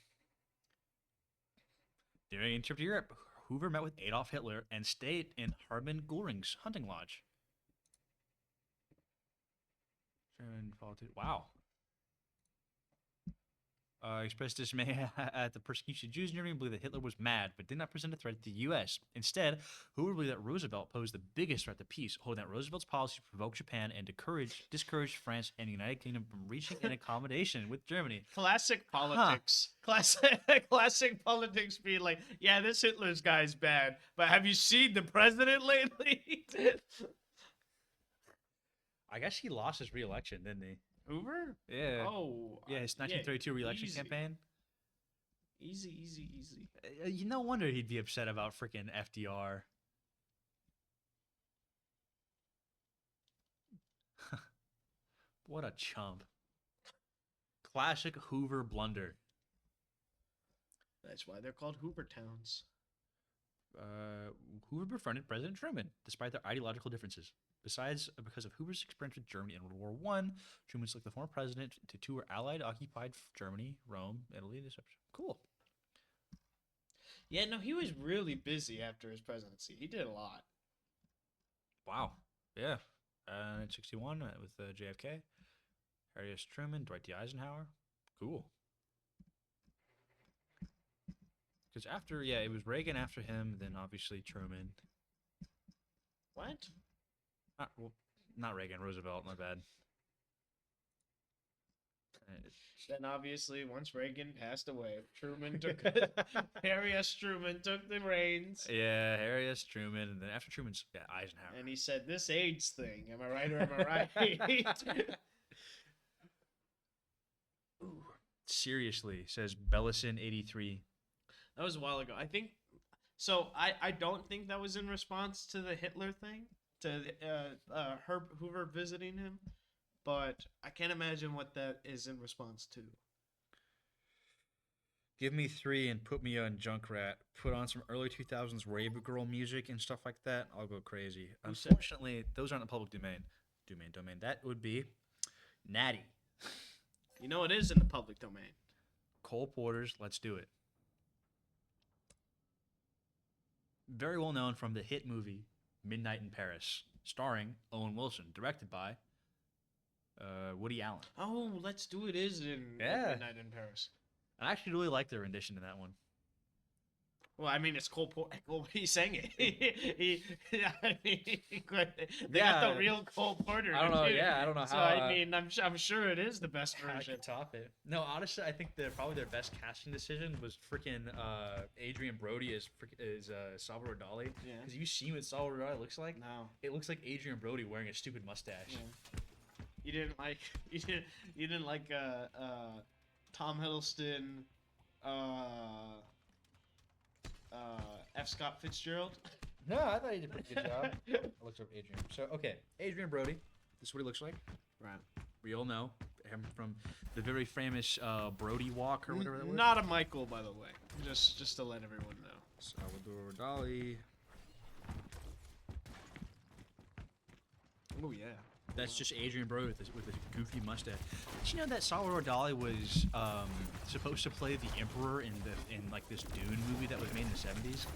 During a trip to Europe, Hoover met with Adolf Hitler and stayed in Hermann Goering's hunting lodge. German politician. Wow. Expressed dismay at the persecution of Jews in Germany and believed that Hitler was mad, but did not present a threat to the U.S. Instead, Hoover believed that Roosevelt posed the biggest threat to peace, holding that Roosevelt's policy provoked Japan and discouraged France and the United Kingdom from reaching an accommodation with Germany. Classic politics. Classic politics being like, yeah, this Hitler's guy's bad, but have you seen the president lately? I guess he lost his re-election, didn't he? Hoover? Yeah. Oh. Yeah, his 1932 re-election easy. campaign. Easy. No wonder he'd be upset about freaking FDR. What a chump. Classic Hoover blunder. That's why they're called Hoover Towns. Hoover befriended President Truman, despite their ideological differences. Besides, because of Hoover's experience with Germany in World War I, Truman selected the former president to tour Allied-occupied Germany, Rome, Italy, etc. Cool. Yeah, no, he was really busy after his presidency. He did a lot. Wow. Yeah. In 61 with JFK, Harry S. Truman, Dwight D. Eisenhower. Cool. Because it was Reagan after him, then obviously Truman. What? Not Reagan, Roosevelt, my bad. Then obviously, once Reagan passed away, Harry S. Truman took the reins. Yeah, Harry S. Truman, and then after Truman's Eisenhower. And he said, "This AIDS thing, am I right or am I right?" Ooh. Seriously, says Bellison83. That was a while ago. I think so. I don't think that was in response to the Hitler thing, to Herb Hoover visiting him, but I can't imagine what that is in response to. Give me 3 and put me on Junkrat. Put on some early 2000s rave girl music and stuff like that. I'll go crazy. Unfortunately, those aren't the public domain. That would be Natty. You know it is in the public domain. Cole Porter's Let's Do It. Very well known from the hit movie Midnight in Paris, starring Owen Wilson, directed by Woody Allen. Oh, Let's Do It is in Yeah. Midnight in Paris. I actually really like their rendition in that one. Well, I mean, it's Cole Porter. Well, he sang it. They Yeah. got the real Cole Porter. I don't know. too. Yeah, I don't know So how. I mean, I'm sure it is the best I version. could top it. No, honestly, I think probably their best casting decision was freaking Adrian Brody as Salvador Dali. Yeah. Because you see what Salvador Dali looks like. No. It looks like Adrian Brody wearing a stupid mustache. Yeah. You didn't like Tom Hiddleston, F. Scott Fitzgerald. No, I thought he did a pretty good job. I looked up Adrian. So okay, Adrian Brody. This is what he looks like. Right. We all know him from the very famous Brody Walk or whatever that was. Not a Michael, by the way. Just to let everyone know. Salvador Dali. Oh yeah. That's just Adrian Brody with a goofy mustache. Did you know that Salvador Dali was supposed to play the Emperor in like this Dune movie that was made in the 70s?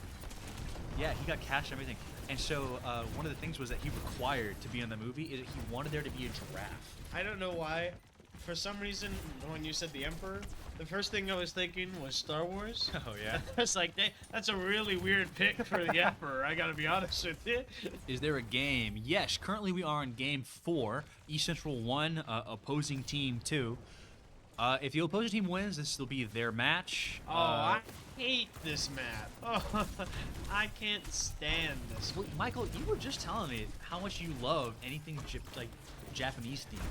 Yeah, he got cast and everything. And so one of the things was that he required to be in the movie is that he wanted there to be a giraffe. I don't know why. For some reason, when you said the Emperor, the first thing I was thinking was Star Wars. Oh yeah. It's like, that's a really weird pick for the Emperor. I gotta be honest with you. Is there a game? Yes, currently we are in game 4, East Central 1, opposing team 2. If the opposing team wins, this will be their match. Oh, I hate this map. Oh, I can't stand this. Well, Michael, you were just telling me how much you love anything like Japanese themed,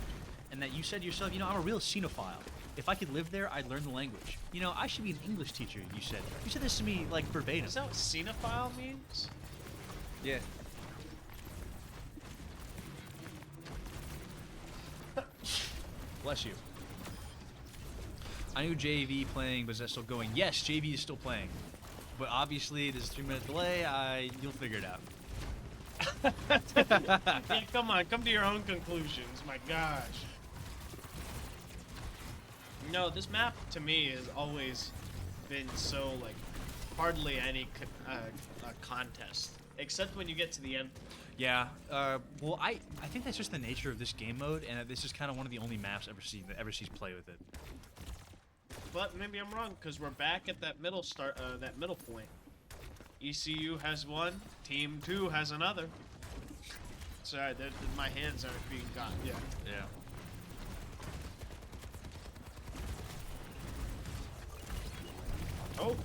and that you said yourself, I'm a real xenophile. If I could live there, I'd learn the language. I should be an English teacher, you said. You said this to me, like, verbatim. Is that what xenophile means? Yeah. Bless you. I knew JV playing, but is that still going? Yes, JV is still playing. But obviously, there's a 3-minute delay. You'll figure it out. Yeah, come on, come to your own conclusions. My gosh. No, this map to me has always been so like hardly any contest, except when you get to the end. Yeah. Well, I think that's just the nature of this game mode, and this is kind of one of the only maps that ever sees play with it. But maybe I'm wrong, because we're back at that middle point. ECU has one, Team 2 has another. Sorry, my hands aren't being got. Yeah. Yeah. Oh.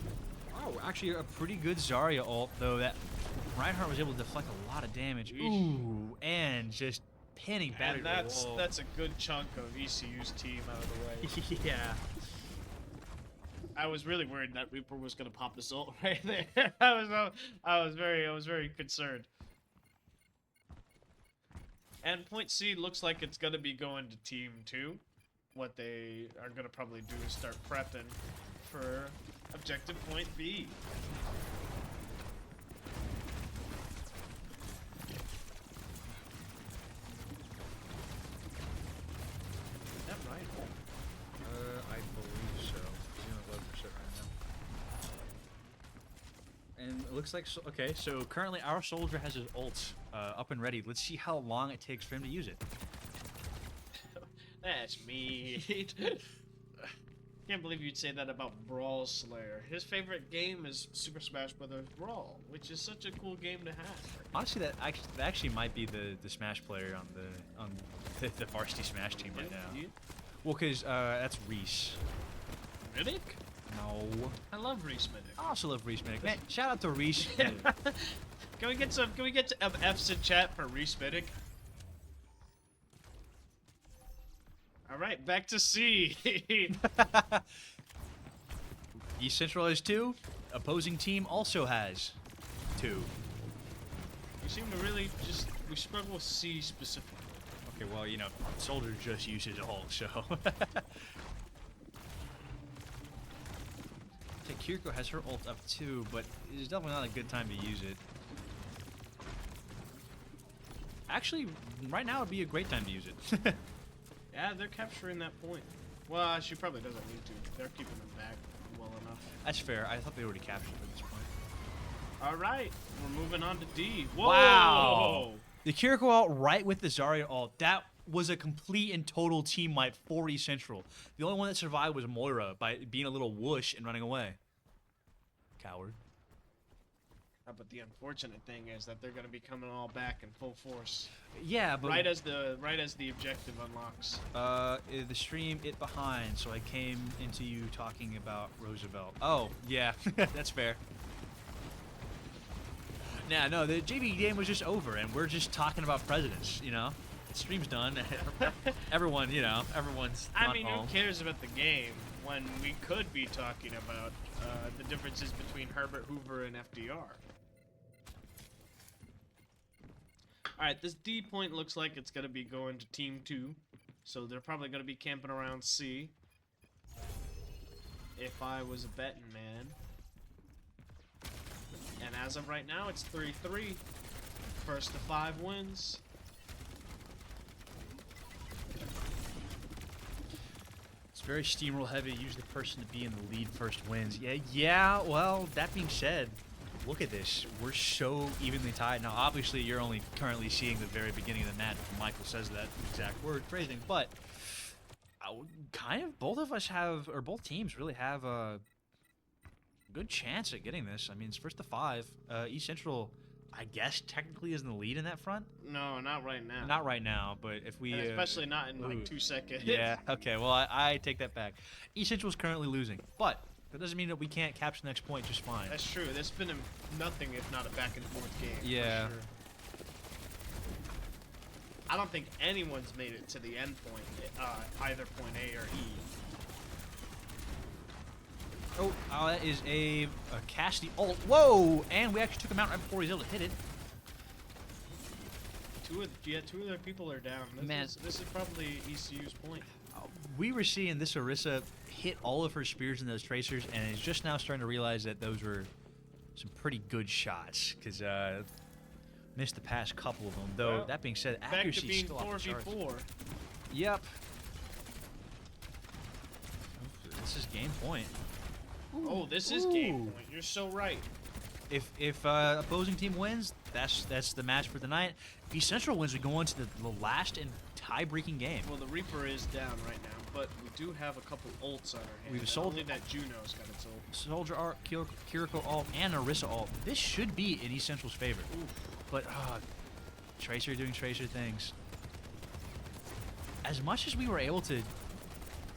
Oh, actually a pretty good Zarya ult, though, that Reinhardt was able to deflect a lot of damage. Eesh. Ooh, and just pinning battery. And that's a good chunk of ECU's team out of the way. Yeah. I was really worried that Reaper was gonna pop this ult right there. I was very concerned. And point C looks like it's gonna be going to Team 2. What they are gonna probably do is start prepping for objective point B. Is that right? I believe so. 11% right now. And it looks like okay. So currently our soldier has his ult up and ready. Let's see how long it takes for him to use it. That's me. Can't believe you'd say that about Brawl Slayer. His favorite game is Super Smash Bros. Brawl, which is such a cool game to have. Honestly, that actually might be the Smash player on the varsity Smash team right now. Well, because that's Reese. Riddick? No. I love Reese Middick. I also love Reese Middick. Man, shout out to Reese. Can we get some F's in chat for Reese Middick? All right, back to C. East Central has 2. Opposing team also has 2. You seem to really we struggle with C specifically. Okay, well, Soldier just used his ult, so. Kiriko has her ult up too, but it's definitely not a good time to use it. Actually, right now would be a great time to use it. Yeah, they're capturing that point. Well, she probably doesn't need to. They're keeping them back well enough. That's fair. I thought they already captured it at this point. All right, we're moving on to D. Whoa! Wow. The Kiriko ult right with the Zarya ult. That was a complete and total team wipe for East Central. The only one that survived was Moira by being a little whoosh and running away. Coward. But the unfortunate thing is that they're going to be coming all back in full force. Yeah, but Right as the objective unlocks. the stream it behind, so I came into you talking about Roosevelt. Oh, yeah, that's fair. Nah, no, the JV game was just over, and we're just talking about presidents, you know? The stream's done. Everyone, you know, everyone's I gone mean, home. who cares about the game when we could be talking about the differences between Herbert Hoover and FDR? Alright, this D point looks like it's going to be going to Team 2. So they're probably going to be camping around C. If I was a betting man. And as of right now, it's 3-3. First to 5 wins. It's very steamroll heavy. Usually the person to be in the lead first wins. Yeah, well, that being said, look at this. We're so evenly tied. Now, obviously, you're only currently seeing the very beginning of the match when Michael says that exact word phrasing, but kind of both of us have, or both teams really have a good chance at getting this. I mean, it's first to 5. East Central, I guess, technically is in the lead in that front. No, not right now. Not right now, but if we... And especially not in ooh. like 2 seconds. Yeah, okay, well, I take that back. East Central is currently losing, but that doesn't mean that we can't capture the next point just fine. That's true. There's been nothing if not a back and forth game. Yeah. For sure. I don't think anyone's made it to the end point, either point A or E. Oh, that is a Cassidy ult. Whoa! And we actually took him out right before he was able to hit it. Two of their people are down. This is probably ECU's point. We were seeing this Orisa hit all of her spears in those tracers, and is just now starting to realize that those were some pretty good shots, because missed the past couple of them. Though, well, that being said, back to accuracy being still off the charts. 4v4. Yep. This is game point. Oh, this is game point. You're so right. If opposing team wins, that's the match for the night. If East Central wins, we go on to the last and tie-breaking game. Well, the Reaper is down right now, but we do have a couple ults on our hand. We've sold only that Juno's got its ult. Soldier ult, Kiriko ult, and Orisa ult. This should be in East Central's favor. Oof. But Tracer doing Tracer things. As much as we were able to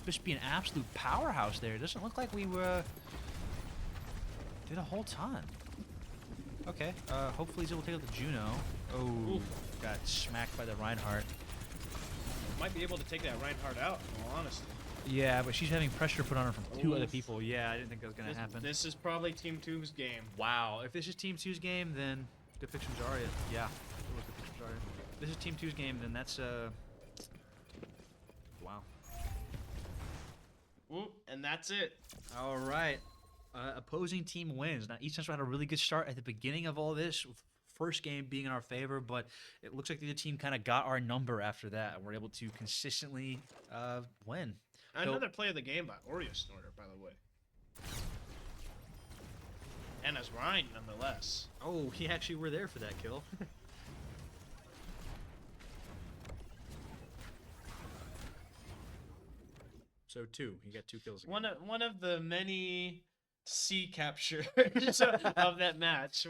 just be an absolute powerhouse there, it doesn't look like we were did a whole ton. Okay, hopefully he's able to take out the Juno. Oh, oof. Got smacked by the Reinhardt. Might be able to take that Reinhardt out, in all honesty. Yeah, but she's having pressure put on her from 2 other Oof. people. Yeah, I didn't think that was going to happen. This is probably Team 2's game. Wow, if this is Team 2's game, then good fix from Zarya. Yeah, good fix from Zarya. If this is Team 2's game, then that's wow. Ooh, and that's it. All right. Opposing team wins. Now, East Central had a really good start at the beginning of all this, with first game being in our favor, but it looks like the other team kind of got our number after that, and we're able to consistently win. Another play of the game by Oreo Snorter, by the way. And as Ryan, nonetheless. Oh, he actually were there for that kill. So 2. He got 2 kills again. One of the many C captures of that match.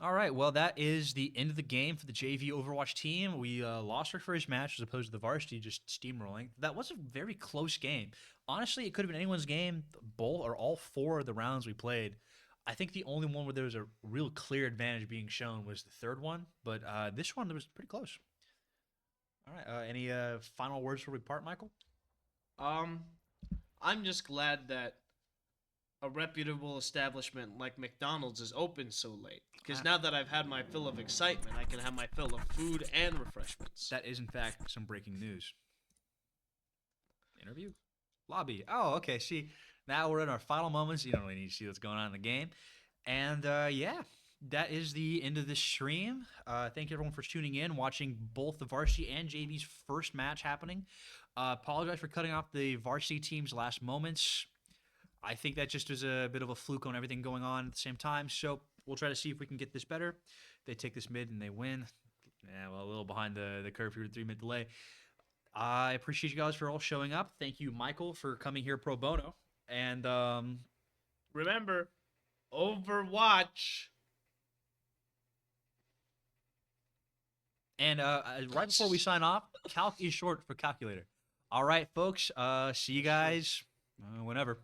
All right, well, that is the end of the game for the JV Overwatch team. We lost our first match as opposed to the varsity just steamrolling. That was a very close game. Honestly, it could have been anyone's game. Both or all 4 of the rounds we played. I think the only one where there was a real clear advantage being shown was the third one, but this one, there was pretty close. All right, any final words before we part, Michael? I'm just glad that a reputable establishment like McDonald's is open so late. Because now that I've had my fill of excitement, I can have my fill of food and refreshments. That is, in fact, some breaking news. Interview? Lobby. Oh, okay. See, now we're in our final moments. You don't really need to see what's going on in the game. And, yeah, that is the end of this stream. Thank you, everyone, for tuning in, watching both the varsity and JV's first match happening. Apologize for cutting off the varsity team's last moments. I think that just was a bit of a fluke on everything going on at the same time. So We'll try to see if we can get this better. They take this mid and they win. Yeah, well, a little behind the curve here, 3-minute delay. I appreciate you guys for all showing up. Thank you, Michael, for coming here pro bono. And Remember, Overwatch. And right before we sign off, calc is short for calculator. All right, folks. See you guys whenever.